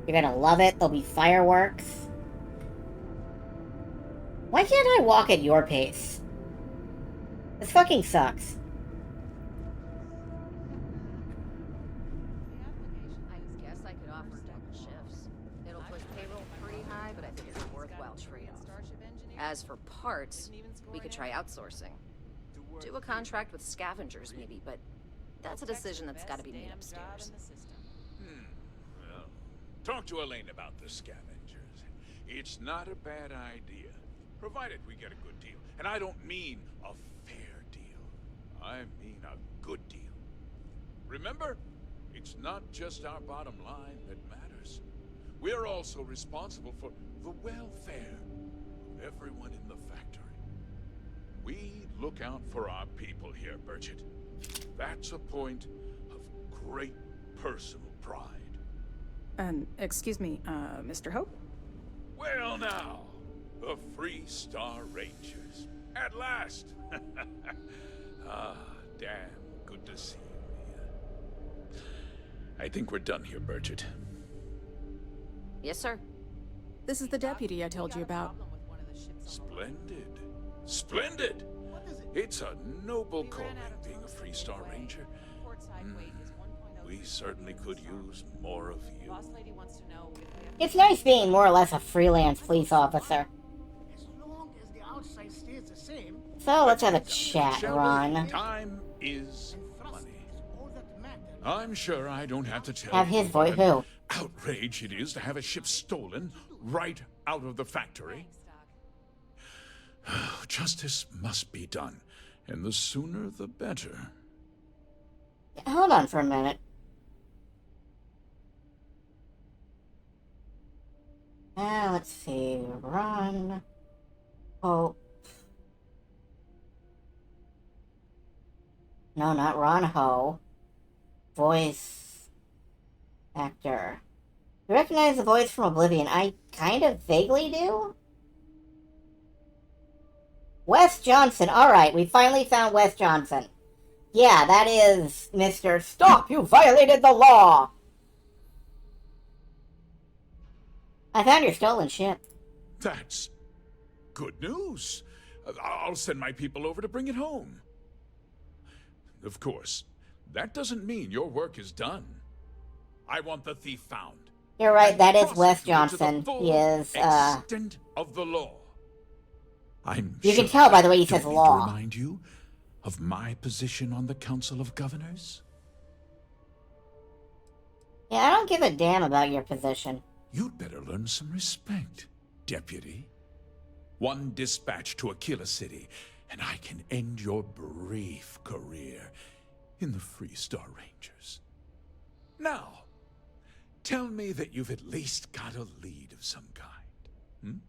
You're gonna love it. There'll be fireworks. Why can't I walk at your pace? This fucking sucks.
I guess I could offer double shifts. It'll push payroll pretty high, but I think it's a worthwhile trade-off. As for parts, we could try outsourcing. Do a contract with scavengers, maybe, but that's a decision that's got to be made upstairs.
Well, talk to Elaine about the scavengers. It's not a bad idea, provided we get a good deal. And I don't mean a fair deal. I mean a good deal. Remember, it's not just our bottom line that matters. We're also responsible for the welfare of everyone in the factory. We look out for our people here, Bridget. That's a point of great personal pride.
Excuse me, Mr. Hope?
Well now, the Freestar Rangers. At last! Ah, damn, good to see you, Mia. I think we're done here, Bridget.
Yes, sir.
This is the deputy I told you about.
Splendid. Splendid! It's a noble calling, being a Freestar Ranger. We certainly could use more of you.
It's nice being more or less a freelance police officer. So let's have a chat, Ron.
Time is money. I'm sure I don't have to tell
Have his
you
voice
what an
who?
outrage it is to have a ship stolen right out of the factory. Justice must be done, and the sooner the better.
Hold on for a minute. Let's see. Ron Hope. No, not Ron Ho. Voice actor. You recognize the voice from Oblivion? I kind of vaguely do. Wes Johnson. Alright, we finally found Wes Johnson. Yeah, that is Mr. Stop! You violated the law! I found your stolen ship.
That's good news. I'll send my people over to bring it home. Of course, that doesn't mean your work is done. I want the thief found,
You're right, that is Wes
prosecuted to the
Johnson.
full
He is,
extent of the law. I'm
You
sure
can tell by the way he
I
says
don't need to
law.
remind you of my position on the Council of Governors.
Yeah, I don't give a damn about your position.
You'd better learn some respect, Deputy. One dispatch to Aquila City, and I can end your brief career in the Freestar Rangers. Now, tell me that you've at least got a lead of some kind.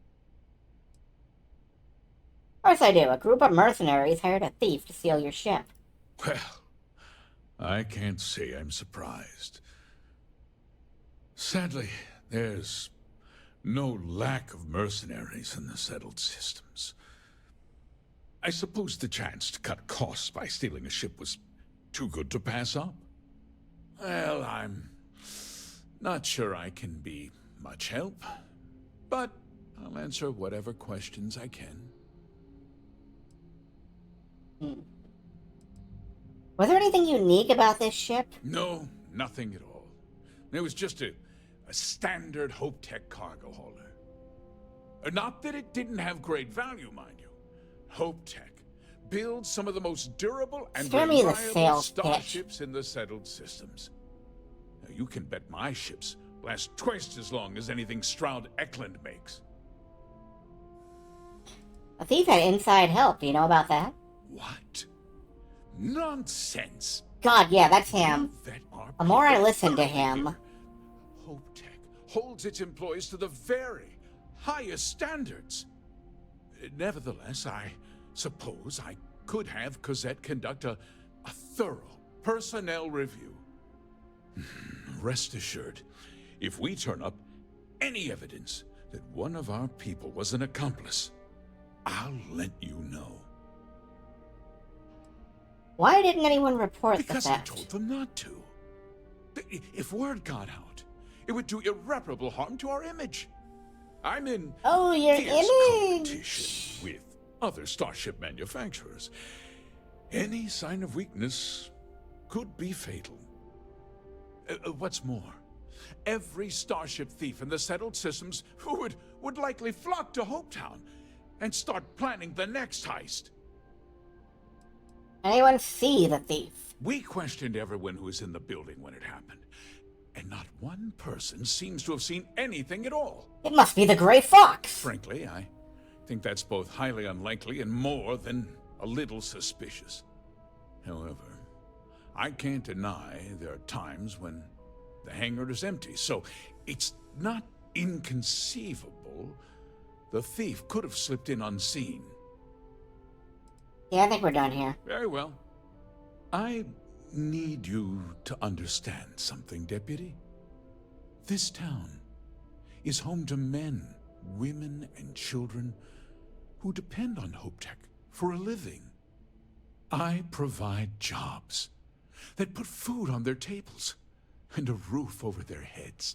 Of course I do. A group of mercenaries hired a thief to steal your ship.
Well, I can't say I'm surprised. Sadly, there's no lack of mercenaries in the settled systems. I suppose the chance to cut costs by stealing a ship was too good to pass up. Well, I'm not sure I can be much help, but I'll answer whatever questions I can.
Was there anything unique about this ship?
No, nothing at all. It was just a standard Hope Tech cargo hauler. Not that it didn't have great value, mind you. Hope Tech builds some of the most durable and
Spare me the
reliable
sales pitch.
starships in the settled systems. Now, you can bet my ships last twice as long as anything Stroud Eklund makes.
A thief had inside help. Do you know about that?
What? Nonsense.
God, yeah, that's him. The more I listen to him...
Hope Tech holds its employees to the very highest standards. Nevertheless, I suppose I could have Cosette conduct a thorough personnel review. Rest assured, if we turn up any evidence that one of our people was an accomplice, I'll let you know.
Why didn't anyone report
Because
the
I
theft?
told them not to. If word got out, it would do irreparable harm to our image. I'm in
your
fierce
image
competition with other starship manufacturers. Any sign of weakness could be fatal. What's more, every starship thief in the settled systems would likely flock to Hopetown and start planning the next heist.
Anyone see the thief?
We questioned everyone who was in the building when it happened, and not one person seems to have seen anything at all.
It must be the Gray Fox.
Frankly, I think that's both highly unlikely and more than a little suspicious. However, I can't deny there are times when the hangar is empty, so it's not inconceivable the thief could have slipped in unseen.
Yeah, I think we're done here.
Very well. I need you to understand something, Deputy. This town is home to men, women, and children who depend on Hope Tech for a living. I provide jobs that put food on their tables and a roof over their heads.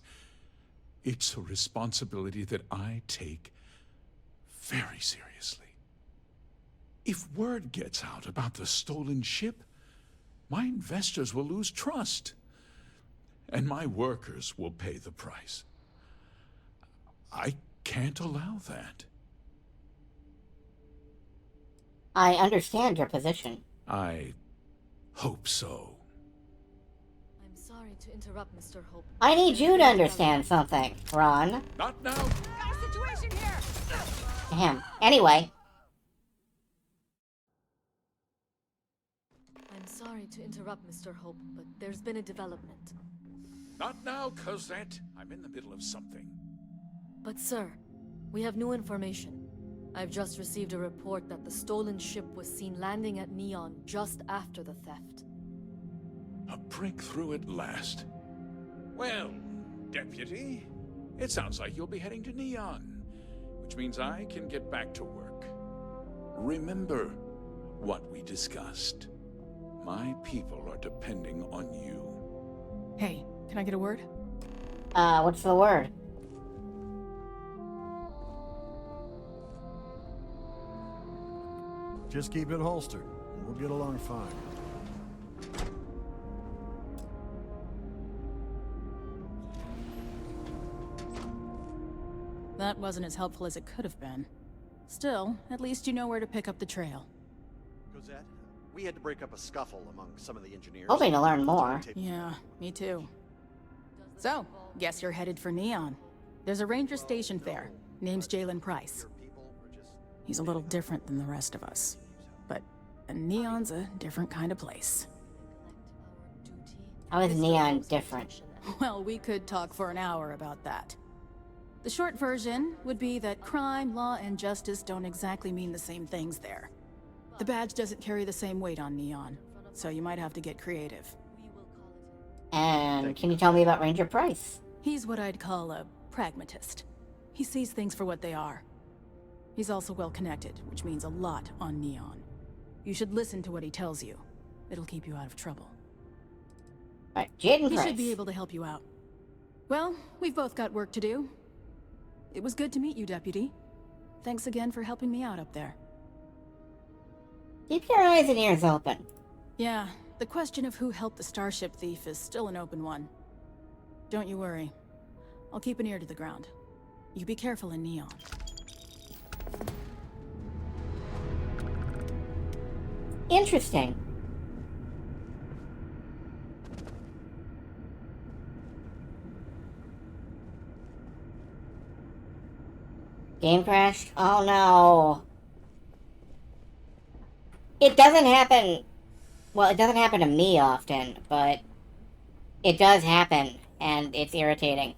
It's a responsibility that I take very seriously. If word gets out about the stolen ship, my investors will lose trust, and my workers will pay the price. I can't allow that.
I understand your position.
I hope so.
I'm sorry to interrupt, Mr. Hope.
I need you to understand something, Ron.
Not now.
Got a situation here.
Him. Anyway.
I'm sorry to interrupt, Mr. Hope, but there's been a development.
Not now, Cosette. I'm in the middle of something.
But sir, we have new information. I've just received a report that the stolen ship was seen landing at Neon just after the theft.
A breakthrough at last. Well, Deputy, it sounds like you'll be heading to Neon, which means I can get back to work. Remember what we discussed. My people are depending on you.
Hey, can I get a word?
What's the word?
Just keep it holstered, and we'll get along fine.
wasn't as helpful as it could have been. Still, at least you know where to pick up the trail.
Cosette, we had to break up a scuffle among some of the engineers.
Hoping to learn more.
Yeah, me too. So, guess you're headed for Neon. There's a ranger stationed there. Name's Jalen Price. He's a little different than the rest of us. But Neon's a different kind of place.
How is Neon different?
Well, we could talk for an hour about that. The short version would be that crime, law, and justice don't exactly mean the same things there. The badge doesn't carry the same weight on Neon, so you might have to get creative.
And can you tell me about Ranger Price?
He's what I'd call a pragmatist. He sees things for what they are. He's also well-connected, which means a lot on Neon. You should listen to what he tells you. It'll keep you out of trouble.
Right, Jaden
He
Price.
should be able to help you out. Well, we've both got work to do. It was good to meet you, Deputy. Thanks again for helping me out up there.
Keep your eyes and ears open.
Yeah, the question of who helped the Starship thief is still an open one. Don't you worry. I'll keep an ear to the ground. You be careful in Neon.
Interesting. Game crashed? Oh no. It doesn't happen... Well, it doesn't happen to me often, but it does happen, and it's irritating.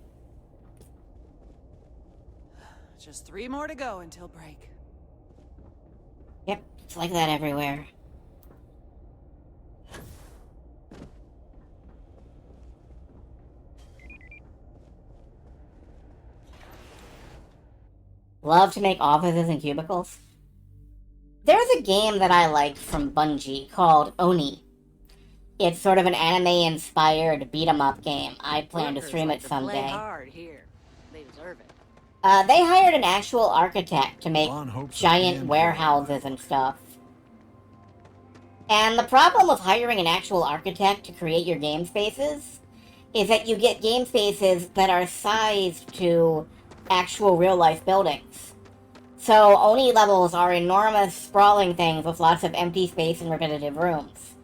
Just 3 more to go until break.
Yep, it's like that everywhere. Love to make offices and cubicles. There's a game that I like from Bungie called Oni. It's sort of an anime-inspired beat-em-up game. I plan to stream it someday.
Play hard here. They deserve it.
They hired an actual architect to make giant warehouses and stuff. And the problem with hiring an actual architect to create your game spaces is that you get game spaces that are sized to actual real-life buildings. So Oni levels are enormous, sprawling things with lots of empty space and repetitive rooms.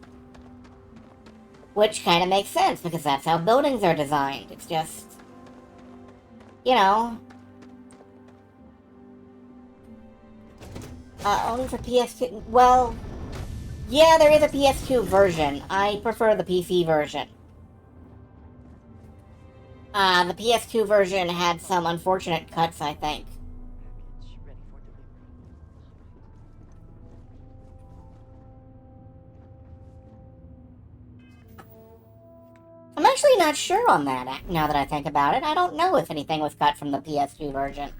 Which kind of makes sense, because that's how buildings are designed. It's just... you know... only for PS2... Well... yeah, there is a PS2 version. I prefer the PC version. The PS2 version had some unfortunate cuts, I think. I'm actually not sure on that, now that I think about it. I don't know if anything was cut from the PS2 version.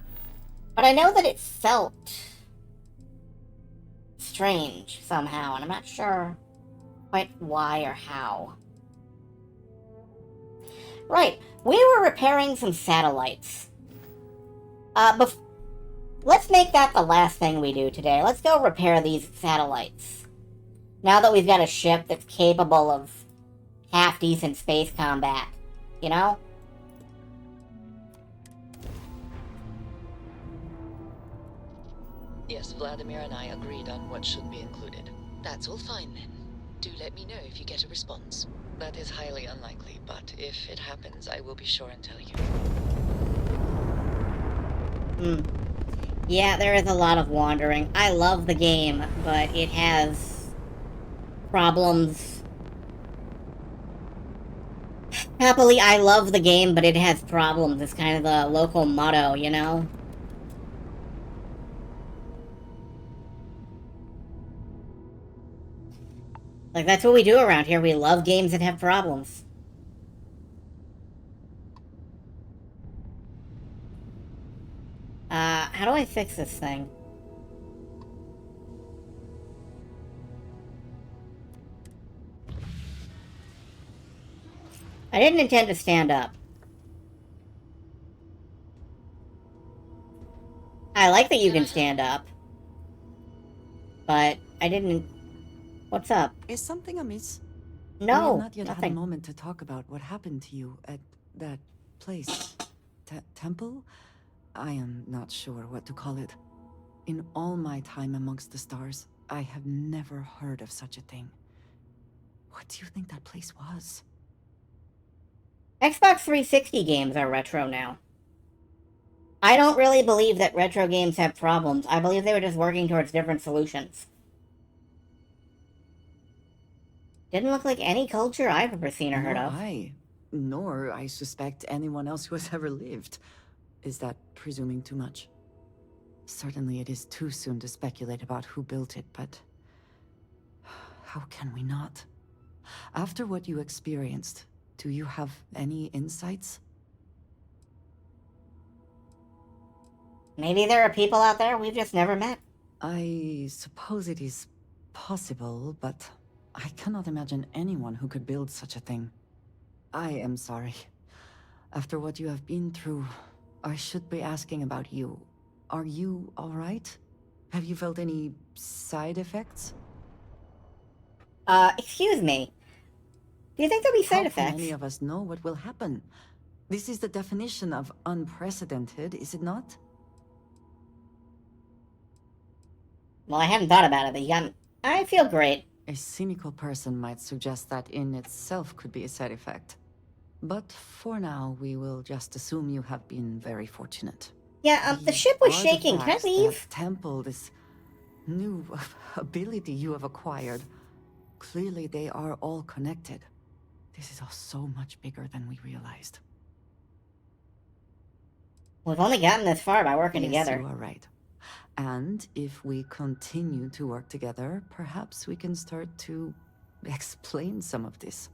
But I know that it felt strange, somehow, and I'm not sure quite why or how. Right, we were repairing some satellites. Let's make that the last thing we do today. Let's go repair these satellites. Now that we've got a ship that's capable of half-decent space combat, you know?
Yes, Vladimir and I agreed on what should be included. That's all fine then. Do let me know if you get a response. That is highly unlikely, but if it happens, I will be sure and tell you.
Yeah, there is a lot of wandering. I love the game, but it has problems. Happily, I love the game, but it has problems. It's kind of the local motto, you know? Like, that's what we do around here. We love games that have problems. How do I fix this thing? I didn't intend to stand up. I like that you can stand up. But I didn't... What's up?
Is something amiss?
No,
We have not yet had a
nothing.
moment to talk about what happened to you at that place. Temple?
I am not sure what to call it. In all my time amongst the stars, I have never heard of such a thing. What do you think that place was?
Xbox 360 games are retro now. I don't really believe that retro games have problems. I believe they were just working towards different solutions. Didn't look like any culture I've ever seen or heard of.
Nor I suspect anyone else who has ever lived. Is that presuming too much? Certainly it is too soon to speculate about who built it, but how can we not? After what you experienced, do you have any insights?
Maybe there are people out there we've just never met.
I suppose it is possible, but I cannot imagine anyone who could build such a thing. I am sorry. After what you have been through, I should be asking about you. Are you all right? Have you felt any side effects?
Excuse me. Do you think there'll be side effects?
How can any of us know what will happen? This is the definition of unprecedented, is it not?
Well, I hadn't thought about it, but you got me. I feel great.
A cynical person might suggest that in itself could be a side effect. But for now, we will just assume you have been very fortunate.
Yeah, the ship was shaking. Can I leave?
Temple, this new ability you have acquired. Clearly they are all connected. This is all so much bigger than we realized.
We've only gotten this far by working together.
Yes, you are right. And if we continue to work together, perhaps we can start to explain some of this.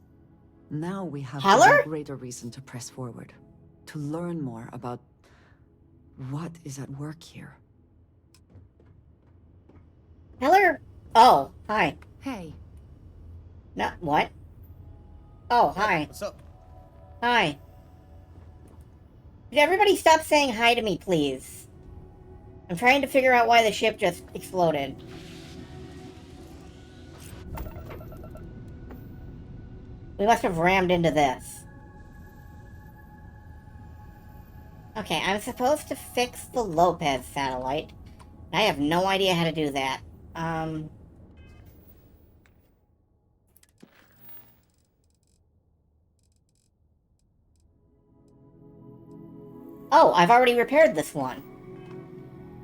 Now we have a greater reason to press forward, to learn more about what is at work here.
Heller? Oh, hi.
Hey.
No, what? Oh, hi.
What's up?
Hi. Could everybody stop saying hi to me, please? I'm trying to figure out why the ship just exploded. We must have rammed into this. Okay, I'm supposed to fix the Lopez satellite. I have no idea how to do that. Oh, I've already repaired this one.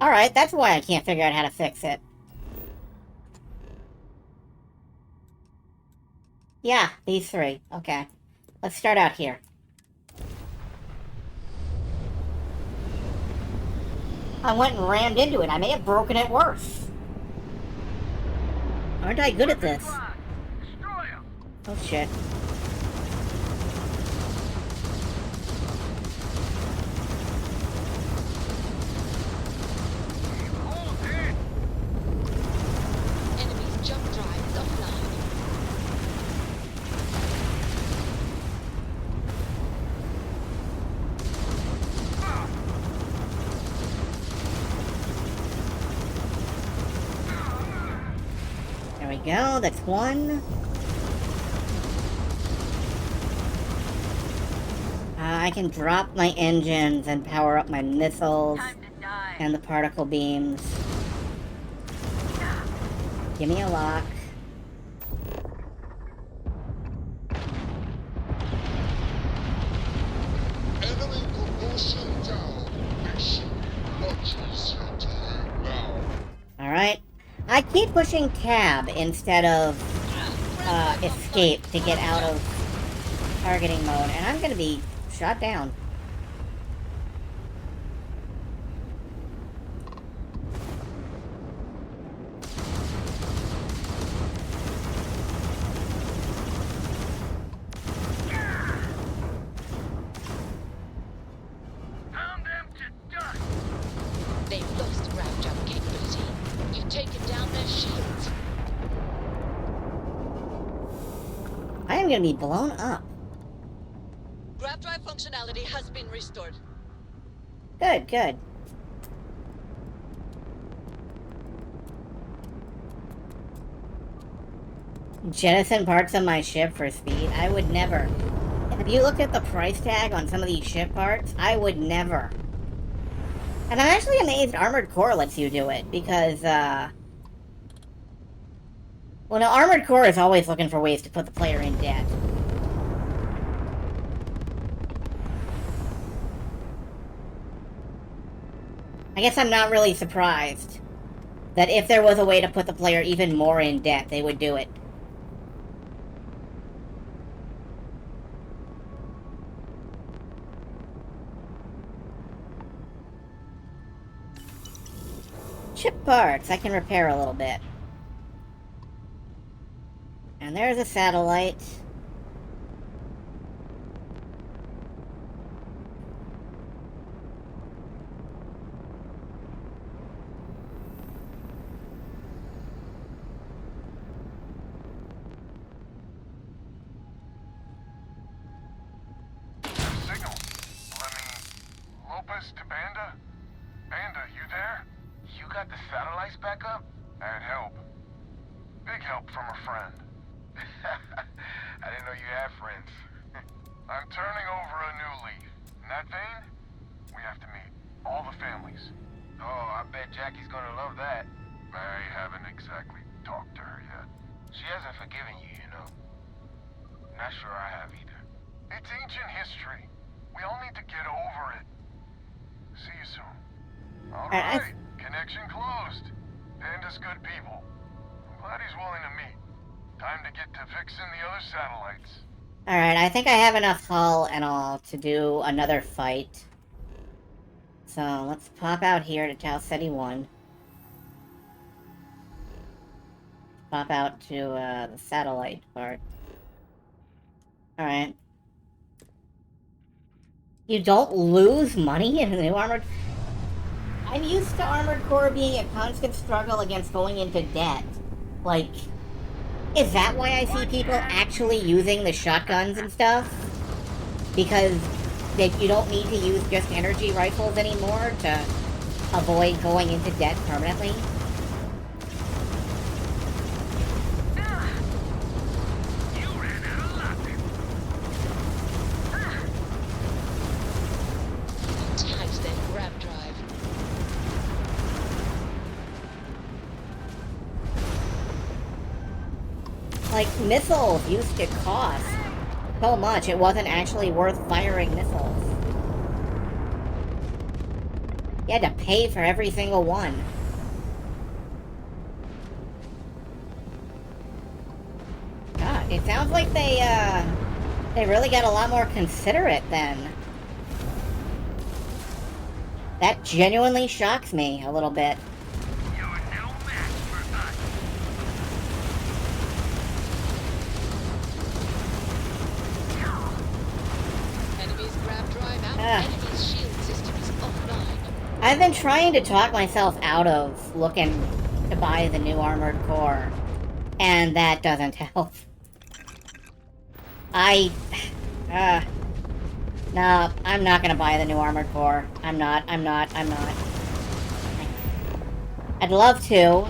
Alright, that's why I can't figure out how to fix it. Yeah, these three. Okay. Let's start out here. I went and rammed into it. I may have broken it worse. Aren't I good at this? Oh, shit. Go, that's one. I can drop my engines and power up my missiles and the particle beams. Give me a lock.
Enemy propulsion down. Mission launches your time now.
Alright. I keep pushing tab instead of escape to get out of targeting mode, and I'm gonna be shot down.
They've lost ground jump capability. You've taken down their shields.
I am gonna be blown up.
Grav drive functionality has been restored.
Good, good. Jettison parts of my ship for speed? I would never. Have you looked at the price tag on some of these ship parts? I would never. And I'm actually amazed Armored Core lets you do it, because, well, no, Armored Core is always looking for ways to put the player in debt. I guess I'm not really surprised that if there was a way to put the player even more in debt, they would do it. Chip parts, I can repair a little bit. And there's a satellite.
Signal. Lopez to Banda? Banda, you there? You got the satellites back up? I'd help. Big help from a friend. I didn't know you had friends. I'm turning over a new leaf. In that vein, we have to meet. All the families. Oh, I bet Jackie's gonna love that. I haven't exactly talked to her yet. She hasn't forgiven you, you know. Not sure I have either. It's ancient history. We all need to get over it. See you soon. All right. Connection closed. Panda's good people. I'm glad he's willing to meet. Time to get to fixing the other satellites.
Alright, I think I have enough hull and all to do another fight. So, let's pop out here to Tau Ceti 1. Pop out to, the satellite part. Alright. You don't lose money in the new Armored... I'm used to Armored Core being a constant struggle against going into debt. Like, is that why I see people actually using the shotguns and stuff? Because you don't need to use just energy rifles anymore to avoid going into debt permanently?
Tags that grab drive.
Like, missiles used to cost so much it wasn't actually worth firing missiles. You had to pay for every single one. God, it sounds like they really got a lot more considerate then. That genuinely shocks me a little bit.
Enemy's grab drive out. Enemy's shield system is offline.
I've been trying to talk myself out of looking to buy the new Armored Core, and that doesn't help. No, I'm not gonna buy the new Armored Core. I'm not. I'd love to.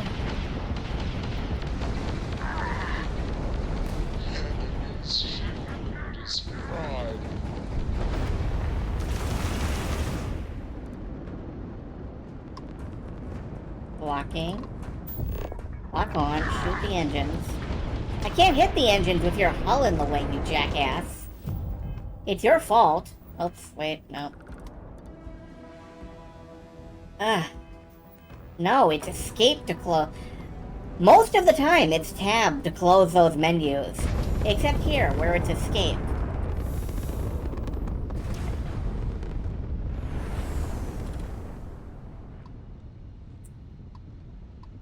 Blocking. Lock on. Shoot the engines. I can't hit the engines with your hull in the way, you jackass. It's your fault. Oops, wait, no. No, it's escape to close. Most of the time, it's tab to close those menus. Except here, where it's escape.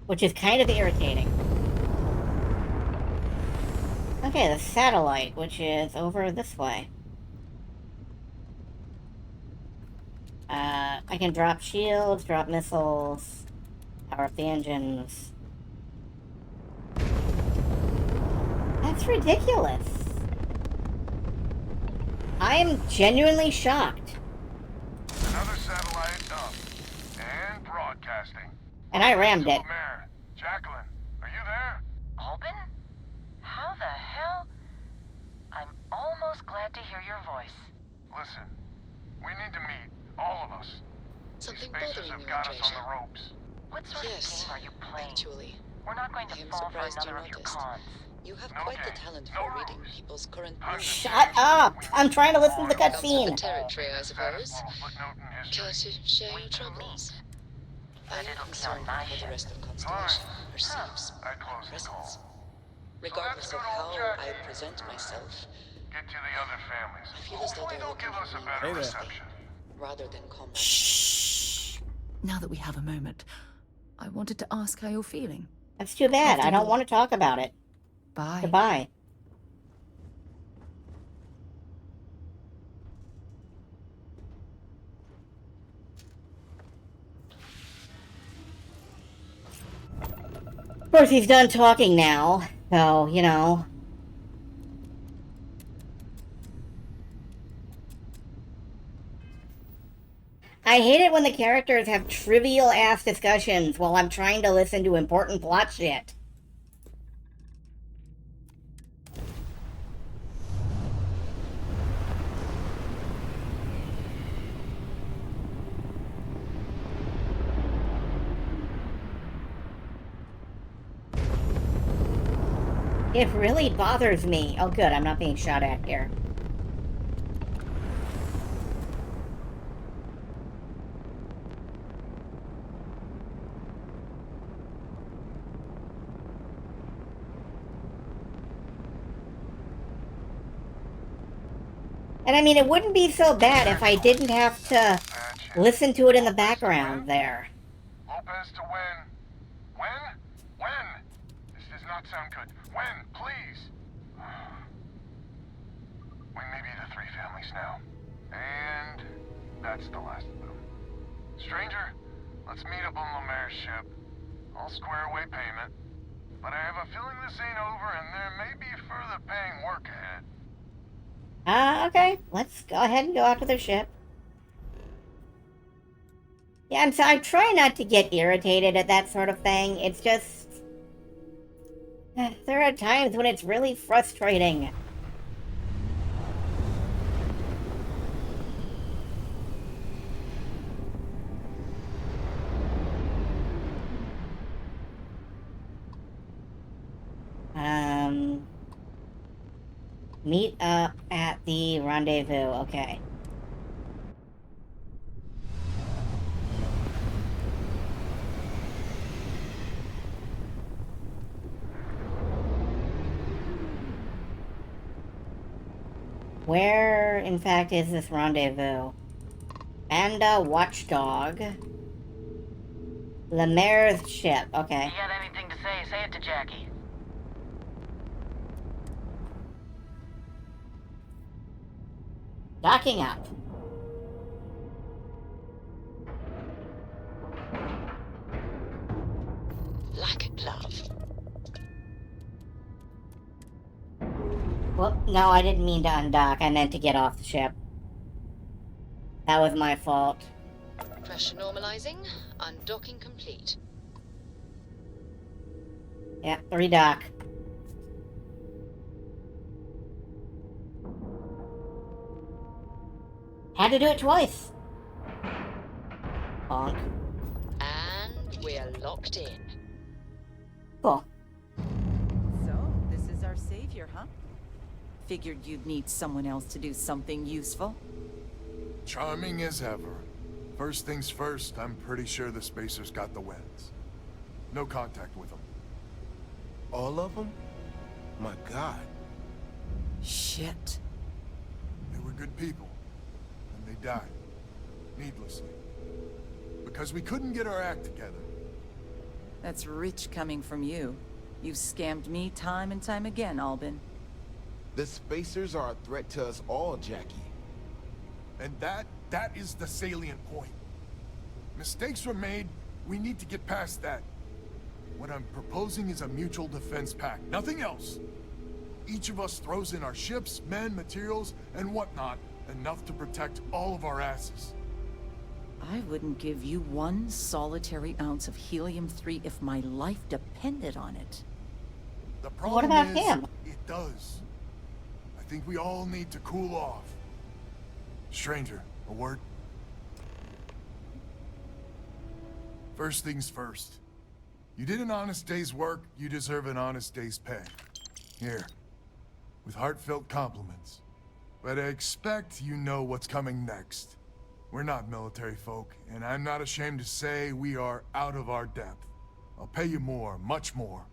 Which is kind of irritating. Okay, the satellite, which is over this way. I can drop shields, drop missiles, power up the engines. That's ridiculous. I am genuinely shocked.
Another satellite up. And broadcasting.
And I rammed it.
Jacqueline, are you there?
Albin? How the hell? I'm almost glad to hear your voice.
Listen, we need to meet, all of us.
Something
Spacers
bothering
have
you,
got us on
Andresia?
the ropes.
What sort
Yes,
of game are you playing?
actually.
We're not going to
I am
fall for
surprised you
another of your
noticed.
cons.
You have
No
quite the
game,
talent
no
for reading
rules.
people's current
Time to
moods.
Shut up! I'm trying to listen to the
Comes with the
cutscene.
territory, I
Saddest
suppose.
little footnote in history.
Care to share
We
your
can
troubles?
meet.
I
And
am
it'll be
concerned
on my
with how the
ship.
rest of
Fine.
Constellation perceives
I
my
close the call.
presence. Regardless of
good old
how
Jackie.
I present myself,
Get to the other families.
I feel as though
Hopefully
they're
they'll
looking
give
at
us a
me
better
more closely,
reception.
rather than combat.
Shh. Now that we have a moment, I wanted to ask how you're feeling.
That's too bad. I don't want to talk about it.
Bye.
Goodbye. Of course, he's done talking now, so, you know. I hate it when the characters have trivial-ass discussions while I'm trying to listen to important plot shit. It really bothers me. Oh, good, I'm not being shot at here. And I mean, it wouldn't be so bad if I didn't have to listen to it in the background there.
Lopez to win. When? When? This does not sound good. When? Please. We may be the three families now. And that's the last of them. Stranger, let's meet up on Lemaire's ship. I'll square away payment. But I have a feeling this ain't over and there may be further paying work ahead.
Okay. Let's go ahead and go out to their ship. Yeah, I try not to get irritated at that sort of thing. It's just... there are times when it's really frustrating. Meet up at the rendezvous. Okay. Where, in fact, is this rendezvous? Panda Watchdog. Lemaire's ship. Okay.
You got anything to say? Say it to Jackie.
Docking up.
Like love.
Well, no, I didn't mean to undock. I meant to get off the ship. That was my fault.
Pressure normalizing. Undocking complete.
Yeah, redock. Had to do it twice. Bonk.
And we're locked in.
Cool.
So, this is our savior, huh? Figured you'd need someone else to do something useful.
Charming as ever. First things first, I'm pretty sure the Spacers got the Weds. No contact with them.
All of them? My God.
Shit.
They were good people. And they died. Needlessly. Because we couldn't get our act together.
That's rich coming from you. You've scammed me time and time again, Albin.
The Spacers are a threat to us all, Jackie.
And that is the salient point. Mistakes were made, we need to get past that. What I'm proposing is a mutual defense pact, nothing else. Each of us throws in our ships, men, materials, and whatnot, enough to protect all of our asses.
I wouldn't give you one solitary ounce of helium-3 if my life depended on it.
The problem
What about
is,
him?
it does. I think we all need to cool off. Stranger, a word?
First things first. You did an honest day's work, you deserve an honest day's pay. Here, with heartfelt compliments. But I expect you know what's coming next. We're not military folk, and I'm not ashamed to say we are out of our depth. I'll pay you more, much more.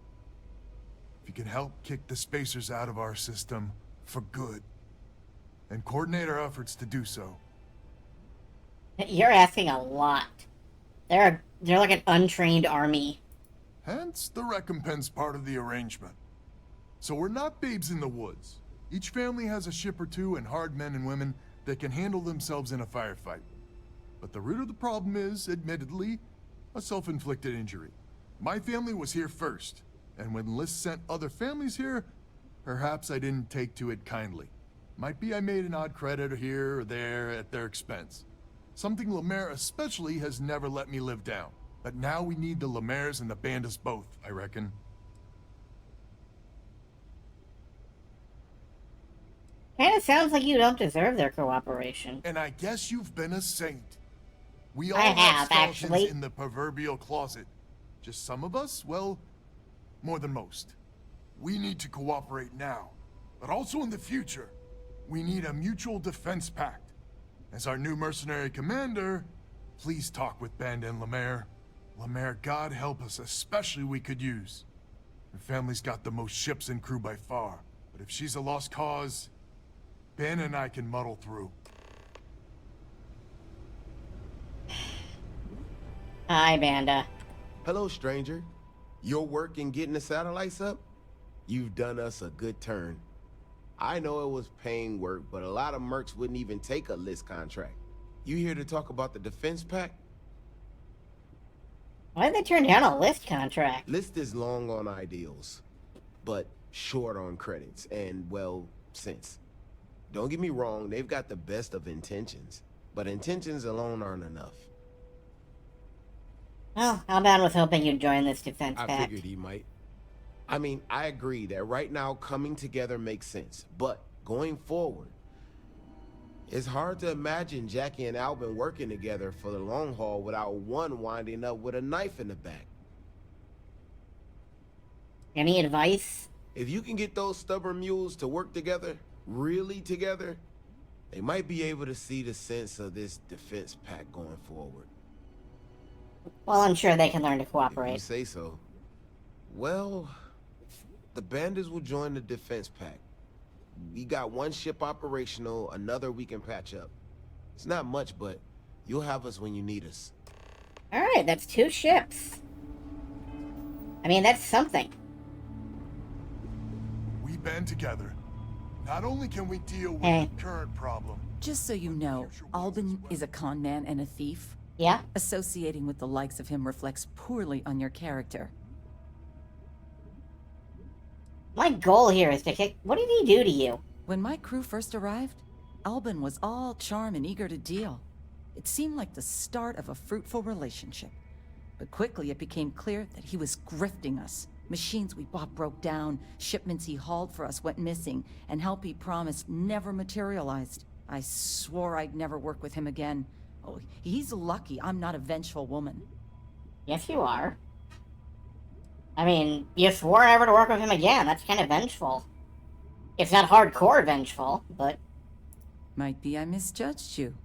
If you can help kick the spacers out of our system for good, and coordinate our efforts to do so.
You're asking a lot. They're like an untrained army.
Hence the recompense part of the arrangement. So we're not babes in the woods. Each family has a ship or two and hard men and women that can handle themselves in a firefight. But the root of the problem is, admittedly, a self-inflicted injury. My family was here first, and when List sent other families here, perhaps I didn't take to it kindly. Might be I made an odd credit here or there at their expense. Something Lemaire especially has never let me live down. But now we need the Lemaires and the Bandits both, I reckon.
Kinda sounds like you don't deserve their cooperation.
And I guess you've been a saint. We all
I have,
skeletons
actually.
in the proverbial closet. Just some of us, well, more than most. We need to cooperate now, but also in the future. We need a mutual defense pact. As our new mercenary commander, please talk with Band and Lemaire. Lemaire, God help us, especially we could use. Her family's got the most ships and crew by far, but if she's a lost cause, Ben and I can muddle through.
Hi, Banda.
Hello, stranger. Your work in getting the satellites up? You've done us a good turn. I know it was paying work, but a lot of mercs wouldn't even take a List contract. You here to talk about the defense pact?
Why did they turn down a List contract?
List is long on ideals, but short on credits and, well, sense. Don't get me wrong, they've got the best of intentions, but intentions alone aren't enough.
Well, Alban was hoping you'd join this defense
I
pact.
figured he might. I mean, I agree that right now coming together makes sense, but going forward, it's hard to imagine Jackie and Albin working together for the long haul without one winding up with a knife in the back.
Any advice?
If you can get those stubborn mules to work together, really together, they might be able to see the sense of this defense pact going forward.
Well, I'm sure they can learn to
If
cooperate.
you say so. Well, the bandits will join the defense pact. We got one ship operational, another we can patch up. It's not much, but you'll have us when you need us.
Alright, that's 2 ships. I mean, that's something.
We band together. Not only can we deal with
Hey.
the current problem.
Just so you know, Albin is a con man and a thief.
Yeah?
Associating with the likes of him reflects poorly on your character.
My goal here is to kick... What did he do to you?
When my crew first arrived, Albin was all charm and eager to deal. It seemed like the start of a fruitful relationship. But quickly it became clear that he was grifting us. Machines we bought broke down, shipments he hauled for us went missing, and help he promised never materialized. I swore I'd never work with him again. Oh, he's lucky I'm not a vengeful woman.
Yes, you are. I mean, you swore never to work with him again. That's kind of vengeful. It's not hardcore vengeful, but...
Might be I misjudged you.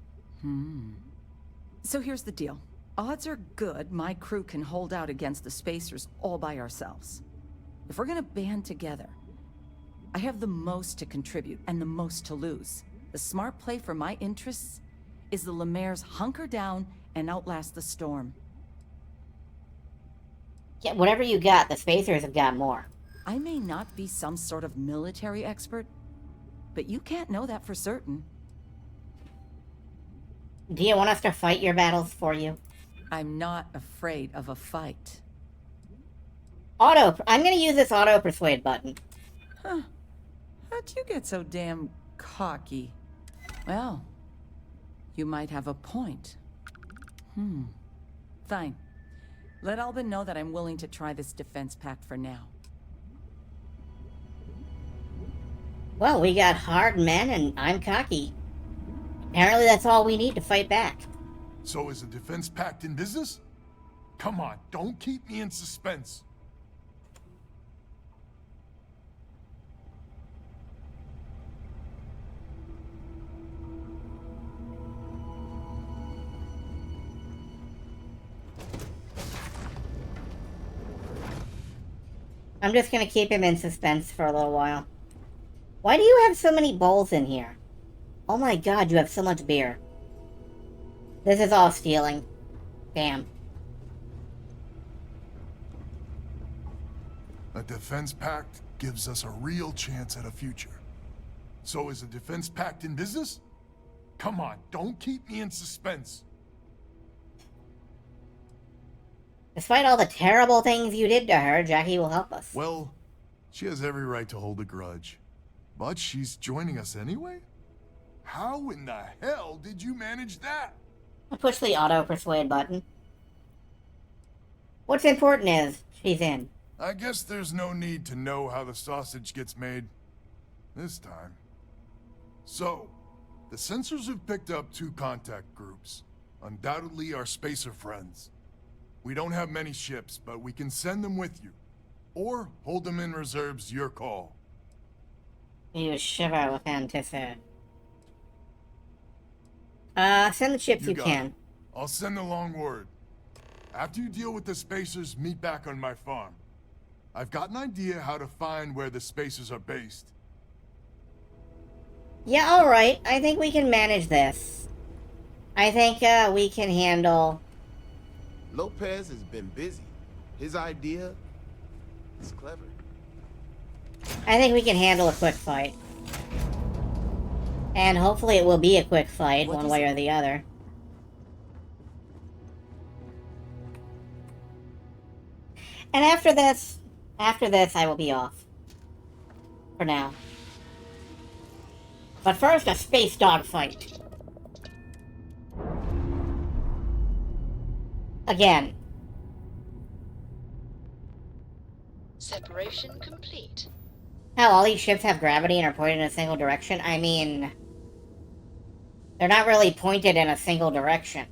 So here's the deal. Odds are good my crew can hold out against the Spacers all by ourselves. If we're gonna band together, I have the most to contribute and the most to lose. The smart play for my interests is the Lemaire's hunker down and outlast the storm.
Yeah, whatever you got, the Spacers have got more.
I may not be some sort of military expert, but you can't know that for certain.
Do you want us to fight your battles for you?
I'm not afraid of a fight.
I'm gonna use this auto persuade button.
Huh. How'd you get so damn cocky? Well, you might have a point. Fine. Let Albin know that I'm willing to try this defense pact for now.
Well, we got hard men and I'm cocky. Apparently that's all we need to fight back.
So is the defense pact in business? Come on, don't keep me in suspense.
I'm just gonna keep him in suspense for a little while. Why do you have so many bowls in here? Oh my god, you have so much beer. This is all stealing. Damn.
A defense pact gives us a real chance at a future. So is a defense pact in business? Come on, don't keep me in suspense.
Despite all the terrible things you did to her, Jackie will help us.
Well, she has every right to hold a grudge. But she's joining us anyway? How in the hell did you manage that?
I'll push the auto-persuade button. What's important is, she's in.
I guess there's no need to know how the sausage gets made. This time. So, the sensors have picked up 2 contact groups. Undoubtedly our spacer friends. We don't have many ships, but we can send them with you. Or hold them in reserves, your call.
You shiver with anticipation. Send the ships you
got
can.
it. I'll send the long word. After you deal with the spacers, meet back on my farm. I've got an idea how to find where the spacers are based.
Yeah, alright. I think we can manage this. I think, we can handle...
Lopez has been busy. His idea is clever.
I think we can handle a quick fight. And hopefully it will be a quick fight, one way or the other. And after this, I will be off. For now. But first, a space dog fight. Again.
Separation complete.
How all these ships have gravity and are pointed in a single direction? I mean... they're not really pointed in a single direction.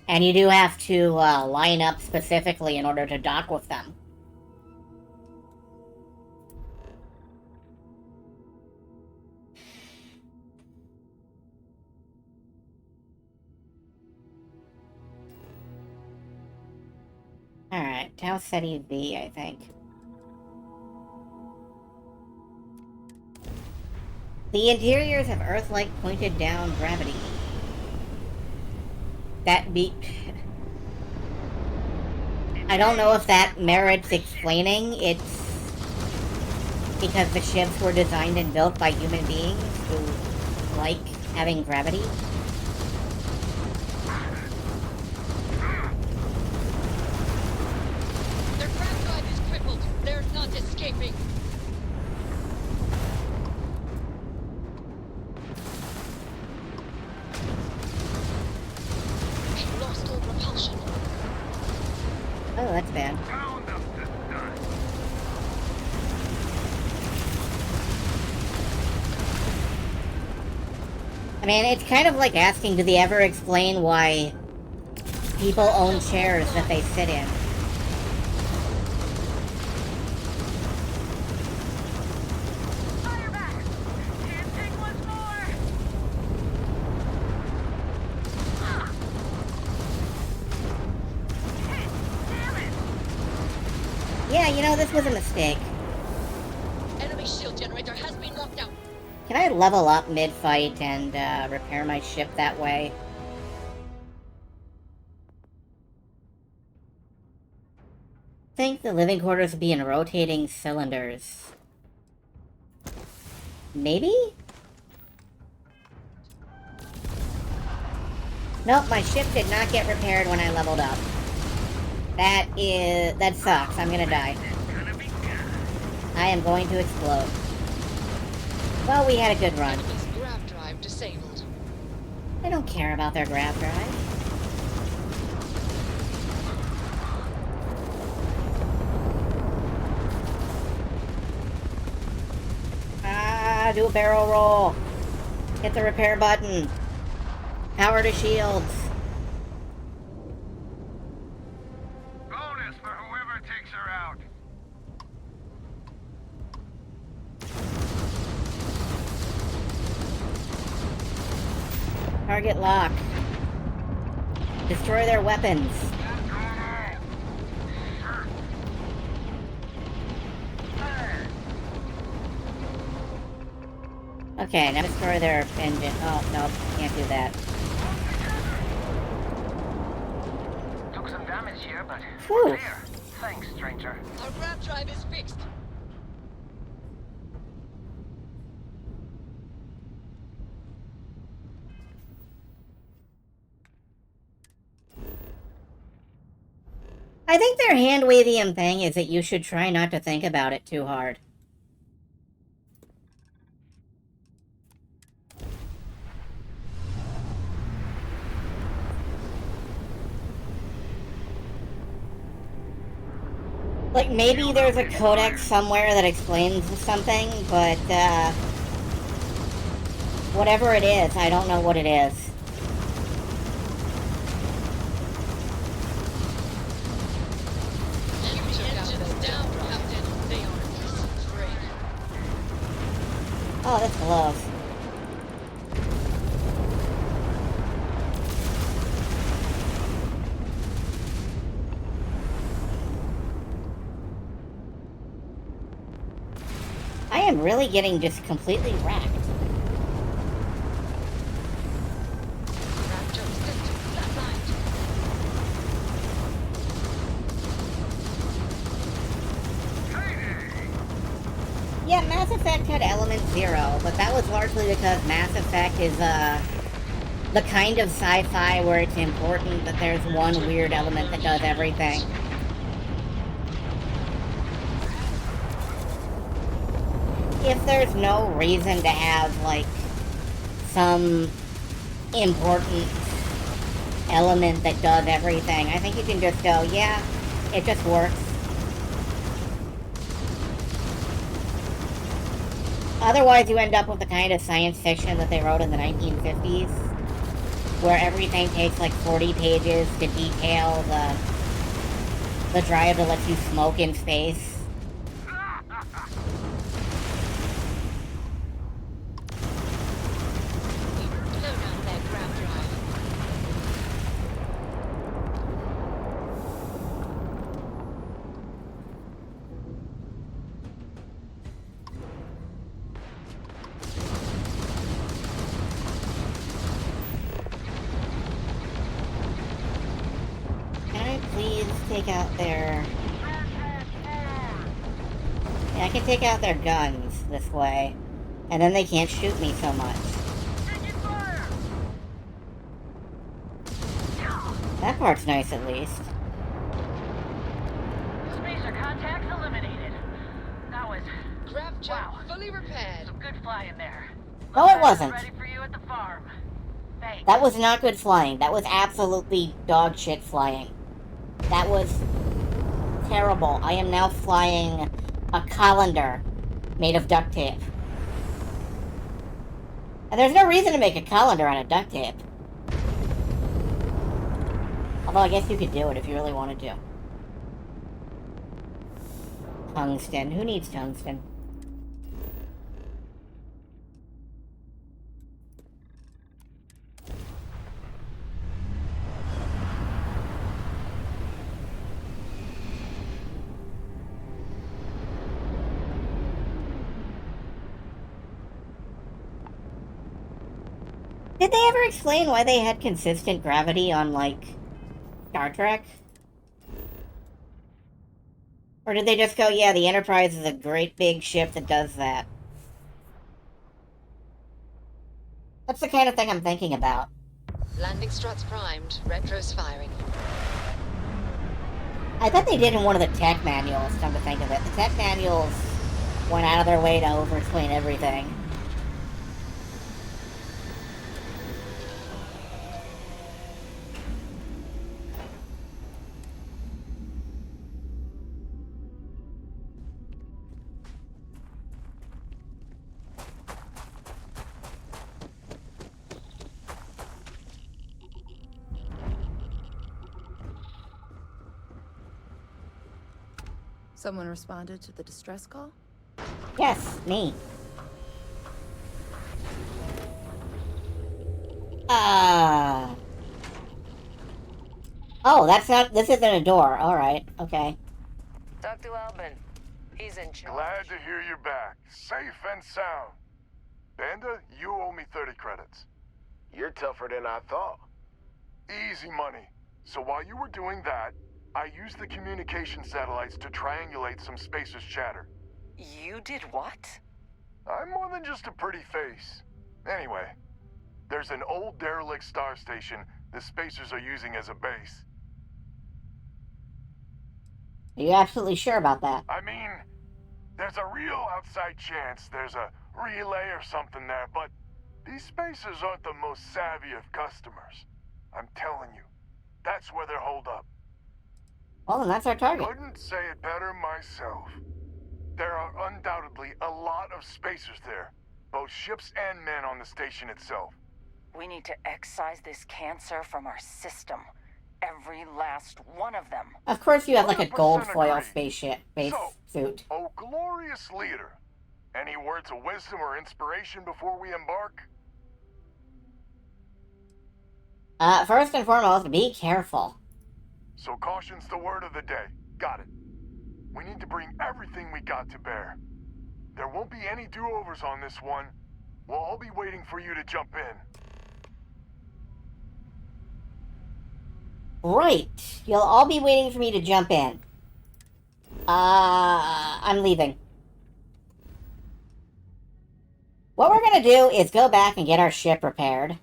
And you do have to line up specifically in order to dock with them. Alright, Tau Ceti V, I think. The interiors have Earth-like pointed down gravity. That be... I don't know if that merits explaining. It's because the ships were designed and built by human beings who like having gravity.
Their grav drive is crippled. They're not escaping. We've lost all propulsion.
Oh, that's bad. I mean, it's kind of like asking, do they ever explain why people own chairs that they sit in? Yeah, you know, this was a mistake.
Enemy shield generator has been locked out.
Can I level up mid-fight and repair my ship that way? I think the living quarters would be in rotating cylinders. Maybe? Nope, my ship did not get repaired when I leveled up. That sucks. I'm gonna die. I am going to explode. Well, we had a good run.
Enemy's grav drive disabled.
I don't care about their grav drive. Ah, do a barrel roll. Hit the repair button. Power to shields. Target lock. Destroy their weapons. Okay, now destroy their engine. Oh, no, can't do that.
Took some damage here, but
Whew.
we're clear. Thanks, stranger.
Our grab drive is fixed.
I think their hand-wavy thing is that you should try not to think about it too hard. Like, maybe there's a codex somewhere that explains something, but, whatever it is, I don't know what it is. Oh, that's close. I am really getting just completely wrecked. Yeah, Mass Effect had Element 0, but that was largely because Mass Effect is, the kind of sci-fi where it's important that there's one weird element that does everything. If there's no reason to have, like, some important element that does everything, I think you can just go, yeah, it just works. Otherwise, you end up with the kind of science fiction that they wrote in the 1950s, where everything takes like 40 pages to detail the drive that lets you smoke in space. Take out their... Yeah, I can take out their guns this way, and then they can't shoot me so much. That part's nice, at least.
Spacer contacts eliminated. That was...
Grab jump fully repaired.
Some good flying there.
No, it wasn't.
Ready for you at the farm. Thanks.
That was not good flying. That was absolutely dog shit flying. That was terrible. I am now flying a colander made of duct tape. And there's no reason to make a colander out of duct tape. Although I guess you could do it if you really wanted to. Tungsten. Who needs tungsten? Did they ever explain why they had consistent gravity on, like, Star Trek? Or did they just go, yeah, the Enterprise is a great big ship that does that? That's the kind of thing I'm thinking about.
Landing struts primed. Retro's firing.
I bet they did in one of the tech manuals, come to think of it. The tech manuals went out of their way to over-explain everything.
Someone responded to the distress call?
Yes, me. Oh, that's not... This isn't a door. Alright, okay.
Talk to Albin. He's in charge.
Glad to hear you're back. Safe and sound. Banda, you owe me 30 credits.
You're tougher than I thought.
Easy money. So while you were doing that, I used the communication satellites to triangulate some spacers' chatter.
You did what?
I'm more than just a pretty face. Anyway, there's an old derelict star station the spacers are using as a base.
Are you absolutely sure about that?
I mean, there's a real outside chance there's a relay or something there, but these spacers aren't the most savvy of customers. I'm telling you, that's where they're holed up.
Well, then that's our target.
Couldn't say it better myself. There are undoubtedly a lot of spacers there, both ships and men on the station itself.
We need to excise this cancer from our system. Every last one of them.
Of course you have like a
100%
gold foil
agree.
spaceship base suit.
Oh, glorious leader. Any words of wisdom or inspiration before we embark?
First and foremost, be careful.
So caution's the word of the day. Got it. We need to bring everything we got to bear. There won't be any do-overs on this one. We'll all be waiting for you to jump in.
Right. You'll all be waiting for me to jump in. I'm leaving. What we're gonna do is go back and get our ship repaired.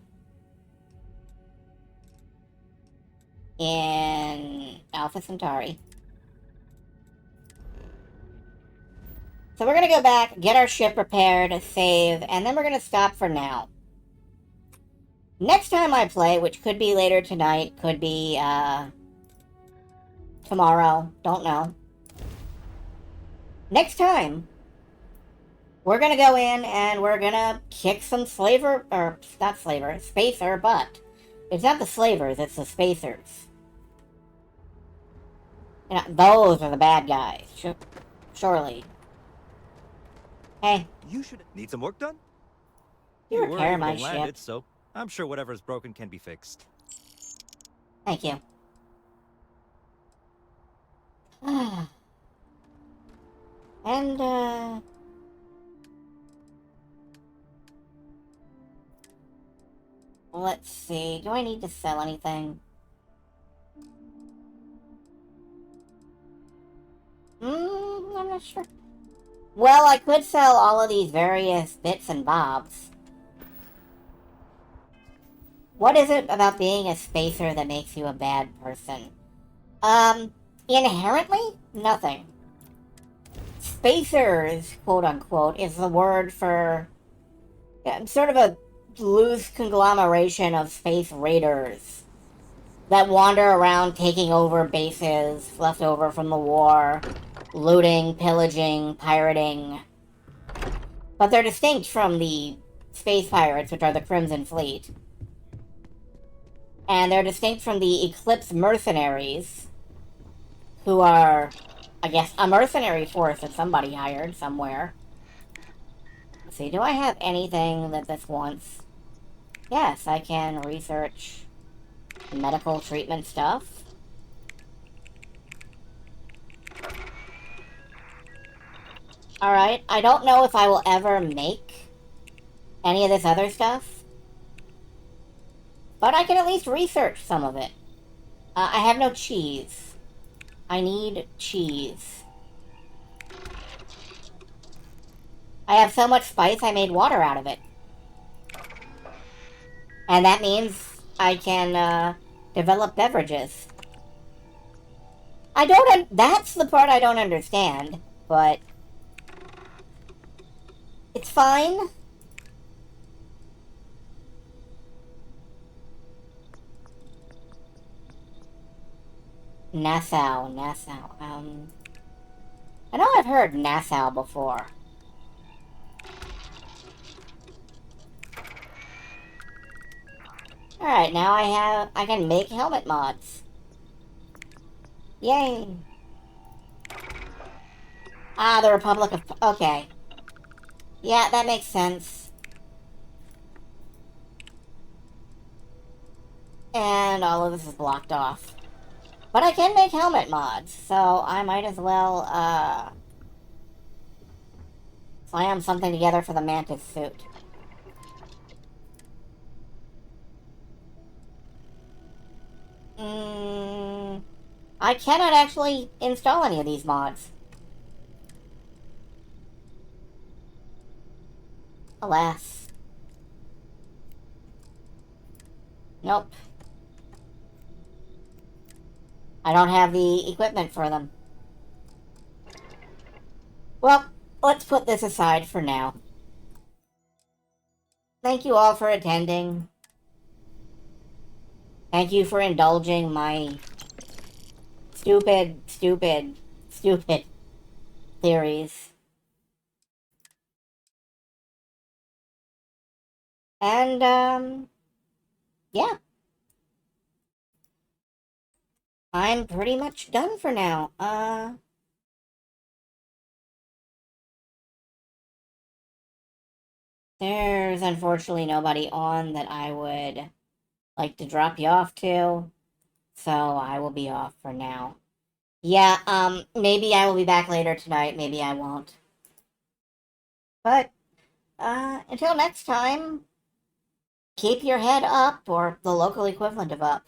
In Alpha Centauri. So we're gonna go back, get our ship repaired, save, and then we're gonna stop for now. Next time I play, which could be later tonight, could be, tomorrow, don't know. Next time, we're gonna go in and we're gonna kick some slaver, or not slaver, spacer butt. It's not the slavers, it's the spacers. You know, those are the bad guys, surely. Hey.
You should need some work done?
You
were
repair
able
my
to land
ship.
it, so I'm sure whatever's broken can be fixed.
Thank you. And, let's see. Do I need to sell anything? I'm not sure. Well, I could sell all of these various bits and bobs. What is it about being a spacer that makes you a bad person? Inherently, nothing. Spacers, quote-unquote, is the word for sort of a loose conglomeration of space raiders that wander around taking over bases left over from the war, looting, pillaging, pirating. But they're distinct from the space pirates, which are the Crimson Fleet. And they're distinct from the Eclipse mercenaries, who are, I guess, a mercenary force that somebody hired somewhere. Let's see, do I have anything that this wants? Yes, I can research medical treatment stuff. Alright, I don't know if I will ever make any of this other stuff, but I can at least research some of it. I have no cheese. I need cheese. I have so much spice I made water out of it. And that means I can develop beverages. That's the part I don't understand, but it's fine. Nassau. I know I've heard Nassau before. Alright, now I can make helmet mods. Yay! Ah, the Republic of... Okay. Yeah, that makes sense. And all of this is blocked off. But I can make helmet mods, so I might as well, slam something together for the Mantis suit. I cannot actually install any of these mods. Alas. Nope. I don't have the equipment for them. Well, let's put this aside for now. Thank you all for attending. Thank you for indulging my stupid theories. And, yeah. I'm pretty much done for now. There's unfortunately nobody on that I would like to drop you off to, so I will be off for now. Yeah, maybe I will be back later tonight, maybe I won't. But, until next time, keep your head up, or the local equivalent of up.